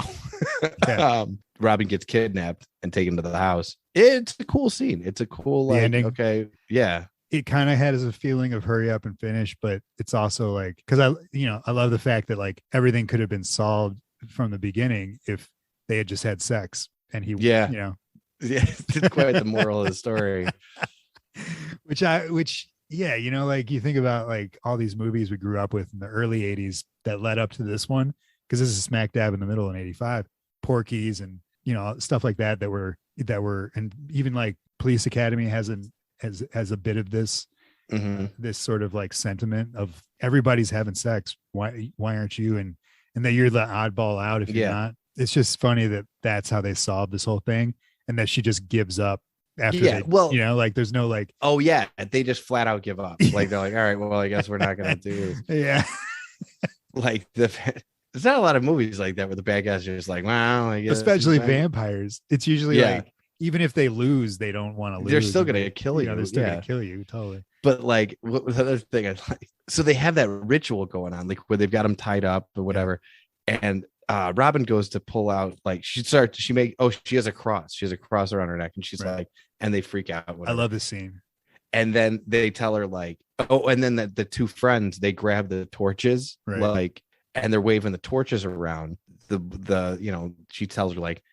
Robin gets kidnapped and taken to the house. It's a cool scene. It's a cool ending. Okay. Yeah. It kind of had as a feeling of hurry up and finish, but it's also like, because I love the fact that like everything could have been solved from the beginning if they had just had sex and he, Yeah, it's quite the moral of the story. Which like you think about like all these movies we grew up with in the early 80s that led up to this one, because this is smack dab in the middle in 85. Porky's and stuff like that were and even like Police Academy has a bit of this this sort of like sentiment of everybody's having sex, why aren't you, and that you're the oddball out if you're not. It's just funny that that's how they solved this whole thing, and that she just gives up after like there's no like, oh yeah, they just flat out give up. Like they're like, all right, well, I guess we're not gonna do this. Yeah. Like there's not a lot of movies like that where the bad guys are just like, wow, I guess. Especially vampires. It's usually like, even if they lose, they don't want to lose. They're still gonna kill you. They're still gonna kill you, totally. But like, what was the other thing I like? So they have that ritual going on, like where they've got them tied up or whatever, and Robin goes to pull out, like she has a cross. She has a cross around her neck, and she's like, and they freak out. Whatever. I love this scene. And then they tell her like, and then the 2 friends, they grab the torches, like, and they're waving the torches around. She tells her like,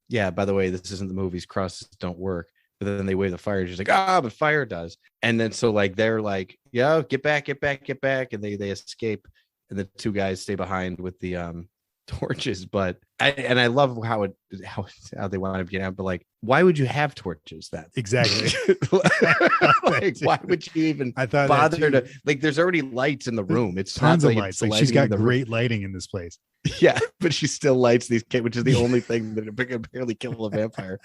yeah, by the way, this isn't the movies. Crosses don't work. But then they wave the fire. She's like, but fire does. And then so like they're like, yeah, get back, and they escape. And the 2 guys stay behind with the torches. But I love how they want to get out. But like, why would you have torches then? Exactly. Like, why would you even bother to, like, there's already lights in the room. It's tons of lights. Like, she's got great lighting in this place. Yeah, but she still lights these, which is the only thing that can barely kill a vampire.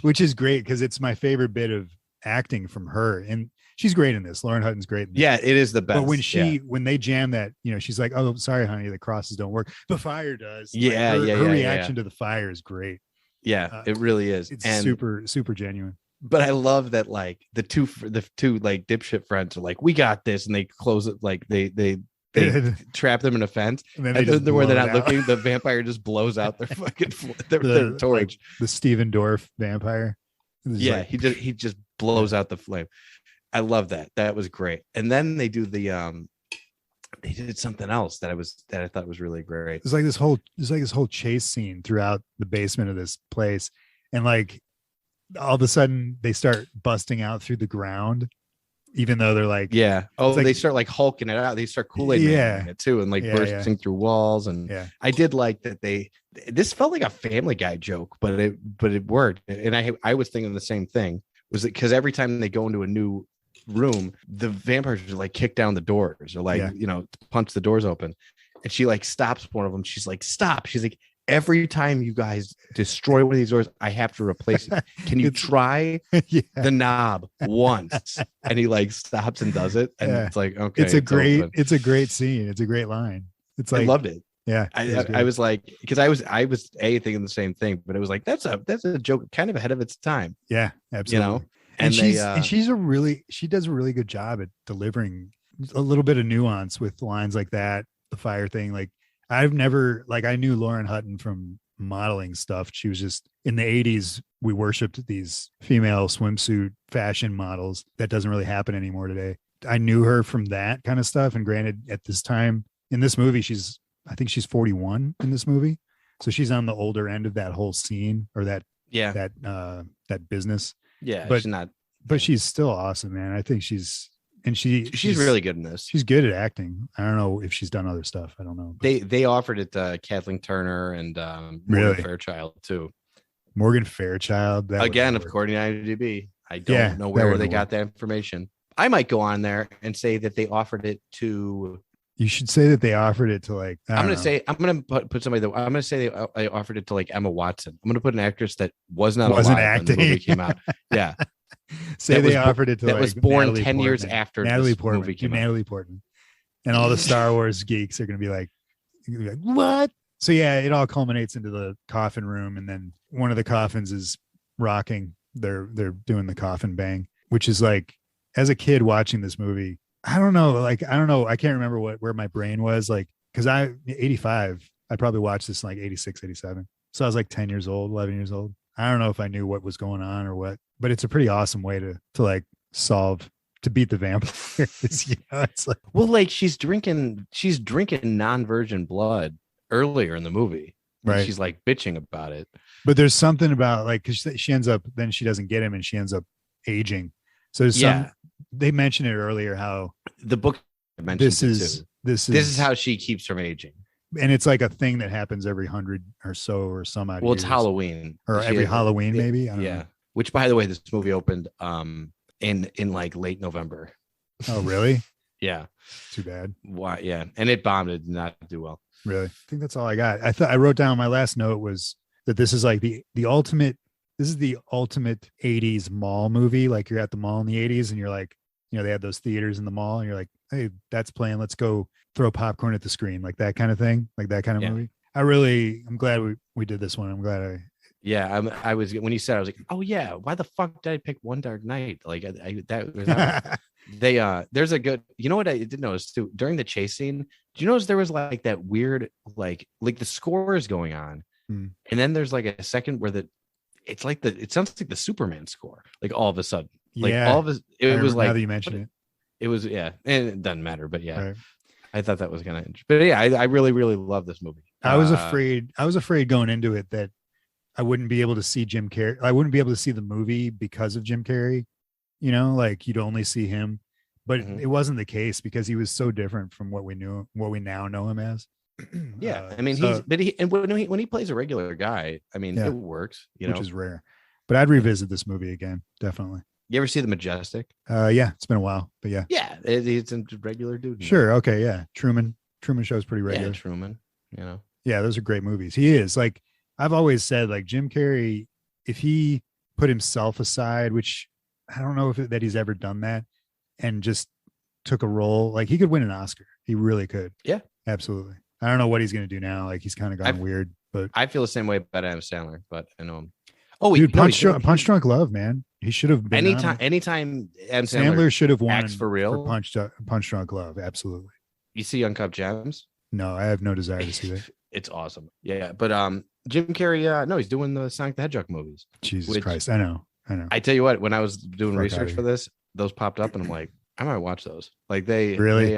Which is great, because it's my favorite bit of acting from her, and she's great in this. Lauren Hutton's great in this. Yeah, it is the best. But when they jam that, she's like, oh, sorry, honey, the crosses don't work, but fire does. Yeah, like, her reaction to the fire is great. Yeah, it really is. It's super, super genuine. But I love that, like, the two like dipshit friends are like, we got this, and they close it, like they trap them in a fence, and then where they're not looking, the vampire just blows out their fucking their torch. Like the Steven Dorff vampire. Yeah, like, he just blows out the flame. I love that. That was great. And then they do the they did something else that I thought was really great. There's like this whole chase scene throughout the basement of this place, and like all of a sudden they start busting out through the ground, even though they're like, yeah. Oh, like, they start like hulking it out. They start Kool-Aid Man it too, and like bursting through walls. And I did like that this felt like a Family Guy joke, but it worked. And I was thinking the same thing. Was it because every time they go into a new room, the vampires would like kick down the doors or like punch the doors open, and she like stops one of them. She's like, stop. She's like, every time you guys destroy one of these doors, I have to replace it. Can you try the knob once? And he like stops and does it. And it's like, okay. It's a great scene. It's a great line. It's like, I loved it. Yeah. I was like, because I was thinking the same thing, but it was like, that's a joke kind of ahead of its time. Yeah, absolutely. And she does a really good job at delivering a little bit of nuance with lines like that. The fire thing, like, I knew Lauren Hutton from modeling stuff. She was just in the 80s. We worshiped these female swimsuit fashion models. That doesn't really happen anymore today. I knew her from that kind of stuff. And granted, at this time in this movie, I think she's 41 in this movie. So she's on the older end of that whole scene or that business. Yeah. But she's still awesome, man. I think she's really good in this. She's good at acting. I don't know if she's done other stuff. I don't know. They offered it to Kathleen Turner and Morgan Fairchild too. Morgan Fairchild. Again, according to IMDb. I don't know where they got that information. I might go on there and say that they offered it to. You should say that they offered it to like. I'm going to put somebody that I'm going to say they offered it to like Emma Watson. I'm going to put an actress that wasn't acting when the movie came out. Yeah. Say they offered it to that like was born Natalie 10 Portman. years after Natalie this Portman. movie came Natalie out. Portman. And all the Star Wars geeks are going to be like, what? So yeah, it all culminates into the coffin room, and then one of the coffins is rocking. They're doing the coffin bang, which is like, as a kid watching this movie, I don't know. I can't remember where my brain was like, because 85, I probably watched this in like 86, 87. So I was like 10 years old, 11 years old. I don't know if I knew what was going on or what, but it's a pretty awesome way to like to beat the vampires. It's like, well, like she's drinking non-virgin blood earlier in the movie. Right. She's like bitching about it. But there's something about like, cause she ends up, then she doesn't get him and she ends up aging. So they mentioned it earlier, how the book mentions this is how she keeps from aging. And it's like a thing that happens every 100 or so or some odd years. It's Halloween or every Halloween, maybe. I don't know. Which, by the way, this movie opened in like late November. Oh, really? Yeah. Too bad. Why? Yeah, and it bombed. It did not do well. Really? I think that's all I got. I wrote down my last note was that this is like the ultimate. This is the ultimate 80s mall movie. Like you're at the mall in the 80s, and you're like, they had those theaters in the mall, and you're like, hey, that's playing. Let's go throw popcorn at the screen, like that kind of thing, like that kind of movie. I'm glad we did this one. I'm glad I was when you said, I was like, oh yeah, why the fuck did I pick One Dark Night? Like that there's a good, what I did notice too during the chase scene. Do you notice there was like that weird like the score is going on, and then there's like a second where it sounds like the Superman score, like all of a sudden, like all of it was like, now that you mention it was and it doesn't matter, but right. I thought that was kind of interesting. But yeah, I really, really love this movie. I was afraid going into it that I wouldn't be able to see Jim Carrey. I wouldn't be able to see the movie because of Jim Carrey, like you'd only see him, but it wasn't the case because he was so different from what we now know him as. Yeah. I mean, when he plays a regular guy, I mean, it works, which is rare, but I'd revisit this movie again. Definitely. You ever see The Majestic? Yeah, it's been a while, but yeah. Yeah, it's a regular dude. Sure. Okay. Yeah. Truman Show's pretty regular. Yeah, Truman, Yeah, those are great movies. He is like, I've always said, like Jim Carrey, if he put himself aside, which I don't know that he's ever done that, and just took a role, like he could win an Oscar. He really could. Yeah, absolutely. I don't know what he's going to do now. Like he's kind of gone weird, but I feel the same way about Adam Sandler, but I know him. Oh, dude, Punch Drunk Love, man. He should have been anytime Adam Sandler should have won for real. For Punch Drunk Love, absolutely. You see Uncut Gems? No, I have no desire to see that. It's awesome. Yeah, but Jim Carrey, no, he's doing the Sonic the Hedgehog movies. Jesus Christ, I know. I tell you what, when I was doing research for this, those popped up, and I'm like, I might watch those. Like they really,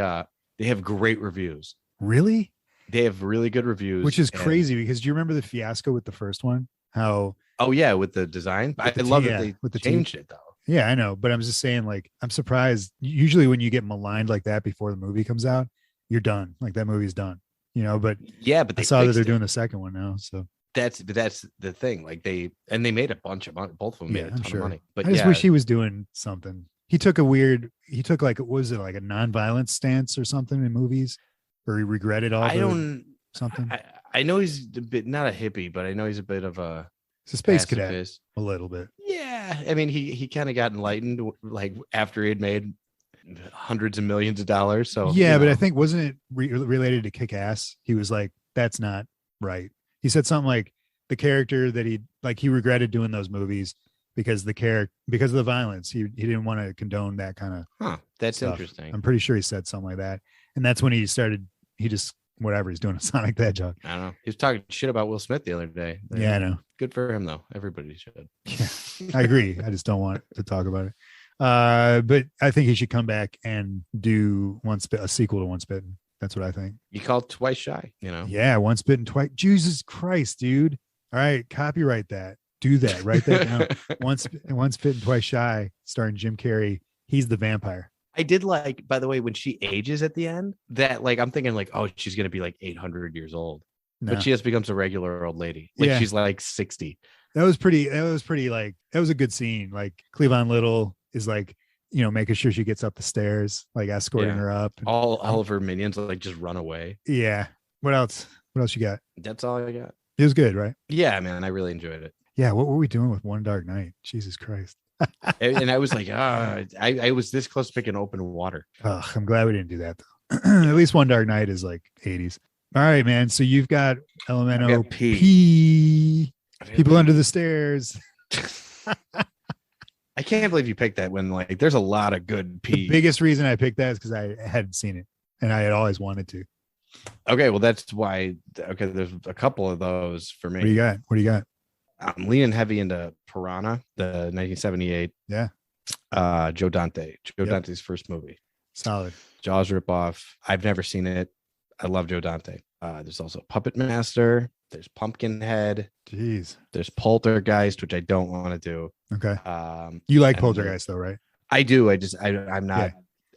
They have great reviews. Really? They have really good reviews, which is crazy because do you remember the fiasco with the first one? How? Oh yeah, with the design. I love that they changed it though. Yeah, I know, but I'm just saying, like, I'm surprised. Usually, when you get maligned like that before the movie comes out, you're done. Like that movie's done, But but I saw that they're doing the second one now. So that's the thing. Like they made a bunch of money. Both of them made a ton of money. But I just wish he was doing something. He took like, was it like a non-violence stance or something in movies, or he regretted all. Something. I know he's a bit not a hippie, but I know he's a bit of a. It's a space cadet, a little bit. Yeah, I mean, he kind of got enlightened like after he had made hundreds of millions of dollars. So yeah, but I think wasn't it related to Kick-Ass? He was like, "That's not right." He said something like the character that he regretted doing those movies because of the violence. He didn't want to condone that kind of. Huh. That's stuff. Interesting. I'm pretty sure he said something like that, and that's when he started. He just. Whatever he's doing a Sonic the Hedgehog. I don't know. He was talking shit about Will Smith the other day. Yeah, I know. Good for him though. Everybody should. Yeah, I agree. I just don't want to talk about it. But I think he should come back and do a sequel to Once Bitten. That's what I think. You called Twice Shy, Yeah, Once Bitten, Twice. Jesus Christ, dude. All right, copyright that. Do that. Write that down. Once Bitten, Twice Shy, starring Jim Carrey. He's the vampire. I did like, by the way, when she ages at the end, that like I'm thinking like, oh, she's gonna be like 800 years old, but she just becomes a regular old lady. Like she's like 60. That was pretty. Like that was a good scene. Like Cleavon Little is like, making sure she gets up the stairs, like escorting her up. All of her minions like just run away. Yeah. What else? What else you got? That's all I got. It was good, right? Yeah, man, I really enjoyed it. Yeah. What were we doing with One Dark Night? Jesus Christ. And I was like, I was this close to picking Open Water. Oh, I'm glad we didn't do that though. At least One Dark Night is like 80s. All right, man. So you've got Elemental P. People under the stairs. I can't believe you picked that when like there's a lot of good P. The biggest reason I picked that is because I hadn't seen it and I had always wanted to. Okay, well that's why. Okay, there's a couple of those for me. What do you got? I'm leaning heavy into Piranha, the 1978. Yeah. Joe Dante. Dante's first movie. Solid. Jaws ripoff. I've never seen it. I love Joe Dante. There's also Puppet Master. There's Pumpkinhead. Jeez. There's Poltergeist, which I don't want to do. Okay. You like Poltergeist though, right? I do. I'm not. Yeah.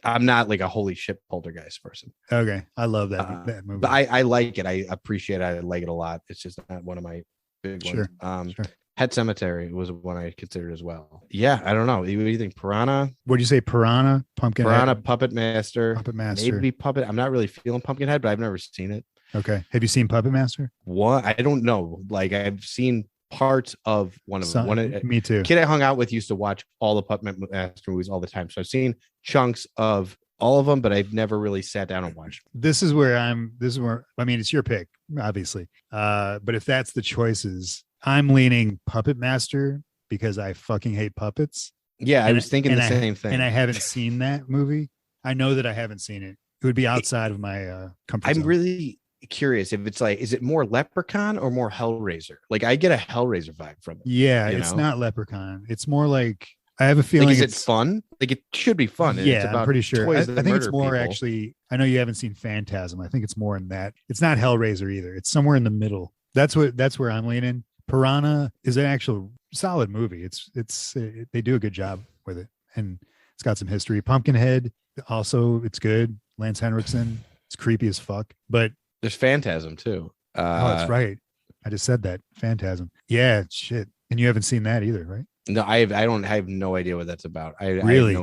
I'm not like a holy shit Poltergeist person. Okay. I love that movie. But I like it. I appreciate it. I like it a lot. It's just not one of my big ones. Sure. Pet Cemetery was one I considered as well. Yeah, I don't know. What do you think? Piranha? What'd you say? Piranha, Pumpkinhead, Puppet Master, maybe Puppet. I'm not really feeling Pumpkinhead, but I've never seen it. Okay. Have you seen Puppet Master? What? I don't know. Like I've seen parts of one of them. Me too. Kid I hung out with used to watch all the Puppet Master movies all the time, so I've seen chunks of all of them, but I've never really sat down and watched. This is where I mean, it's your pick, obviously. But if that's the choices, I'm leaning Puppet Master because I fucking hate puppets. Yeah, I was thinking the same thing. And I haven't seen that movie. I know that I haven't seen it. It would be outside of my comfort zone. I'm really curious if it's like, is it more Leprechaun or more Hellraiser? Like I get a Hellraiser vibe from it. Yeah, it's not Leprechaun. It's more like, I have a feeling. Like, is it fun? Like it should be fun. Yeah, it's about I'm pretty sure. I think it's more people. Actually. I know you haven't seen Phantasm. I think it's more in that. It's not Hellraiser either. It's somewhere in the middle. That's where I'm leaning. Piranha is an actual solid movie. They do a good job with it, and it's got some history. Pumpkinhead also, it's good. Lance Henriksen, it's creepy as fuck. But there's Phantasm too. Oh, that's right. I just said that. Phantasm. Yeah, shit. And you haven't seen that either, right? No, I have no idea what that's about. Really?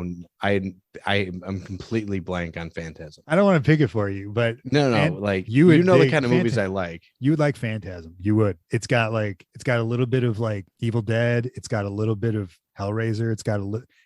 I'm completely blank on Phantasm. I don't want to pick it for you, but no, like you know the kind of movies I like. You would like Phantasm. You would. It's got a little bit of like Evil Dead. It's got a little bit of Hellraiser.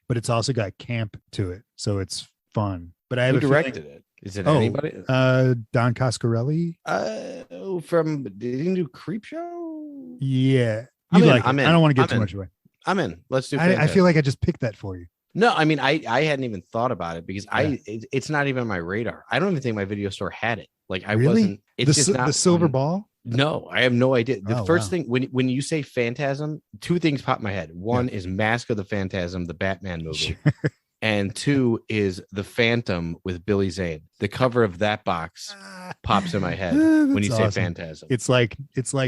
But it's also got camp to it, so it's fun. But I have Who directed it? Is it anybody? Don Coscarelli. Did he do Creepshow? Yeah, I'm in. I don't want to give too much away. I'm in. Let's do. I feel like I just picked that for you. No, I mean I hadn't even thought about it because it's not even on my radar. I don't even think my video store had it. Like I wasn't. It's just not the silver ball. No, I have no idea. The first thing when you say Phantasm, two things pop in my head. One is Mask of the Phantasm, the Batman movie. Sure. and 2 is The Phantom with Billy Zane. The cover of that box pops in my head when you say Phantasm. It's like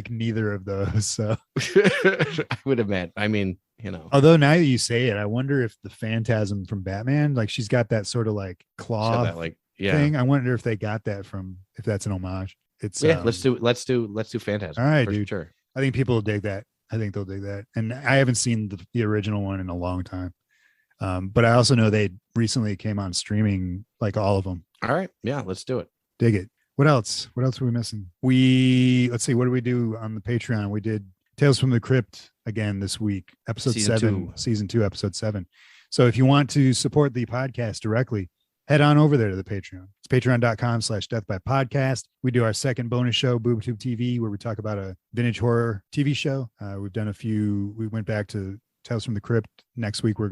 neither of those. So I would imagine. I mean, you know. Although now that you say it, I wonder if the Phantasm from Batman, like she's got that sort of like claw thing. I wonder if they got that from, if that's an homage. It's let's do Phantasm. All right, dude. Sure. I think people will dig that. I think they'll dig that. And I haven't seen the original one in a long time. But I also know they recently came on streaming, like all of them. All right. Yeah, let's do it. Dig it. What else? What else are we missing? Let's see. What did we do on the Patreon? We did Tales from the Crypt again this week, episode season 2, episode 7. So if you want to support the podcast directly, head on over there to the Patreon. It's patreon.com/deathbypodcast. We do our second bonus show, BoobTube TV, where we talk about a vintage horror TV show. We've done a few. We went back to Tales from the Crypt. Next week, are we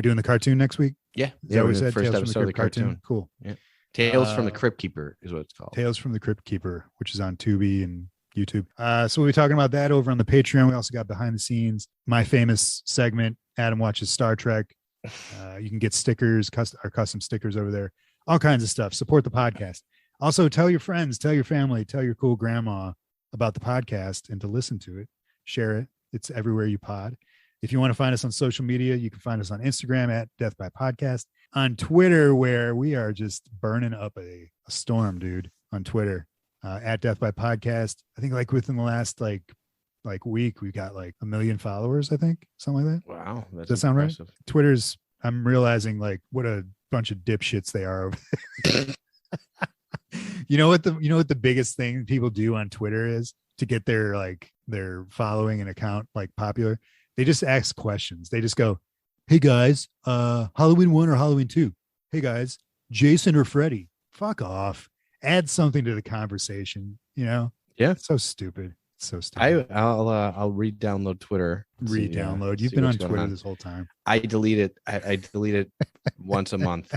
doing the cartoon next week? Yeah. Yeah, we said first Tales episode from of the cartoon. Cool. Yeah. Tales from the Crypt Keeper is what it's called. Tales from the Crypt Keeper, which is on Tubi and YouTube. So we'll be talking about that over on the Patreon. We also got behind the scenes, my famous segment, Adam Watches Star Trek. You can get stickers, our custom stickers over there, all kinds of stuff. Support the podcast. Also, tell your friends, tell your family, tell your cool grandma about the podcast and to listen to it. Share it. It's everywhere you pod. If you want to find us on social media, you can find us on Instagram at Death by Podcast, on Twitter, where we are just burning up a storm, dude, on Twitter, at Death by Podcast. I think like within the last like week, we got like 1 million followers, I think, something like that. Wow. Does that sound right? Twitter's, I'm realizing like what a bunch of dipshits they are over there. You know what the biggest thing people do on Twitter is to get their following and account like popular? They just ask questions. They just go, "Hey guys, Halloween 1 or Halloween 2? Hey guys, Jason or Freddy?" Fuck off. Add something to the conversation, you know? Yeah. It's so stupid. It's so stupid. I'll re-download Twitter. Re-download. You've been on Twitter this whole time. I delete it. I delete it once a month,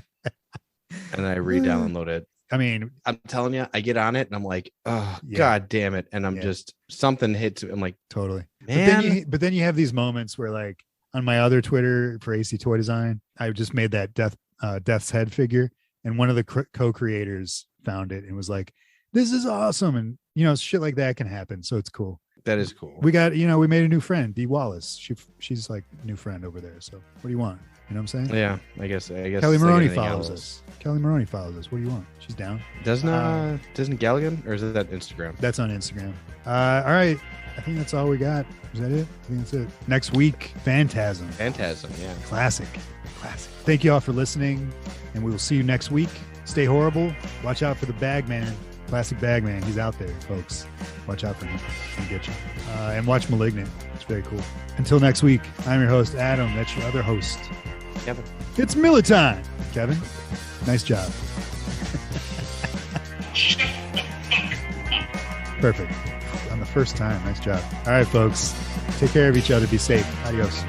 and I re-download it. I mean, I'm telling you, I get on it and I'm like, oh, yeah. God damn it. And I'm just, something hits. I'm like, totally. Man. But then you have these moments where like on my other Twitter for AC Toy Design, I just made that Death's Head figure. And one of the co-creators found it and was like, this is awesome. And, you know, shit like that can happen. So it's cool. That is cool. We got, we made a new friend, Dee Wallace. She's like a new friend over there. So what do you want? You know what I'm saying? Yeah, I guess. Kelly Maroney follows us. Kelly Maroney follows us. What do you want? She's down. Doesn't Galligan, or is it that Instagram? That's on Instagram. All right. I think that's all we got. Is that it? I think that's it. Next week, Phantasm. Yeah. Classic. Thank you all for listening, and we will see you next week. Stay horrible. Watch out for the Bagman. Classic Bagman. He's out there, folks. Watch out for him. He'll get you. And watch Malignant. It's very cool. Until next week, I'm your host, Adam. That's your other host, Kevin. It's Miller time, Kevin. Nice job. Perfect. On the first time. Nice job. All right, folks. Take care of each other. Be safe. Adios.